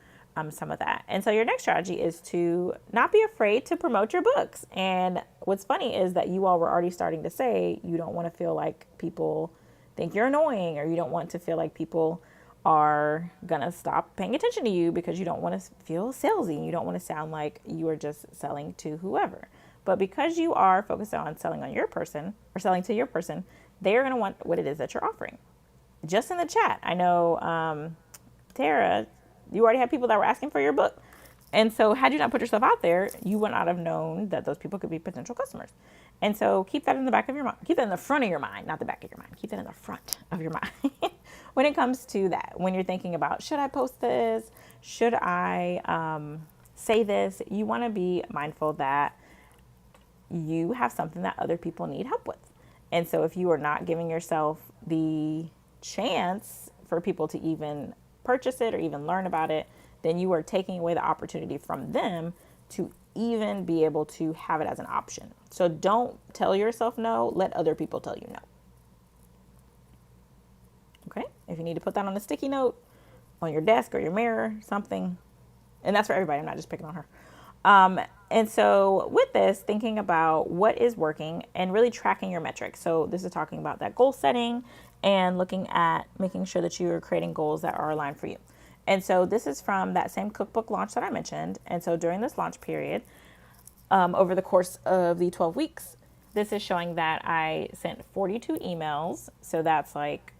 [SPEAKER 1] some of that. And so your next strategy is to not be afraid to promote your books. And what's funny is that you all were already starting to say you don't want to feel like people think you're annoying, or you don't want to feel like people are going to stop paying attention to you because you don't want to feel salesy. You don't want to sound like you are just selling to whoever. But because you are focused on selling on your person or selling to your person, they're going to want what it is that you're offering. Just in the chat, I know, Tara, you already had people that were asking for your book. And so had you not put yourself out there, you would not have known that those people could be potential customers. And so keep that in the back of your mind. Keep that in the front of your mind, not the back of your mind. Keep that in the front of your mind when it comes to that. When you're thinking about, should I post this? Should I say this? You want to be mindful that you have something that other people need help with. And so if you are not giving yourself the chance for people to even purchase it or even learn about it, then you are taking away the opportunity from them to even be able to have it as an option. So don't tell yourself no, let other people tell you no. Okay? If you need to put that on a sticky note, on your desk or your mirror, something. And that's for everybody, I'm not just picking on her. And so with this, thinking about what is working and really tracking your metrics. So this is talking about that goal setting and looking at making sure that you are creating goals that are aligned for you. And so this is from that same cookbook launch that I mentioned. And so during this launch period, over the course of the 12 weeks, this is showing that I sent 42 emails. So that's like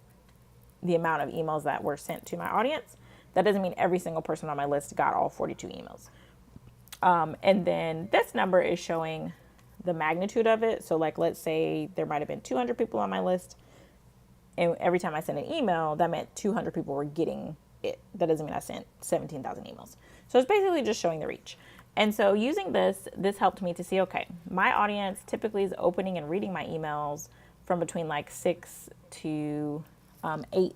[SPEAKER 1] the amount of emails that were sent to my audience. That doesn't mean every single person on my list got all 42 emails. And then this number is showing the magnitude of it. So like, let's say there might have been 200 people on my list. And every time I sent an email, that meant 200 people were getting it. That doesn't mean I sent 17,000 emails. So it's basically just showing the reach. And so using this helped me to see, okay, my audience typically is opening and reading my emails from between like 6 to 8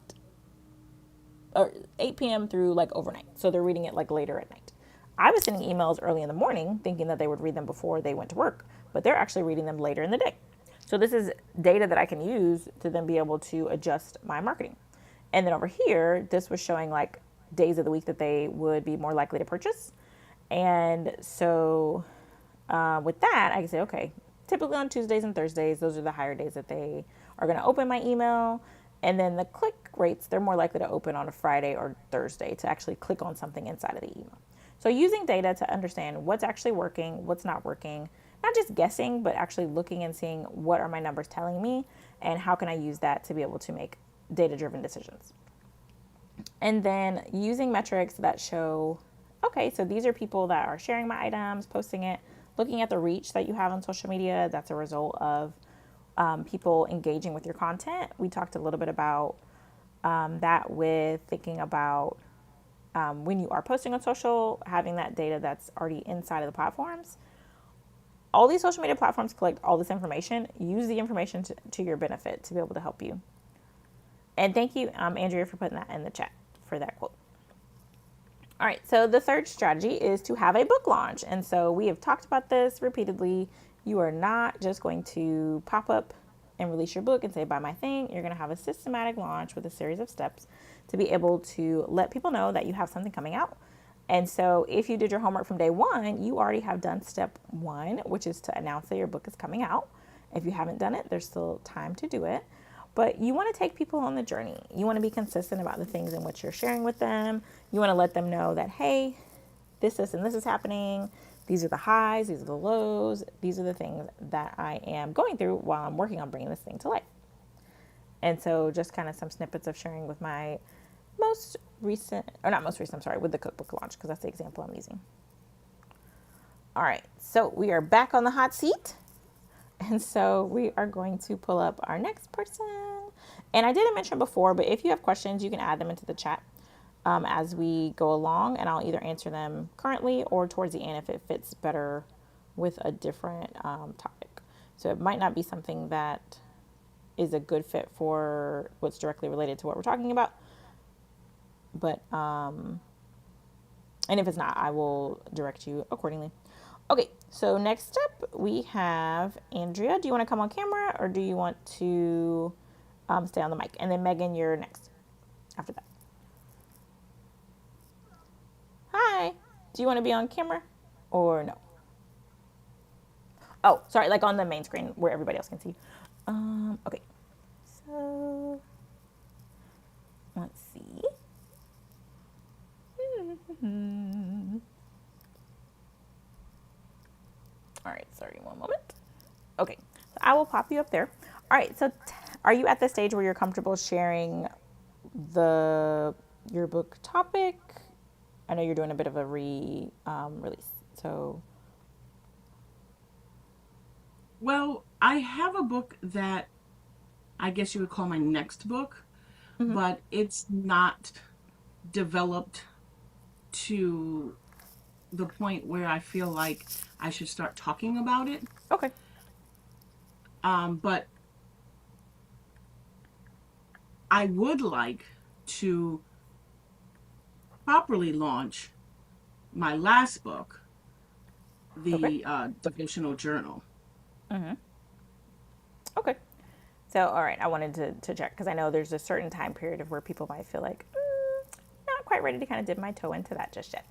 [SPEAKER 1] or 8 p.m. through like overnight. So they're reading it like later at night. I was sending emails early in the morning thinking that they would read them before they went to work, but they're actually reading them later in the day. So this is data that I can use to then be able to adjust my marketing. And then over here, this was showing like days of the week that they would be more likely to purchase. And so with that, I can say, okay, typically on Tuesdays and Thursdays, those are the higher days that they are going to open my email. And then the click rates, they're more likely to open on a Friday or Thursday to actually click on something inside of the email. So using data to understand what's actually working, what's not working, not just guessing, but actually looking and seeing what are my numbers telling me and how can I use that to be able to make data-driven decisions. And then using metrics that show, okay, so these are people that are sharing my items, posting it, looking at the reach that you have on social media. That's a result of people engaging with your content. We talked a little bit about that with thinking about when you are posting on social, having that data that's already inside of the platforms. all these social media platforms collect all this information. Use the information to your benefit to be able to help you. And thank you, Andrea, for putting that in the chat for that quote. All right, so the third strategy is to have a book launch. And so we have talked about this repeatedly. You are not just going to pop up and release your book and say, buy my thing. You're going to have a systematic launch with a series of steps to be able to let people know that you have something coming out. And so if you did your homework from day one, you already have done step one, which is to announce that your book is coming out. If you haven't done it, there's still time to do it. But you want to take people on the journey. You want to be consistent about the things in which you're sharing with them. You want to let them know that, hey, this, and this is happening. These are the highs, these are the lows. These are the things that I am going through while I'm working on bringing this thing to life. And so just kind of some snippets of sharing with my most recent, or not most recent, I'm sorry, with the cookbook launch, because that's the example I'm using. All right, so we are back on the hot seat. And so we are going to pull up our next person. And I didn't mention before, but if you have questions, you can add them into the chat as we go along, and I'll either answer them currently or towards the end if it fits better with a different topic. So it might not be something that is a good fit for what's directly related to what we're talking about. But, and if it's not, I will direct you accordingly. Okay, so next up we have Andrea. Do you want to come on camera or do you want to stay on the mic? And then Megan, you're next after that. Hi. Do you want to be on camera or no? Oh, sorry, like on the main screen where everybody else can see. Okay, so let's see. All right, sorry, one moment. Okay, so I will pop you up there. All right, so are you at the stage where you're comfortable sharing your book topic? I know you're doing a bit of a release, so.
[SPEAKER 5] Well, I have a book that I guess you would call my next book, but it's not developed to the point where I feel like I should start talking about it.
[SPEAKER 1] Okay.
[SPEAKER 5] But I would like to properly launch my last book, the
[SPEAKER 1] Okay.
[SPEAKER 5] devotional journal.
[SPEAKER 1] Okay. So, all right, I wanted to check because I know there's a certain time period of where people might feel like, not quite ready to kind of dip my toe into that just yet.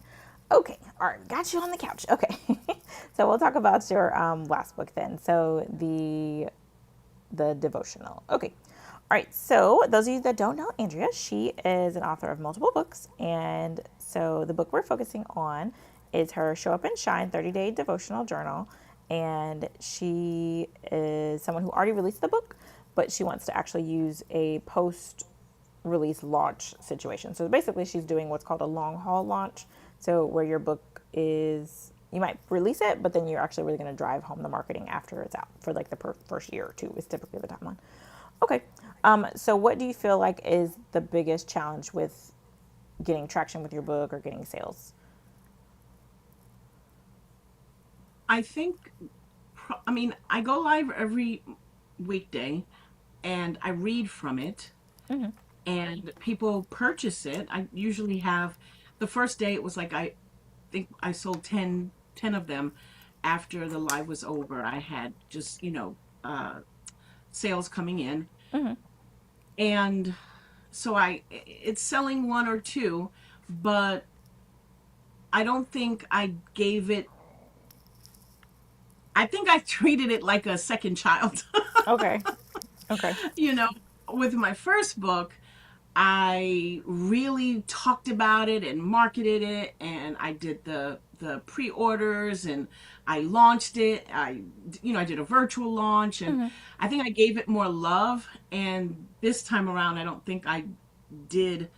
[SPEAKER 1] Okay, all right, got you on the couch. Okay, so we'll talk about your last book then. So the devotional. Okay, all right. So those of you that don't know Andrea, she is an author of multiple books, and so the book we're focusing on is her Show Up and Shine 30-day devotional journal, and she is someone who already released the book, but she wants to actually use a post release launch situation. So basically she's doing what's called a long haul launch. So where your book is, you might release it, but then you're actually really going to drive home the marketing after it's out for like the first year or two is typically the timeline. Okay. So what do you feel like is the biggest challenge with getting traction with your book or getting sales?
[SPEAKER 5] I think, I go live every weekday and I read from it and people purchase it. I usually have, the first day it was like, I think I sold 10 of them after the live was over. I had just, sales coming in. And so it's selling one or two, but I don't think I gave it, I think I treated it like a second child.
[SPEAKER 1] Okay. Okay.
[SPEAKER 5] With my first book, I really talked about it and marketed it, and I did the pre-orders and I launched it. I did a virtual launch, and I think I gave it more love. And this time around, I don't think I did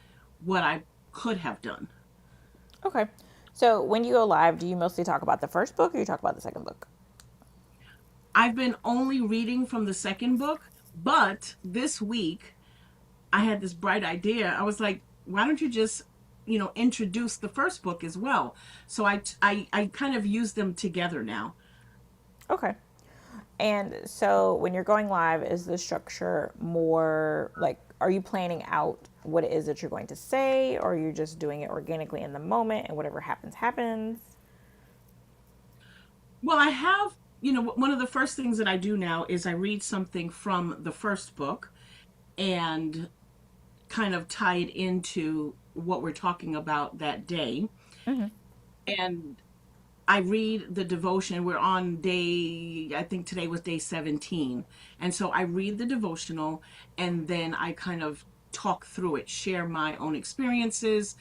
[SPEAKER 5] what I could have done.
[SPEAKER 1] Okay. So when you go live, do you mostly talk about the first book or you talk about the second book?
[SPEAKER 5] I've been only reading from the second book, but this week I had this bright idea. I was like, why don't you just, introduce the first book as well? So I kind of use them together now.
[SPEAKER 1] Okay. And so when you're going live, is the structure more like, are you planning out what it is that you're going to say, or are you just doing it organically in the moment and whatever happens, happens?
[SPEAKER 5] Well, I have, one of the first things that I do now is I read something from the first book and kind of tie it into what we're talking about that day.
[SPEAKER 1] Mm-hmm.
[SPEAKER 5] And I read the devotion. We're on day, I think today was day 17. And so I read the devotional and then I kind of talk through it, share my own experiences.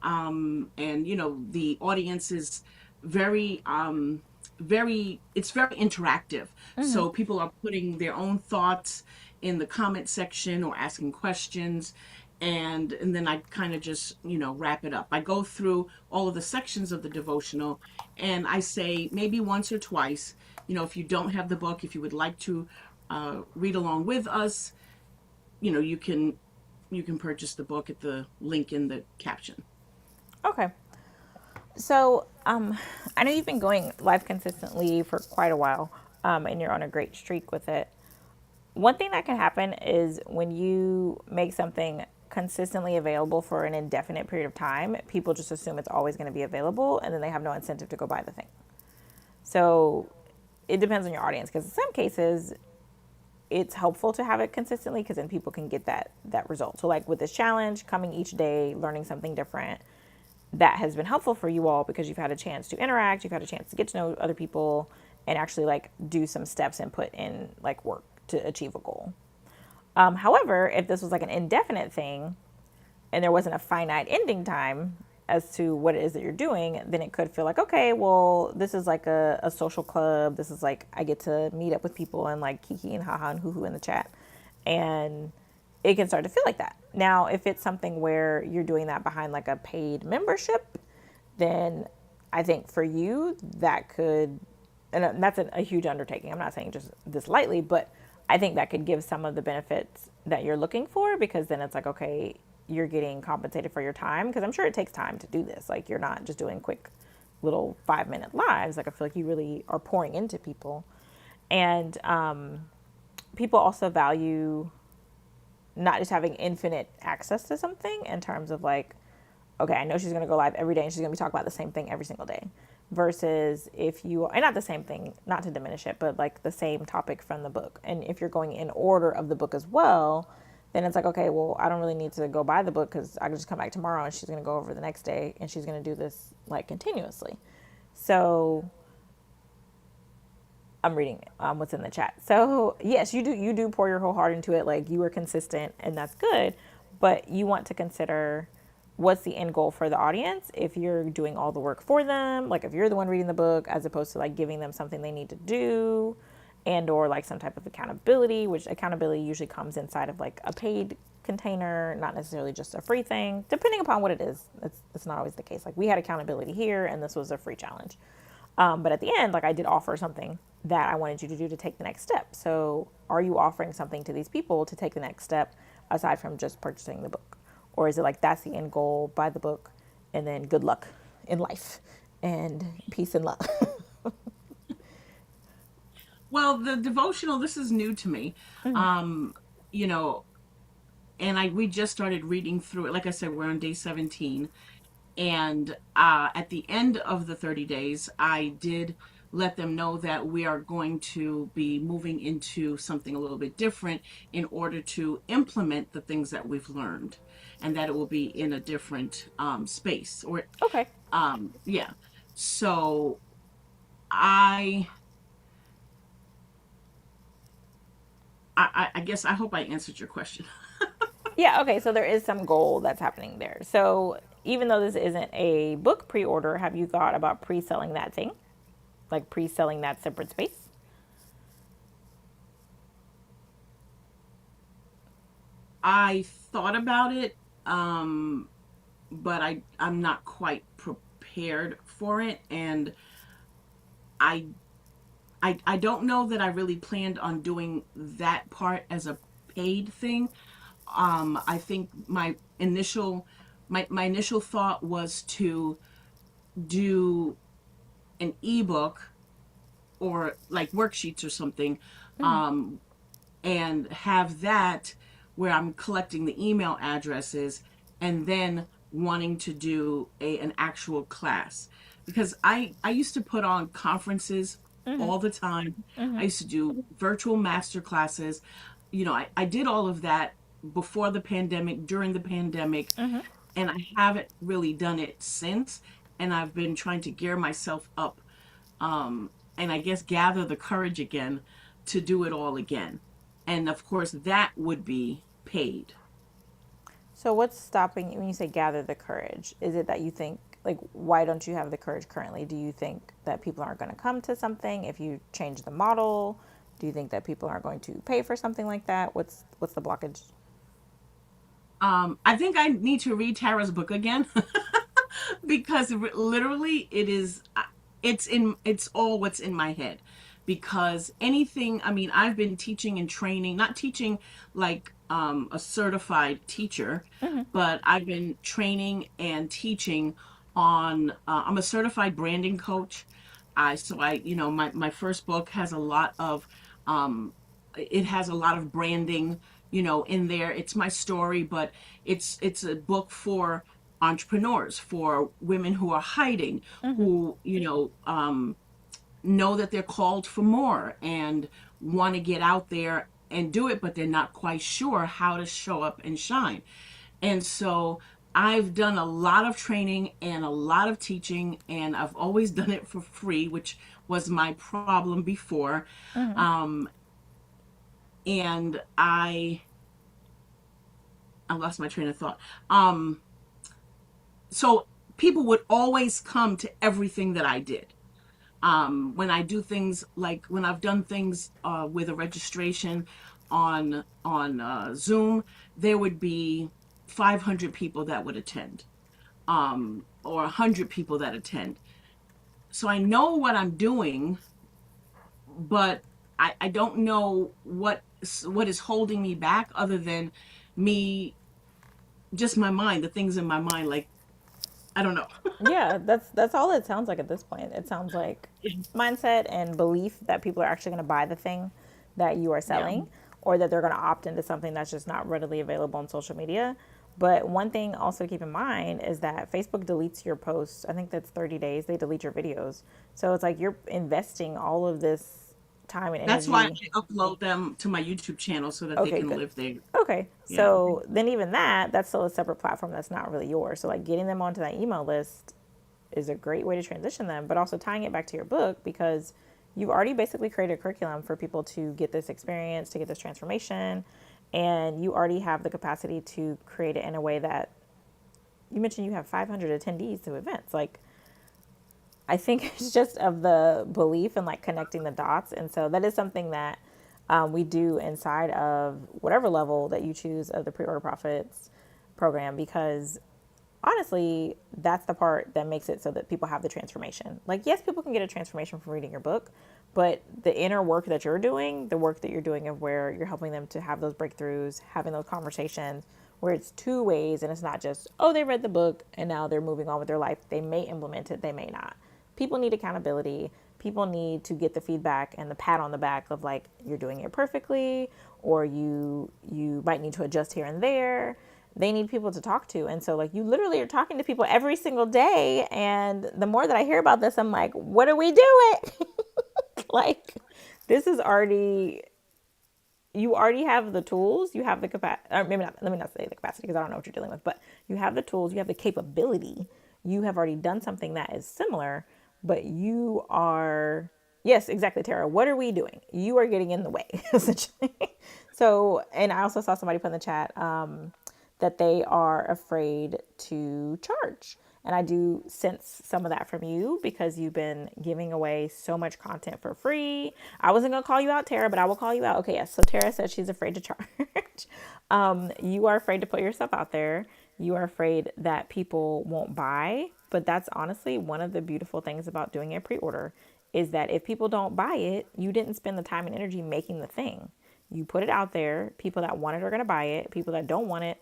[SPEAKER 5] And, the audience is very, it's very interactive.
[SPEAKER 1] Mm-hmm.
[SPEAKER 5] So people are putting their own thoughts in the comment section or asking questions, and then I kind of just wrap it up. I go through all of the sections of the devotional and I say maybe once or twice, if you don't have the book, if you would like to read along with us, you can purchase the book at the link in the caption.
[SPEAKER 1] Okay. So, I know you've been going live consistently for quite a while, and you're on a great streak with it. One thing that can happen is when you make something consistently available for an indefinite period of time, people just assume it's always going to be available, and then they have no incentive to go buy the thing. So, it depends on your audience because in some cases it's helpful to have it consistently because then people can get that result. So like with this challenge, coming each day, learning something different, that has been helpful for you all because you've had a chance to interact, you've had a chance to get to know other people and actually like do some steps and put in like work to achieve a goal. However, if this was like an indefinite thing, and there wasn't a finite ending time as to what it is that you're doing, then it could feel like, okay, well, this is like a social club. This is like I get to meet up with people and like kiki and haha and hoo hoo in the chat. And it can start to feel like that. Now, if it's something where you're doing that behind like a paid membership, then I think for you, that could, and that's a huge undertaking. I'm not saying just this lightly, but I think that could give some of the benefits that you're looking for because then it's like, okay, you're getting compensated for your time. Because I'm sure it takes time to do this. Like, you're not just doing quick little 5-minute lives. Like, I feel like you really are pouring into people. And people also value not just having infinite access to something in terms of like, okay, I know she's going to go live every day and she's going to be talking about the same thing every single day. Versus if you, and not the same thing, not to diminish it, but like the same topic from the book. And if you're going in order of the book as well, then it's like, okay, well, I don't really need to go buy the book because I can just come back tomorrow and she's going to go over the next day and she's going to do this like continuously. So I'm reading what's in the chat. So yes, you do pour your whole heart into it. Like you are consistent, and that's good. But you want to consider what's the end goal for the audience. If you're doing all the work for them, like if you're the one reading the book, as opposed to like giving them something they need to do, and or like some type of accountability, which accountability usually comes inside of like a paid container, not necessarily just a free thing, depending upon what it is. It's not always the case. Like we had accountability here, and this was a free challenge. But at the end, like I did offer something that I wanted you to do to take the next step. So are you offering something to these people to take the next step aside from just purchasing the book? Or is it like that's the end goal, buy the book, and then good luck in life and peace and love?
[SPEAKER 5] Well, the devotional, this is new to me. Um, you know, and we just started reading through it. Like I said, we're on day 17. And at the end of the 30 days, I did let them know that we are going to be moving into something a little bit different in order to implement the things that we've learned, and that it will be in a different space. Or,
[SPEAKER 1] Okay.
[SPEAKER 5] yeah. So I, I guess I hope I answered your question.
[SPEAKER 1] Yeah, okay. So there is some goal that's happening there. So even though this isn't a book pre order, have you thought about pre selling that thing? Like pre selling that separate space?
[SPEAKER 5] I thought about it, but I'm not quite prepared for it, and I I don't know that I really planned on doing that part as a paid thing. I think my initial thought was to do an ebook or like worksheets or something, um, and have that where I'm collecting the email addresses and then wanting to do an actual class, because I used to put on conferences
[SPEAKER 1] Mm-hmm.
[SPEAKER 5] all the time. I
[SPEAKER 1] Mm-hmm.
[SPEAKER 5] used to do virtual master classes. I did all of that before the pandemic, during the pandemic,
[SPEAKER 1] Mm-hmm.
[SPEAKER 5] and I haven't really done it since. And I've been trying to gear myself up, and I guess gather the courage again to do it all again. And of course, that would be paid.
[SPEAKER 1] So what's stopping you when you say gather the courage? Is it that you think, like, why don't you have the courage currently? Do you think that people aren't going to come to something if you change the model? Do you think that people aren't going to pay for something like that? What's the blockage?
[SPEAKER 5] I think I need to read Tara's book again because literally it's all what's in my head. Because anything, I mean, I've been teaching and training, not teaching like a certified teacher,
[SPEAKER 1] Mm-hmm.
[SPEAKER 5] but I've been training and teaching on I'm a certified branding coach. My first book has a lot of um it has a lot of branding, in there. It's my story, but it's a book for entrepreneurs, for women who are hiding,
[SPEAKER 1] Mm-hmm.
[SPEAKER 5] who know that they're called for more and want to get out there and do it, but they're not quite sure how to show up and shine. And so I've done a lot of training and a lot of teaching, and I've always done it for free, which was my problem before.
[SPEAKER 1] Mm-hmm.
[SPEAKER 5] Um, and I lost my train of thought. So people would always come to everything that I did. When I do things, like when I've done things with a registration on Zoom, there would be 500 people that would attend, or 100 people that attend. So I know what I'm doing, but I don't know what is holding me back, other than me, just my mind, the things in my mind. Like, I don't know.
[SPEAKER 1] Yeah, that's all it sounds like at this point. It sounds like mindset and belief that people are actually going to buy the thing that you are
[SPEAKER 5] Yeah,
[SPEAKER 1] selling, or that they're going to opt into something that's just not readily available on social media. But one thing also to keep in mind is that Facebook deletes your posts. I think that's 30 days. They delete your videos. So it's like you're investing all of this time and
[SPEAKER 5] that's why
[SPEAKER 1] energy.
[SPEAKER 5] I upload them to my YouTube channel so that they
[SPEAKER 1] Okay,
[SPEAKER 5] can
[SPEAKER 1] good.
[SPEAKER 5] live there.
[SPEAKER 1] Okay,
[SPEAKER 5] Yeah.
[SPEAKER 1] so then even that's still a separate platform that's not really yours. So like getting them onto that email list is a great way to transition them, but also tying it back to your book, because you've already basically created a curriculum for people to get this experience, to get this transformation, and you already have the capacity to create it in a way that you mentioned you have 500 attendees to events. Like, I think it's just of the belief and like connecting the dots. And so that is something that we do inside of whatever level that you choose of the pre-order profits program, because honestly, that's the part that makes it so that people have the transformation. Like, yes, people can get a transformation from reading your book, but the inner work that you're doing, the work that you're doing of where you're helping them to have those breakthroughs, having those conversations where it's two ways and it's not just, oh, they read the book and now they're moving on with their life. They may implement it, they may not. People need accountability. People need to get the feedback and the pat on the back of like, you're doing it perfectly, or you might need to adjust here and there. They need people to talk to. And so like you literally are talking to people every single day, and the more that I hear about this, I'm like, what are we doing? Like, this is already, you already have the tools, you have the capacity, or maybe not, let me not say the capacity because I don't know what you're dealing with, but you have the tools, you have the capability, you have already done something that is similar, but you are, yes, exactly, Tara. What are we doing? You are getting in the way, essentially. So, and I also saw somebody put in the chat that they are afraid to charge. And I do sense some of that from you because you've been giving away so much content for free. I wasn't going to call you out, Tara, but I will call you out. Okay, yes. So Tara said she's afraid to charge. You are afraid to put yourself out there. You are afraid that people won't buy. But that's honestly one of the beautiful things about doing a pre order, is that if people don't buy it, you didn't spend the time and energy making the thing. You put it out there. People that want it are going to buy it. People that don't want it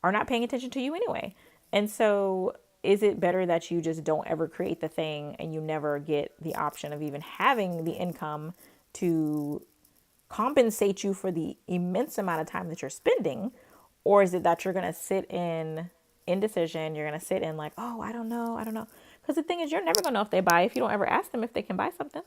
[SPEAKER 1] are not paying attention to you anyway. And so is it better that you just don't ever create the thing and you never get the option of even having the income to compensate you for the immense amount of time that you're spending? Or is it that you're going to sit in indecision? You're going to sit in like, oh, I don't know. I don't know. Because the thing is, you're never going to know if they buy if you don't ever ask them if they can buy something.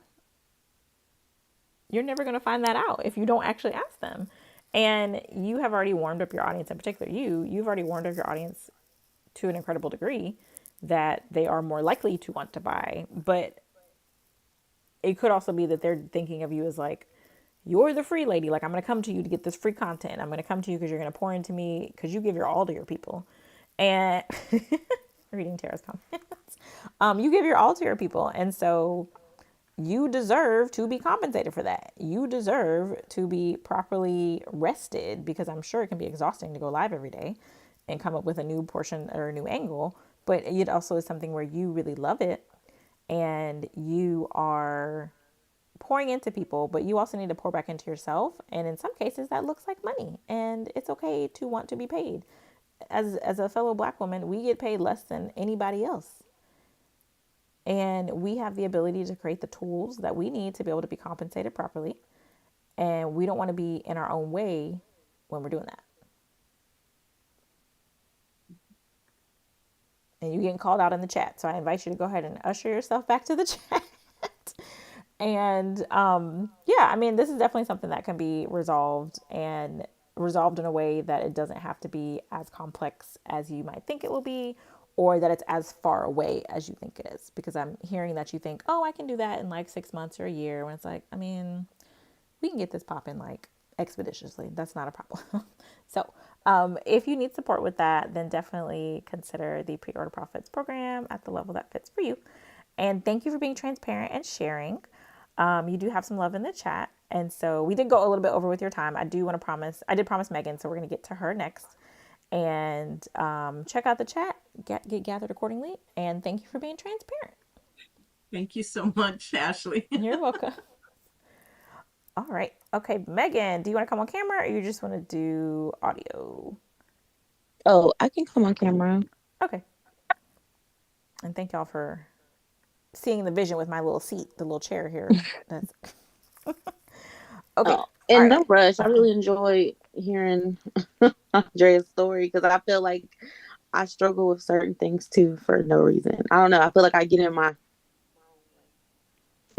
[SPEAKER 1] You're never going to find that out if you don't actually ask them. And you have already warmed up your audience, in particular you've already warmed up your audience to an incredible degree that they are more likely to want to buy. But it could also be that they're thinking of you as like, you're the free lady. Like, I'm going to come to you to get this free content. I'm going to come to you because you're going to pour into me because you give your all to your people. And reading Tara's comments, you give your all to your people. And so you deserve to be compensated for that. You deserve to be properly rested, because I'm sure it can be exhausting to go live every day and come up with a new portion or a new angle. But it also is something where you really love it and you are pouring into people, but you also need to pour back into yourself. And in some cases, that looks like money, and it's okay to want to be paid. As a fellow Black woman, we get paid less than anybody else. And we have the ability to create the tools that we need to be able to be compensated properly. And we don't want to be in our own way when we're doing that. And you're getting called out in the chat. So I invite you to go ahead and usher yourself back to the chat. And yeah, I mean, this is definitely something that can be resolved, and resolved in a way that it doesn't have to be as complex as you might think it will be, or that it's as far away as you think it is. Because I'm hearing that you think, oh, I can do that in like 6 months or a year, when it's like, I mean, we can get this popping like expeditiously. That's not a problem. So if you need support with that, then definitely consider the Pre-Order Profits program at the level that fits for you. And thank you for being transparent and sharing. You do have some love in the chat. And so we did go a little bit over with your time. I did promise Megan, so we're going to get to her next. And check out the chat, get gathered accordingly. And thank you for being transparent.
[SPEAKER 5] Thank you so much, Ashley.
[SPEAKER 1] You're welcome. All right. Okay, Megan, do you want to come on camera, or you just want to do audio?
[SPEAKER 6] Oh, I can come on camera.
[SPEAKER 1] Okay. And thank y'all for seeing the vision with my little seat, the little chair here. That's okay.
[SPEAKER 6] In no rush. I really enjoyed hearing Andrea's story, because I feel like I struggle with certain things too for no reason. I don't know. I feel like I get in my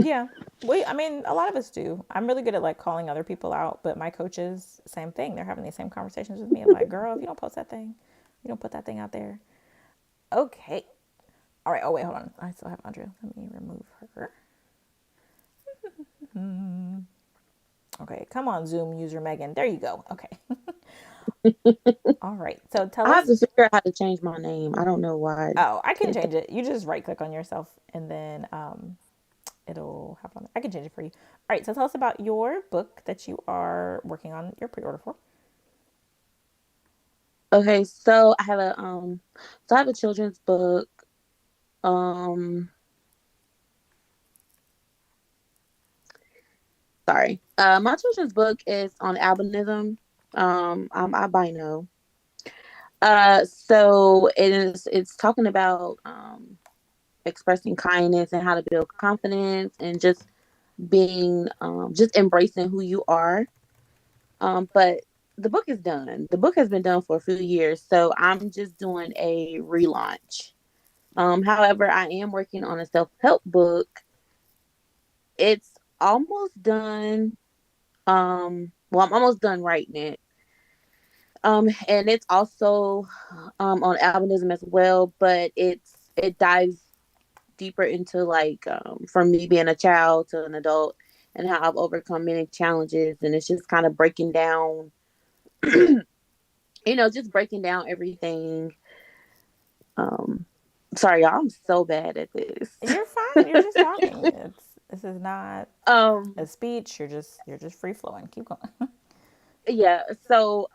[SPEAKER 1] yeah. I mean, a lot of us do. I'm really good at like calling other people out, but my coaches, same thing. They're having these same conversations with me. I'm like, girl, if you don't post that thing, you don't put that thing out there. Okay. All right. Oh, wait, hold on. I still have Andrea. Let me remove her. Okay. Come on, Zoom user Megan. There you go. Okay. All right. So tell us.
[SPEAKER 6] I have to figure out how to change my name. I don't know why.
[SPEAKER 1] Oh, I can change it. You just right click on yourself and then it'll have on. I can change it for you. All right. So tell us about your book that you are working on your pre-order for.
[SPEAKER 6] Okay, so I have a children's book. Sorry. My children's book is on albinism. I'm albino. So it's talking about expressing kindness and how to build confidence, and just being just embracing who you are. But the book is done. The book has been done for a few years, so I'm just doing a relaunch. However, I am working on a self-help book. It's almost done. I'm almost done writing it. And it's also on albinism as well, but it dives deeper into like from me being a child to an adult, and how I've overcome many challenges, and it's just kind of breaking down, just breaking down everything. Sorry, y'all, I'm so bad at this.
[SPEAKER 1] You're fine. You're just talking. This is not a speech. You're just free flowing. Keep going.
[SPEAKER 6] Yeah. So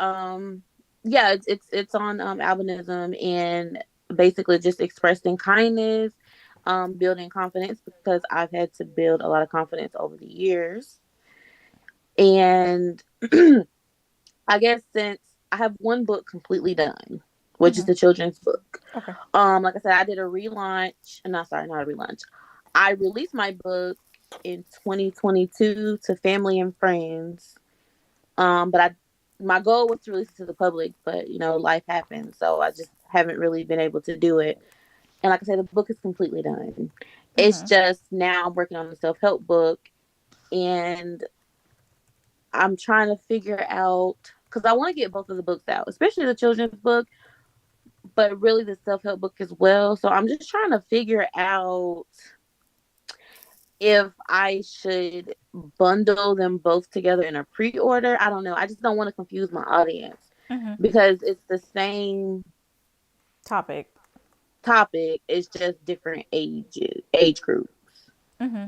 [SPEAKER 6] yeah, it's on albinism, and basically just expressing kindness, building confidence, because I've had to build a lot of confidence over the years. And I guess since I have one book completely done, which is the children's book.
[SPEAKER 1] Okay.
[SPEAKER 6] Like I said, I did a relaunch. Not sorry, not a relaunch. I released my book in 2022 to family and friends. But my goal was to release it to the public, but life happened, so I just haven't really been able to do it. And like I said, the book is completely done. It's
[SPEAKER 1] Mm-hmm.
[SPEAKER 6] just now I'm working on a self help book, and I'm trying to figure out because I want to get both of the books out, especially the children's book, but really the self help book as well. So I'm just trying to figure out if I should bundle them both together in a pre order. I don't know. I just don't want to confuse my audience
[SPEAKER 1] Mm-hmm.
[SPEAKER 6] because it's the same
[SPEAKER 1] Topic.
[SPEAKER 6] topic, it's just different age groups.
[SPEAKER 1] Mm-hmm.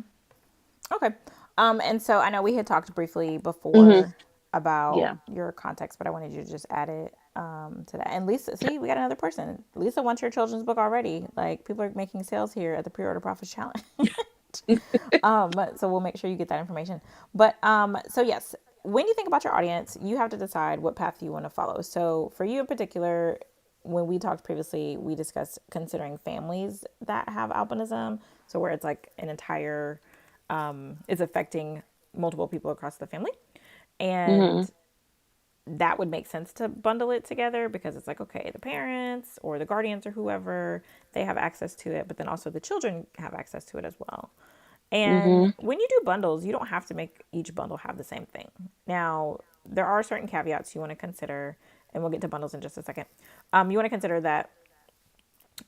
[SPEAKER 1] Okay. And so I know we had talked briefly
[SPEAKER 6] Mm-hmm.
[SPEAKER 1] before about
[SPEAKER 6] Yeah.
[SPEAKER 1] your context, but I wanted you to just add it to that. And Lisa, see, we got another person. Lisa wants your children's book already. Like people are making sales here at the Pre-Order Profits Challenge. So we'll make sure you get that information. But so yes, when you think about your audience, you have to decide what path you want to follow. So for you in particular, when we talked previously, we discussed considering families that have albinism. So where it's like an entire, it's affecting multiple people across the family,
[SPEAKER 6] Mm-hmm.
[SPEAKER 1] and that would make sense to bundle it together because it's like okay, the parents or the guardians or whoever, they have access to it, but then also the children have access to it as well. And
[SPEAKER 6] Mm-hmm.
[SPEAKER 1] when you do bundles, you don't have to make each bundle have the same thing. Now, there are certain caveats you want to consider, and we'll get to bundles in just a second. You want to consider that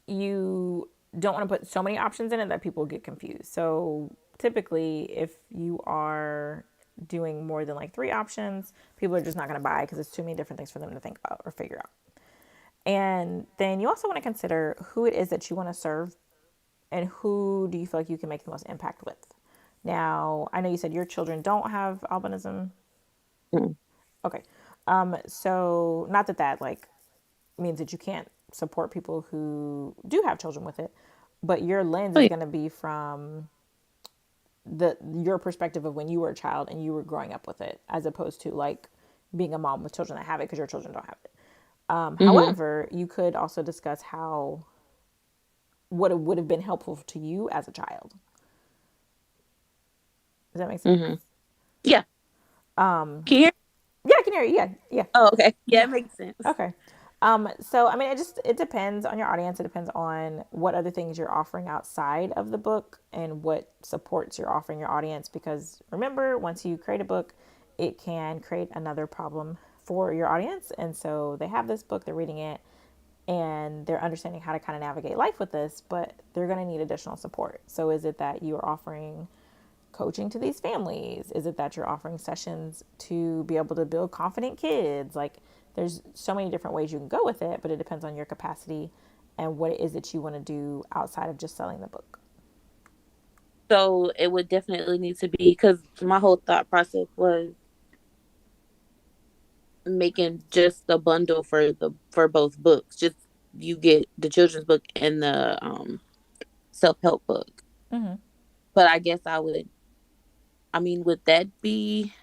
[SPEAKER 1] you don't want to put so many options in it that people get confused. So, typically, if you are doing more than like three options, people are just not going to buy because it's too many different things for them to think about or figure out. And then you also want to consider who it is that you want to serve and who do you feel like you can make the most impact with. Now, I know you said your children don't have albinism.
[SPEAKER 6] Mm-hmm.
[SPEAKER 1] Okay. So not that that like means that you can't support people who do have children with it, but your lens
[SPEAKER 6] Oh,
[SPEAKER 1] is
[SPEAKER 6] yeah.
[SPEAKER 1] going to be from the your perspective of when you were a child and you were growing up with it, as opposed to like being a mom with children that have it because your children don't have it.
[SPEAKER 6] Mm-hmm.
[SPEAKER 1] However, you could also discuss how what it would have been helpful to you as a child. Does that make sense?
[SPEAKER 6] Mm-hmm. Yeah. Can you hear?
[SPEAKER 1] Yeah, I can hear you. Yeah, yeah.
[SPEAKER 6] Oh, okay. Yeah, it makes sense.
[SPEAKER 1] Okay. So I mean, it depends on your audience. It depends on what other things you're offering outside of the book and what supports you're offering your audience. Because remember, once you create a book, it can create another problem for your audience. And so they have this book, they're reading it, and they're understanding how to kind of navigate life with this, but they're going to need additional support. So is it that you are offering coaching to these families? Is it that you're offering sessions to be able to build confident kids? Like there's so many different ways you can go with it, but it depends on your capacity and what it is that you want to do outside of just selling the book.
[SPEAKER 6] So it would definitely need to be because my whole thought process was making just a bundle for both books. Just you get the children's book and the self help book.
[SPEAKER 1] Mm-hmm.
[SPEAKER 6] But I guess I would. I mean, would that be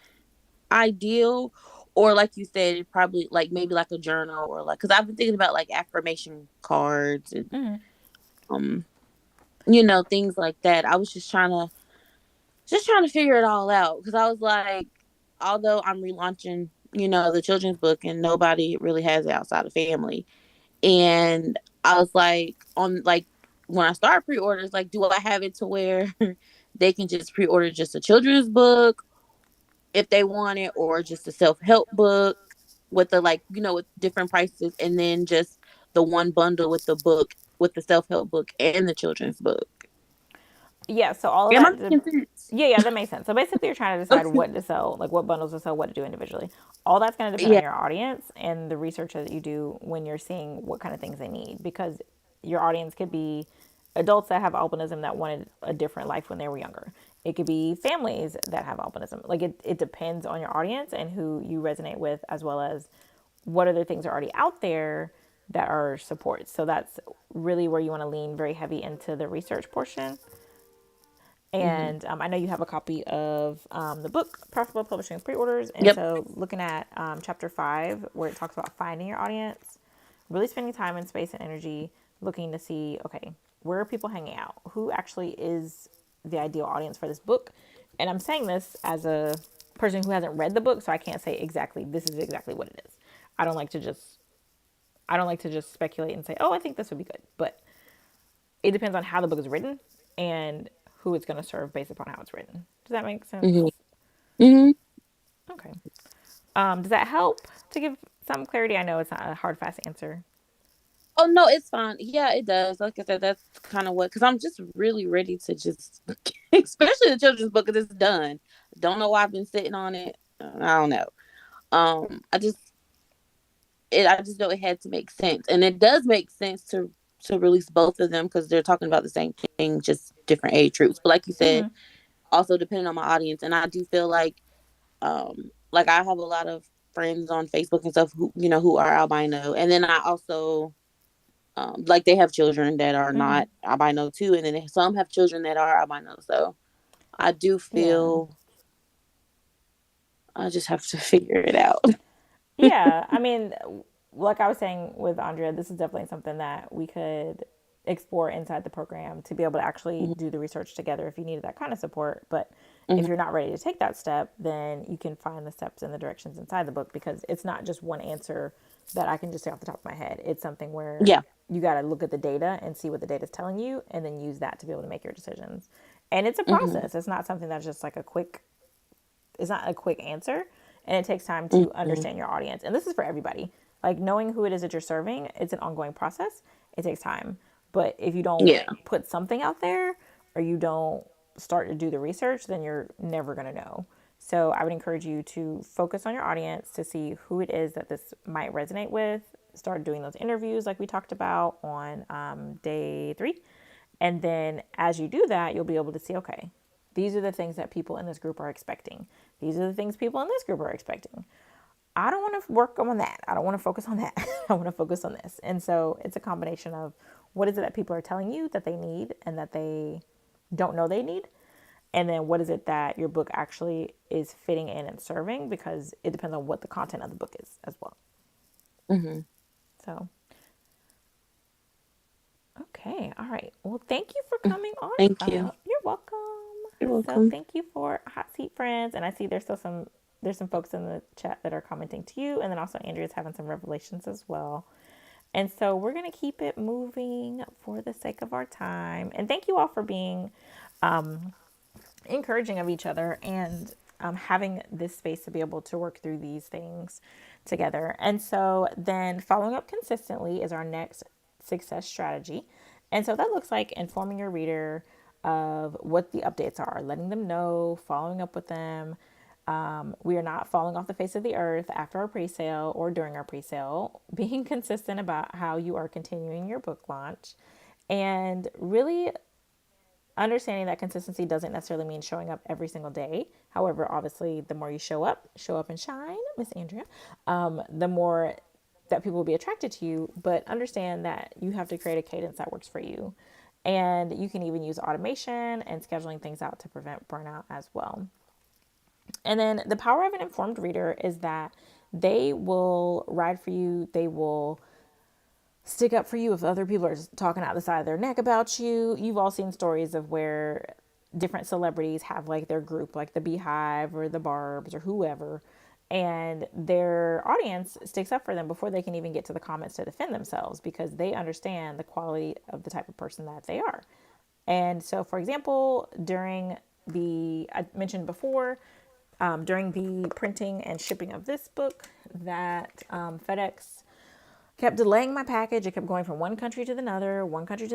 [SPEAKER 6] ideal? Or like you said, probably like maybe like a journal or like because I've been thinking about like affirmation cards and
[SPEAKER 1] Mm-hmm.
[SPEAKER 6] um things like that. I was just trying to figure it all out because I was like, although I'm relaunching, the children's book and nobody really has it outside of family, and I was like, on like when I start pre-orders, like, do I have it to where they can just pre-order just a children's book if they want it, or just a self-help book with the like, with different prices, and then just the one bundle with the book with the self-help book and the children's book.
[SPEAKER 1] Yeah, so all of
[SPEAKER 6] Am I
[SPEAKER 1] that,
[SPEAKER 6] making sense?
[SPEAKER 1] yeah, that makes sense. So basically, you're trying to decide what to sell, like what bundles to sell, what to do individually. All that's going to depend on
[SPEAKER 6] Yeah.
[SPEAKER 1] your audience and the research that you do when you're seeing what kind of things they need. Because your audience could be adults that have albinism that wanted a different life when they were younger. It could be families that have albinism. Like it depends on your audience and who you resonate with, as well as what other things are already out there that are supports. So that's really where you want to lean very heavy into the research portion.
[SPEAKER 6] Hmm.
[SPEAKER 1] And I know you have a copy of the book, Profitable Publishing Pre-Orders. And
[SPEAKER 6] Yep.
[SPEAKER 1] so looking at chapter 5, where it talks about finding your audience, really spending time and space and energy looking to see, okay, where are people hanging out? Who actually is the ideal audience for this book? And I'm saying this as a person who hasn't read the book, so I can't say exactly this is exactly what it is. I don't like to just I don't like to just speculate and say, "Oh, I think this would be good." But it depends on how the book is written and who it's going to serve based upon how it's written. Does that make sense?
[SPEAKER 6] Hmm. Hmm.
[SPEAKER 1] Okay. Does that help to give some clarity? I know it's not a hard, fast answer.
[SPEAKER 6] Oh no, it's fine. Yeah, it does. Like I said, that's kind of what, because I'm just really ready to just, especially the children's book, because it's done. Don't know why I've been sitting on it. I don't know. I just know it had to make sense, and it does make sense to release both of them because they're talking about the same thing, just different age groups. But like you said,
[SPEAKER 1] Mm-hmm.
[SPEAKER 6] also depending on my audience, and I do feel like I have a lot of friends on Facebook and stuff who are albino, and then I also like they have children that are
[SPEAKER 1] Mm-hmm.
[SPEAKER 6] not albino too, and then some have children that are albino. So I do
[SPEAKER 1] Yeah.
[SPEAKER 6] feel I just have to figure it out.
[SPEAKER 1] Yeah. I mean, like I was saying with Andrea, this is definitely something that we could explore inside the program to be able to actually
[SPEAKER 6] Hmm.
[SPEAKER 1] do the research together if you needed that kind of support. But if
[SPEAKER 6] Hmm.
[SPEAKER 1] you're not ready to take that step, then you can find the steps and the directions inside the book because it's not just one answer that I can just say off the top of my head. It's something where
[SPEAKER 6] Yeah.
[SPEAKER 1] you got to look at the data and see what the data is telling you and then use that to be able to make your decisions. And it's a
[SPEAKER 6] Hmm.
[SPEAKER 1] process. It's not something that's just like a quick it's not a quick answer and it takes time to
[SPEAKER 6] Hmm.
[SPEAKER 1] understand your audience. And this is for everybody. Like knowing who it is that you're serving, it's an ongoing process. It takes time. But if you don't
[SPEAKER 6] Yeah.
[SPEAKER 1] put something out there or you don't start to do the research, then you're never going to know. So I would encourage you to focus on your audience to see who it is that this might resonate with. Start doing those interviews like we talked about on day 3. And then as you do that, you'll be able to see, okay, these are the things that people in this group are expecting. These are the things people in this group are expecting. I don't want to work on that. I don't want to focus on that. I want to focus on this. And so it's a combination of what is it that people are telling you that they need and that they don't know they need. And then what is it that your book actually is fitting in and serving because it depends on what the content of the book is as well.
[SPEAKER 6] Hmm.
[SPEAKER 1] So, okay. All right. Well, thank you for coming on
[SPEAKER 6] Thank you.
[SPEAKER 1] up. You're welcome.
[SPEAKER 6] You're
[SPEAKER 1] So
[SPEAKER 6] welcome.
[SPEAKER 1] thank you for Hot Seat Friends. And I see there's some folks in the chat that are commenting to you. And then also Andrea's having some revelations as well. And so we're going to keep it moving for the sake of our time. And thank you all for being encouraging of each other and having this space to be able to work through these things together. And so then following up consistently is our next success strategy. And so that looks like informing your reader of what the updates are, letting them know, following up with them. We are not falling off the face of the earth after our pre sale or during our pre sale, being consistent about how you are continuing your book launch and really understanding that consistency doesn't necessarily mean showing up every single day. However, obviously, the more you show up and shine, Miss Andrea, the more that people will be attracted to you. But understand that you have to create a cadence that works for you. And you can even use automation and scheduling things out to prevent burnout as well. And then the power of an informed reader is that they will ride for you, they will stick up for you if other people are talking out the side of their neck about you. You've all seen stories of where different celebrities have like their group, like the Beehive or the Barbs or whoever, and their audience sticks up for them before they can even get to the comments to defend themselves because they understand the quality of the type of person that they are. And so, for example, I mentioned before, during the printing and shipping of this book, that FedEx kept delaying my package. It kept going from one country to another, one country to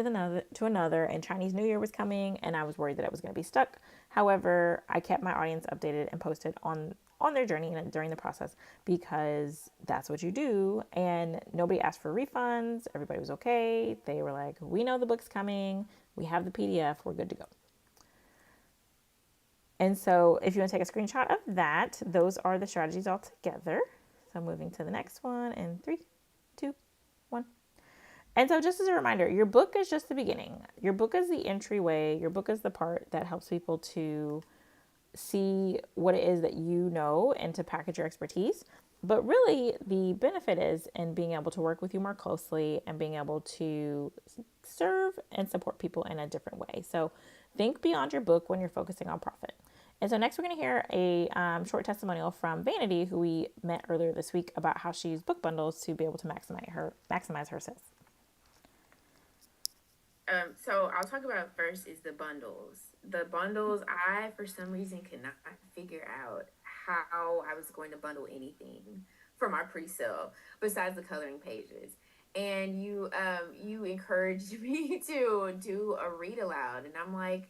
[SPEAKER 1] another, and Chinese New Year was coming, and I was worried that I was going to be stuck. However, I kept my audience updated and posted on their journey and during the process because that's what you do. And nobody asked for refunds. Everybody was okay. They were like, "We know the book's coming. We have the PDF. We're good to go." And so, if you want to take a screenshot of that, those are the strategies all together. So, moving to the next one in 3, 2, 1. And so, just as a reminder, your book is just the beginning. Your book is the entryway. Your book is the part that helps people to see what it is that you know and to package your expertise. But really, the benefit is in being able to work with you more closely and being able to serve and support people in a different way. So think beyond your book when you're focusing on profit. And so next, we're going to hear a short testimonial from Vanity, who we met earlier this week, about how she used book bundles to be able to maximize her sales.
[SPEAKER 7] So I'll talk about first is the bundles. The bundles, I for some reason could not figure out how I was going to bundle anything for my pre-sale besides the coloring pages. And you encouraged me to do a read aloud, and I'm like,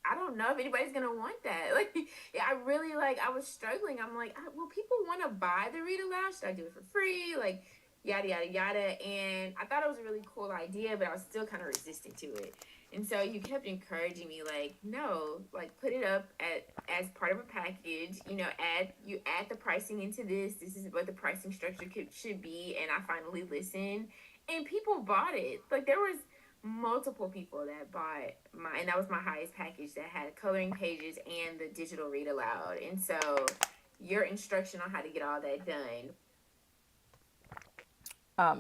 [SPEAKER 7] I don't know if anybody's gonna want that. Like, yeah, I really like. I was struggling. I'm like, will people want to buy the read aloud? Should I do it for free? Like, yada yada yada. And I thought it was a really cool idea, but I was still kind of resistant to it. And so you kept encouraging me, like, no, like put it up as part of a package. Add the pricing into this. This is what the pricing structure should be. And I finally listened, and people bought it. Like there was multiple people that bought and that was my highest package that had coloring pages and the digital read aloud. And so your instruction on how to get all that done,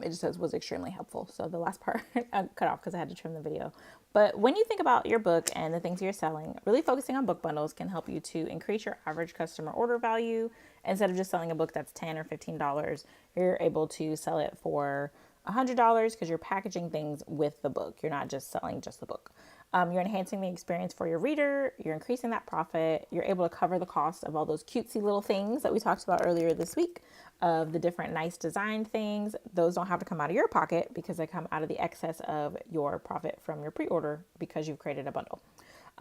[SPEAKER 1] it just says was extremely helpful. So the last part I cut off because I had to trim the video. But when you think about your book and the things you're selling, really focusing on book bundles can help you to increase your average customer order value. Instead of just selling a book that's $10 or $15, you're able to sell it for $100 because you're packaging things with the book. You're not just selling just the book. You're enhancing the experience for your reader. You're increasing that profit. You're able to cover the cost of all those cutesy little things that we talked about earlier this week, of the different nice design things. Those don't have to come out of your pocket because they come out of the excess of your profit from your pre-order because you've created a bundle.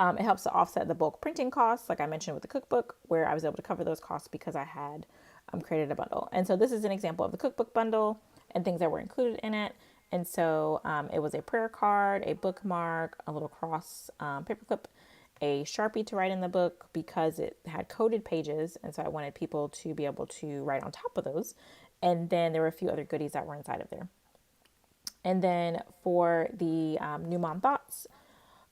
[SPEAKER 1] It helps to offset the bulk printing costs, like I mentioned with the cookbook, where I was able to cover those costs because I had created a bundle. And so this is an example of the cookbook bundle and things that were included in it. And so it was a prayer card, a bookmark, a little cross paperclip, a Sharpie to write in the book because it had coded pages. And so I wanted people to be able to write on top of those. And then there were a few other goodies that were inside of there. And then for the New Mom Thoughts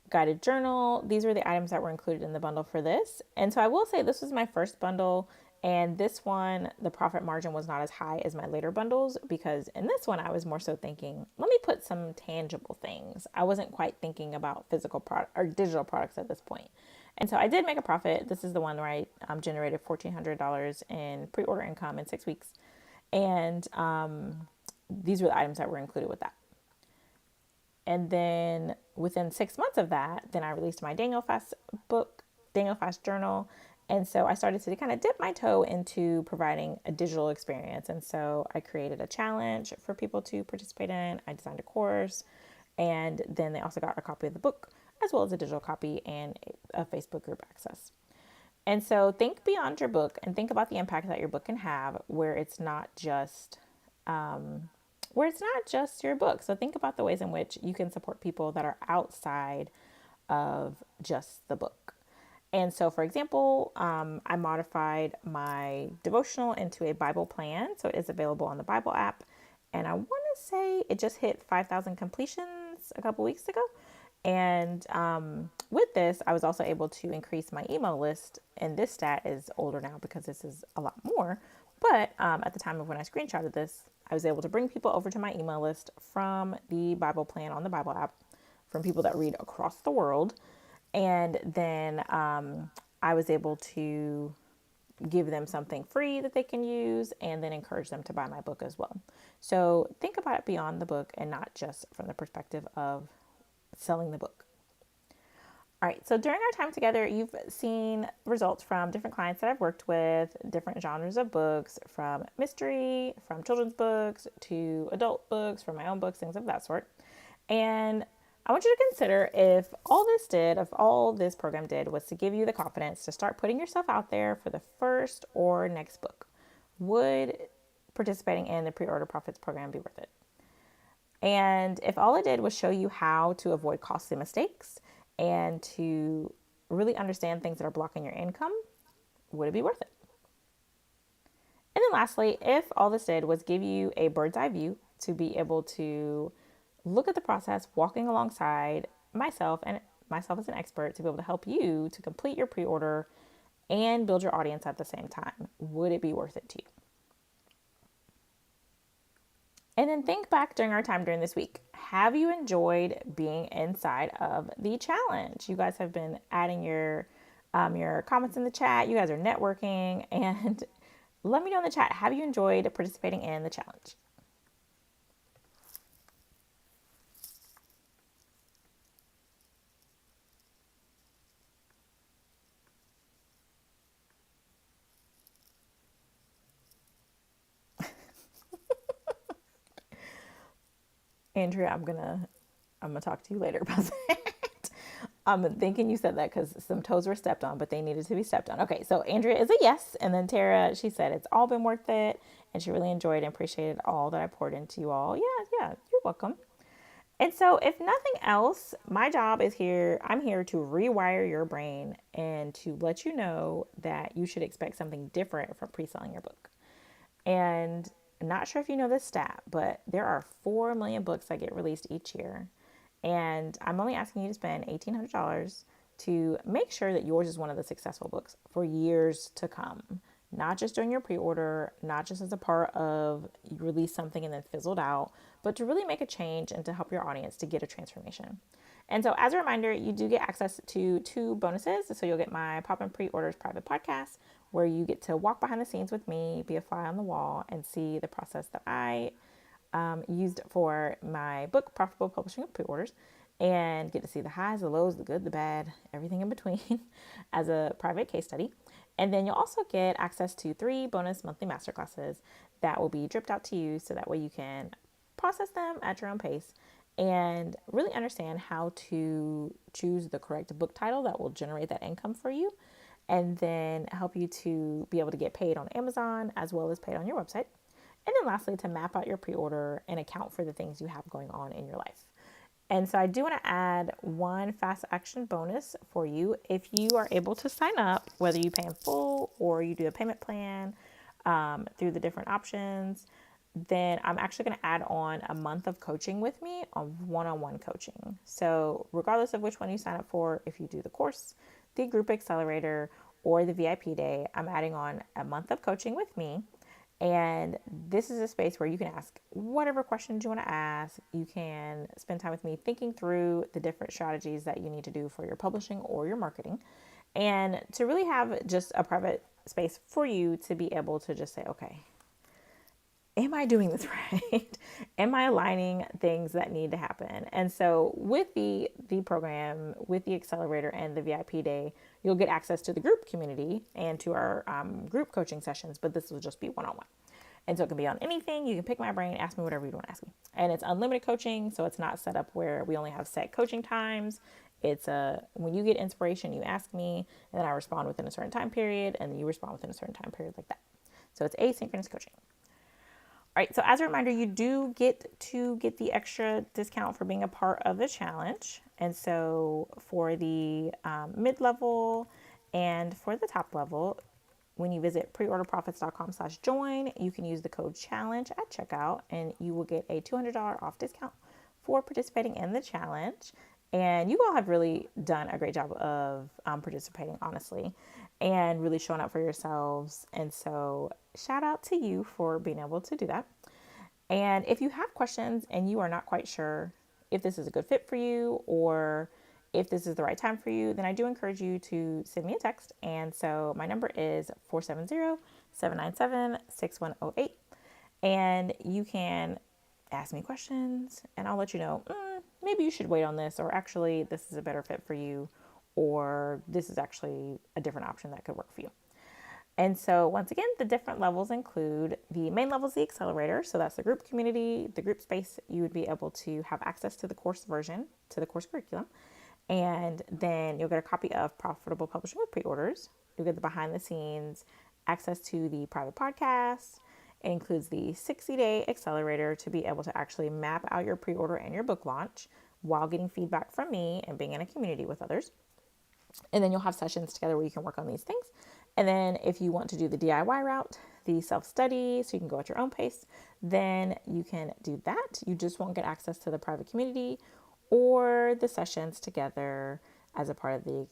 [SPEAKER 1] guided journal, these were the items that were included in the bundle for this. And so I will say this was my first bundle. And this one, the profit margin was not as high as my later bundles because in this one, I was more so thinking, let me put some tangible things. I wasn't quite thinking about physical product or digital products at this point. And so I did make a profit. This is the one where I generated $1,400 in pre-order income in 6 weeks. And these were the items that were included with that. And then within 6 months of that, then I released my Daniel Fast book, Daniel Fast journal. And so I started to kind of dip my toe into providing a digital experience. And so I created a challenge for people to participate in. I designed a course. And then they also got a copy of the book, as well as a digital copy and a Facebook group access. And so think beyond your book and think about the impact that your book can have where it's not just your book. So think about the ways in which you can support people that are outside of just the book. And so, for example, I modified my devotional into a Bible plan. So it is available on the Bible app. And I want to say it just hit 5,000 completions a couple weeks ago. And with this, I was also able to increase my email list. And this stat is older now because this is a lot more. But at the time of when I screenshotted this, I was able to bring people over to my email list from the Bible plan on the Bible app, from people that read across the world. And then I was able to give them something free that they can use and then encourage them to buy my book as well. So think about it beyond the book and not just from the perspective of selling the book. All right, so during our time together, you've seen results from different clients that I've worked with, different genres of books, from mystery, from children's books, to adult books, from my own books, things of that sort. And I want you to consider if all this program did was to give you the confidence to start putting yourself out there for the first or next book, would participating in the Pre-Order Profits program be worth it? And if all it did was show you how to avoid costly mistakes and to really understand things that are blocking your income, would it be worth it? And then lastly, if all this did was give you a bird's eye view to be able to look at the process, walking alongside myself as an expert to be able to help you to complete your pre-order and build your audience at the same time, would it be worth it to you? And then think back during our time during this week. Have you enjoyed being inside of the challenge? You guys have been adding your comments in the chat. You guys are networking, and let me know in the chat. Have you enjoyed participating in the challenge? Andrea, I'm gonna talk to you later about that. I'm thinking you said that because some toes were stepped on, but they needed to be stepped on. Okay, so Andrea is a yes, and then Tara, she said it's all been worth it, and she really enjoyed and appreciated all that I poured into you all. Yeah, you're welcome. And so, if nothing else, my job is here. I'm here to rewire your brain and to let you know that you should expect something different from pre selling your book. And I'm not sure if you know this stat, but there are 4 million books that get released each year. And I'm only asking you to spend $1,800 to make sure that yours is one of the successful books for years to come. Not just during your pre order, not just as a part of you release something and then fizzled out, but to really make a change and to help your audience to get a transformation. And so, as a reminder, you do get access to 2 bonuses. So, you'll get my Pop and Pre Orders private podcast, where you get to walk behind the scenes with me, be a fly on the wall, and see the process that I used for my book, Profitable Publishing with Pre-Orders, and get to see the highs, the lows, the good, the bad, everything in between as a private case study. And then you'll also get access to 3 bonus monthly masterclasses that will be dripped out to you so that way you can process them at your own pace and really understand how to choose the correct book title that will generate that income for you, and then help you to be able to get paid on Amazon as well as paid on your website. And then lastly, to map out your pre order and account for the things you have going on in your life. And so I do want to add one fast action bonus for you. If you are able to sign up, whether you pay in full or you do a payment plan through the different options, then I'm actually going to add on a month of coaching with me on one-on-one coaching. So regardless of which one you sign up for, if you do the course, the group accelerator, or the VIP day, I'm adding on a month of coaching with me. And this is a space where you can ask whatever questions you want to ask. You can spend time with me thinking through the different strategies that you need to do for your publishing or your marketing, and to really have just a private space for you to be able to just say, okay, am I doing this right? Am I aligning things that need to happen? And so with the program, with the accelerator and the VIP day, you'll get access to the group community and to our group coaching sessions, but this will just be one-on-one. And so it can be on anything. You can pick my brain, ask me whatever you want to ask me. And it's unlimited coaching, so it's not set up where we only have set coaching times. It's when you get inspiration, you ask me, and then I respond within a certain time period, and then you respond within a certain time period like that. So it's asynchronous coaching. All right, so as a reminder, you do get to get the extra discount for being a part of the challenge. And so for the mid-level and for the top level, when you visit preorderprofits.com/join, you can use the code challenge at checkout and you will get a $200 off discount for participating in the challenge. And you all have really done a great job of participating, honestly, and really showing up for yourselves. And so, shout out to you for being able to do that. And if you have questions and you are not quite sure if this is a good fit for you or if this is the right time for you, then I do encourage you to send me a text. And so my number is 470-797-6108. And you can ask me questions and I'll let you know, maybe you should wait on this, or actually this is a better fit for you, or this is actually a different option that could work for you. And so once again, the different levels include the main level is the accelerator. So that's the group community, the group space. You would be able to have access to the course version, to the course curriculum. And then you'll get a copy of Profitable Publishing with Pre-Orders. You'll get the behind the scenes access to the private podcast. It includes the 60-day accelerator to be able to actually map out your pre-order and your book launch while getting feedback from me and being in a community with others. And then you'll have sessions together where you can work on these things. And then if you want to do the DIY route, the self-study, so you can go at your own pace, then you can do that. You just won't get access to the private community or the sessions together as a part of the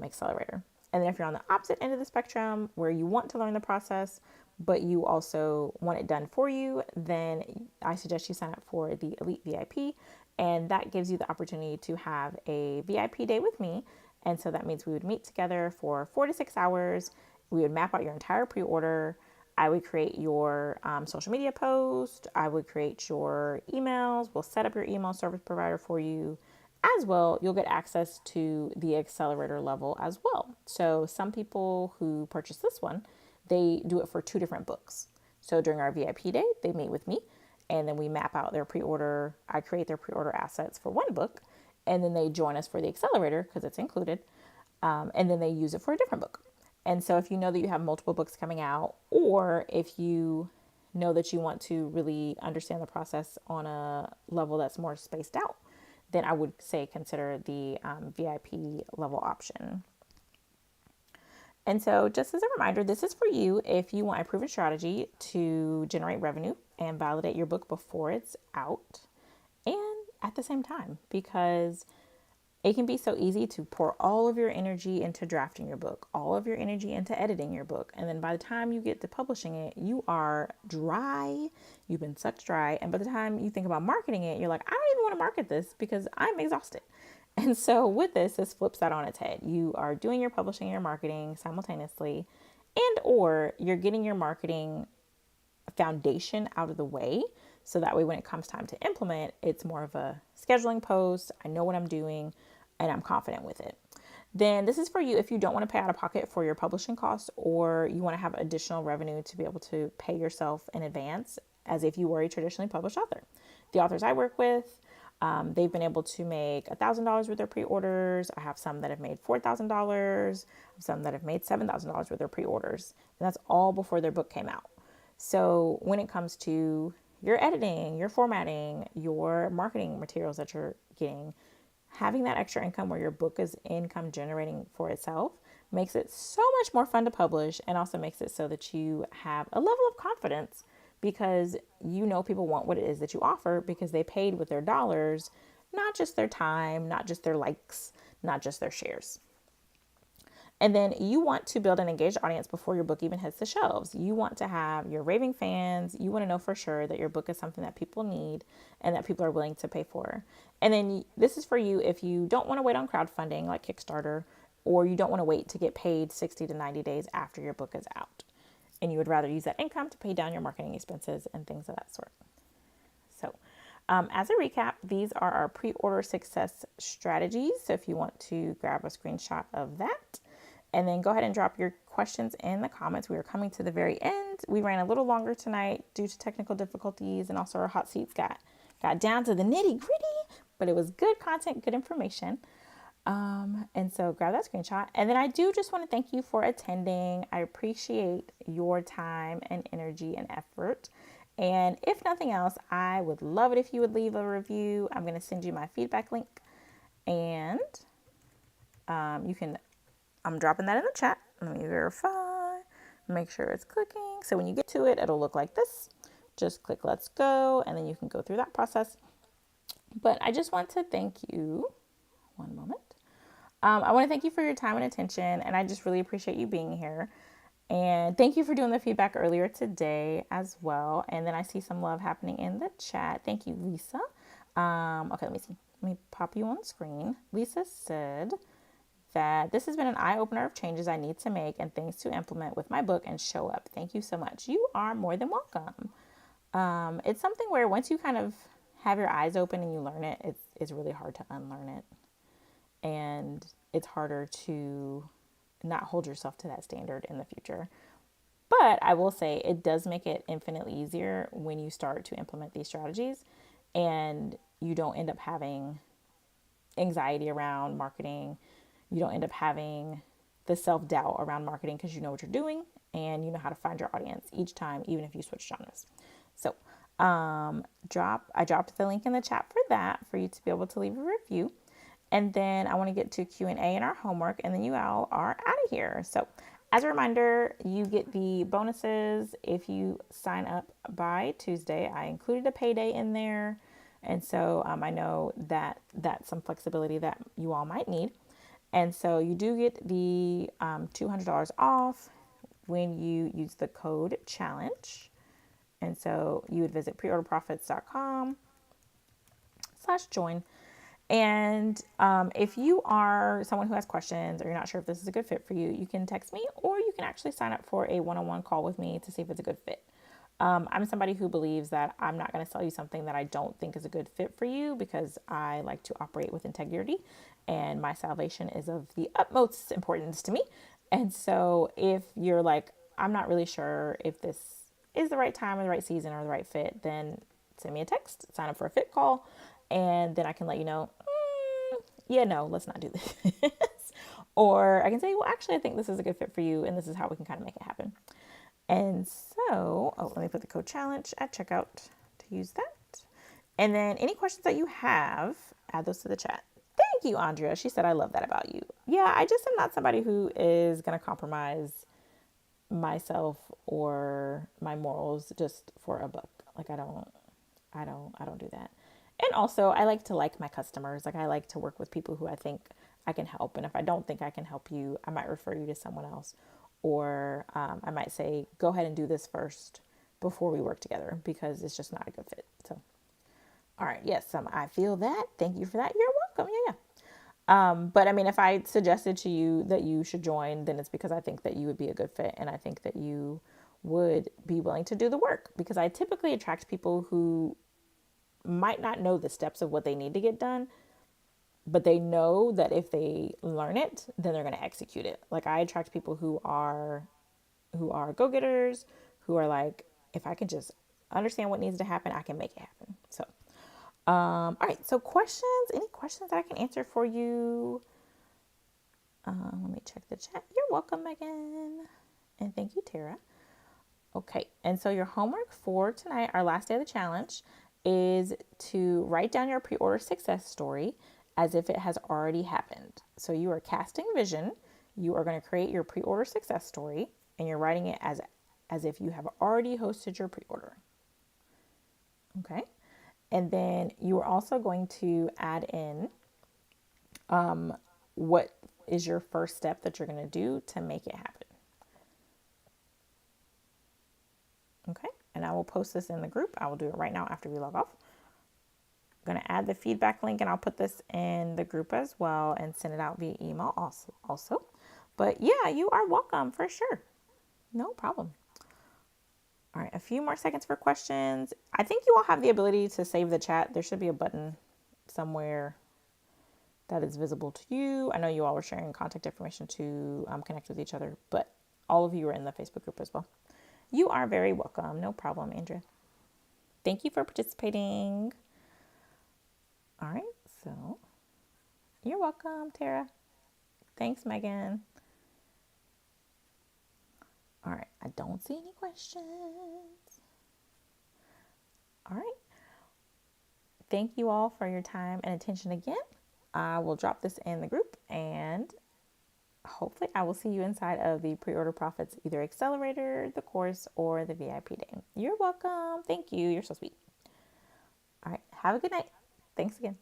[SPEAKER 1] accelerator. And then if you're on the opposite end of the spectrum where you want to learn the process, but you also want it done for you, then I suggest you sign up for the Elite VIP. And that gives you the opportunity to have a VIP day with me. And so that means we would meet together for 4 to 6 hours. We would map out your entire pre order. I would create your social media post. I would create your emails. We'll set up your email service provider for you. As well, you'll get access to the accelerator level as well. So some people who purchase this one, they do it for 2 different books. So during our VIP day, they meet with me and then we map out their pre-order. I create their pre-order assets for one book and then they join us for the accelerator because it's included. And then they use it for a different book. And so if you know that you have multiple books coming out, or if you know that you want to really understand the process on a level that's more spaced out, then I would say consider the VIP level option. And so, just as a reminder, this is for you if you want a proven strategy to generate revenue and validate your book before it's out and at the same time, because it can be so easy to pour all of your energy into drafting your book, all of your energy into editing your book. And then by the time you get to publishing it, you are dry. You've been sucked dry. And by the time you think about marketing it, you're like, I don't even want to market this because I'm exhausted. And so with this flips that on its head. You are doing your publishing and your marketing simultaneously, and or you're getting your marketing foundation out of the way. So that way, when it comes time to implement, it's more of a scheduling post. I know what I'm doing and I'm confident with it. Then this is for you if you don't want to pay out of pocket for your publishing costs or you want to have additional revenue to be able to pay yourself in advance as if you were a traditionally published author. The authors I work with, they've been able to make $1,000 with their pre-orders. I have some that have made $4,000, some that have made $7,000 with their pre-orders, and that's all before their book came out. So when it comes to your editing, your formatting, your marketing materials that you're getting, having that extra income where your book is income generating for itself makes it so much more fun to publish and also makes it so that you have a level of confidence because you know people want what it is that you offer because they paid with their dollars, not just their time, not just their likes, not just their shares. And then you want to build an engaged audience before your book even hits the shelves. You want to have your raving fans. You want to know for sure that your book is something that people need and that people are willing to pay for. And then this is for you if you don't want to wait on crowdfunding like Kickstarter, or you don't want to wait to get paid 60 to 90 days after your book is out. And you would rather use that income to pay down your marketing expenses and things of that sort. So, as a recap, these are our pre-order success strategies. So if you want to grab a screenshot of that, and then go ahead and drop your questions in the comments. We are coming to the very end. We ran a little longer tonight due to technical difficulties, and also our hot seats got down to the nitty gritty, but it was good content, good information. And so grab that screenshot. And then I do just want to thank you for attending. I appreciate your time and energy and effort. And if nothing else, I would love it if you would leave a review. I'm going to send you my feedback link, and you can. I'm dropping that in the chat. Let me verify. Make sure it's clicking. So when you get to it, it'll look like this. Just click let's go, and then you can go through that process. But I just want to thank you. One moment. I want to thank you for your time and attention, and I just really appreciate you being here. And thank you for doing the feedback earlier today as well. And then I see some love happening in the chat. Thank you, Lisa. Okay, let me see. Let me pop you on screen. Lisa said that this has been an eye-opener of changes I need to make and things to implement with my book and show up. Thank you so much. You are more than welcome. It's something where once you kind of have your eyes open and you learn it, it's really hard to unlearn it. And it's harder to not hold yourself to that standard in the future. But I will say it does make it infinitely easier when you start to implement these strategies and you don't end up having anxiety around marketing. You don't end up having the self-doubt around marketing because you know what you're doing and you know how to find your audience each time, even if you switch genres. So I dropped the link in the chat for that for you to be able to leave a review. And then I want to get to Q&A and our homework, and then you all are out of here. So as a reminder, you get the bonuses if you sign up by Tuesday. I included a payday in there. And so I know that that's some flexibility that you all might need. And so you do get the $200 off when you use the code challenge. And so you would visit preorderprofits.com/join. And if you are someone who has questions or you're not sure if this is a good fit for you, you can text me or you can actually sign up for a one-on-one call with me to see if it's a good fit. I'm somebody who believes that I'm not going to sell you something that I don't think is a good fit for you because I like to operate with integrity and my salvation is of the utmost importance to me. And so if you're like, I'm not really sure if this is the right time or the right season or the right fit, then send me a text, sign up for a fit call, and then I can let you know, yeah, no, let's not do this. Or I can say, well, actually, I think this is a good fit for you, and this is how we can kind of make it happen. And so, let me put the code challenge at checkout to use that. And then any questions that you have, add those to the chat. Thank you, Andrea. She said, I love that about you. Yeah, I just am not somebody who is going to compromise myself or my morals just for a book. Like I don't do that. And also, I like to like my customers. Like I like to work with people who I think I can help. And if I don't think I can help you, I might refer you to someone else. Or I might say, go ahead and do this first before we work together because it's just not a good fit. So, all right. Yes, I feel that. Thank you for that. You're welcome. Yeah, yeah. But I mean, if I suggested to you that you should join, then it's because I think that you would be a good fit and I think that you would be willing to do the work because I typically attract people who might not know the steps of what they need to get done, but they know that if they learn it, then they're going to execute it. Like I attract people who are go-getters, who are like, if I can just understand what needs to happen, I can make it happen. So, all right. So questions, any questions that I can answer for you? Let me check the chat. You're welcome, Megan. And thank you, Tara. Okay. And so your homework for tonight, our last day of the challenge, is to write down your pre-order success story as if it has already happened. So you are casting vision. You are going to create your pre-order success story and you're writing it as if you have already hosted your pre-order. Okay. And then you are also going to add in what is your first step that you're going to do to make it happen. Okay. And I will post this in the group. I will do it right now after we log off. I'm going to add the feedback link and I'll put this in the group as well and send it out via email also. But yeah, you are welcome for sure. No problem. All right, a few more seconds for questions. I think you all have the ability to save the chat. There should be a button somewhere that is visible to you. I know you all were sharing contact information to connect with each other, but all of you are in the Facebook group as well. You are very welcome. No problem, Andrea. Thank you for participating. All right, so you're welcome, Tara. Thanks, Megan. All right, I don't see any questions. All right. Thank you all for your time and attention again. I will drop this in the group and hopefully I will see you inside of the Pre-Order Profits, either Accelerator, the course, or the VIP day. You're welcome. Thank you. You're so sweet. All right. Have a good night. Thanks again.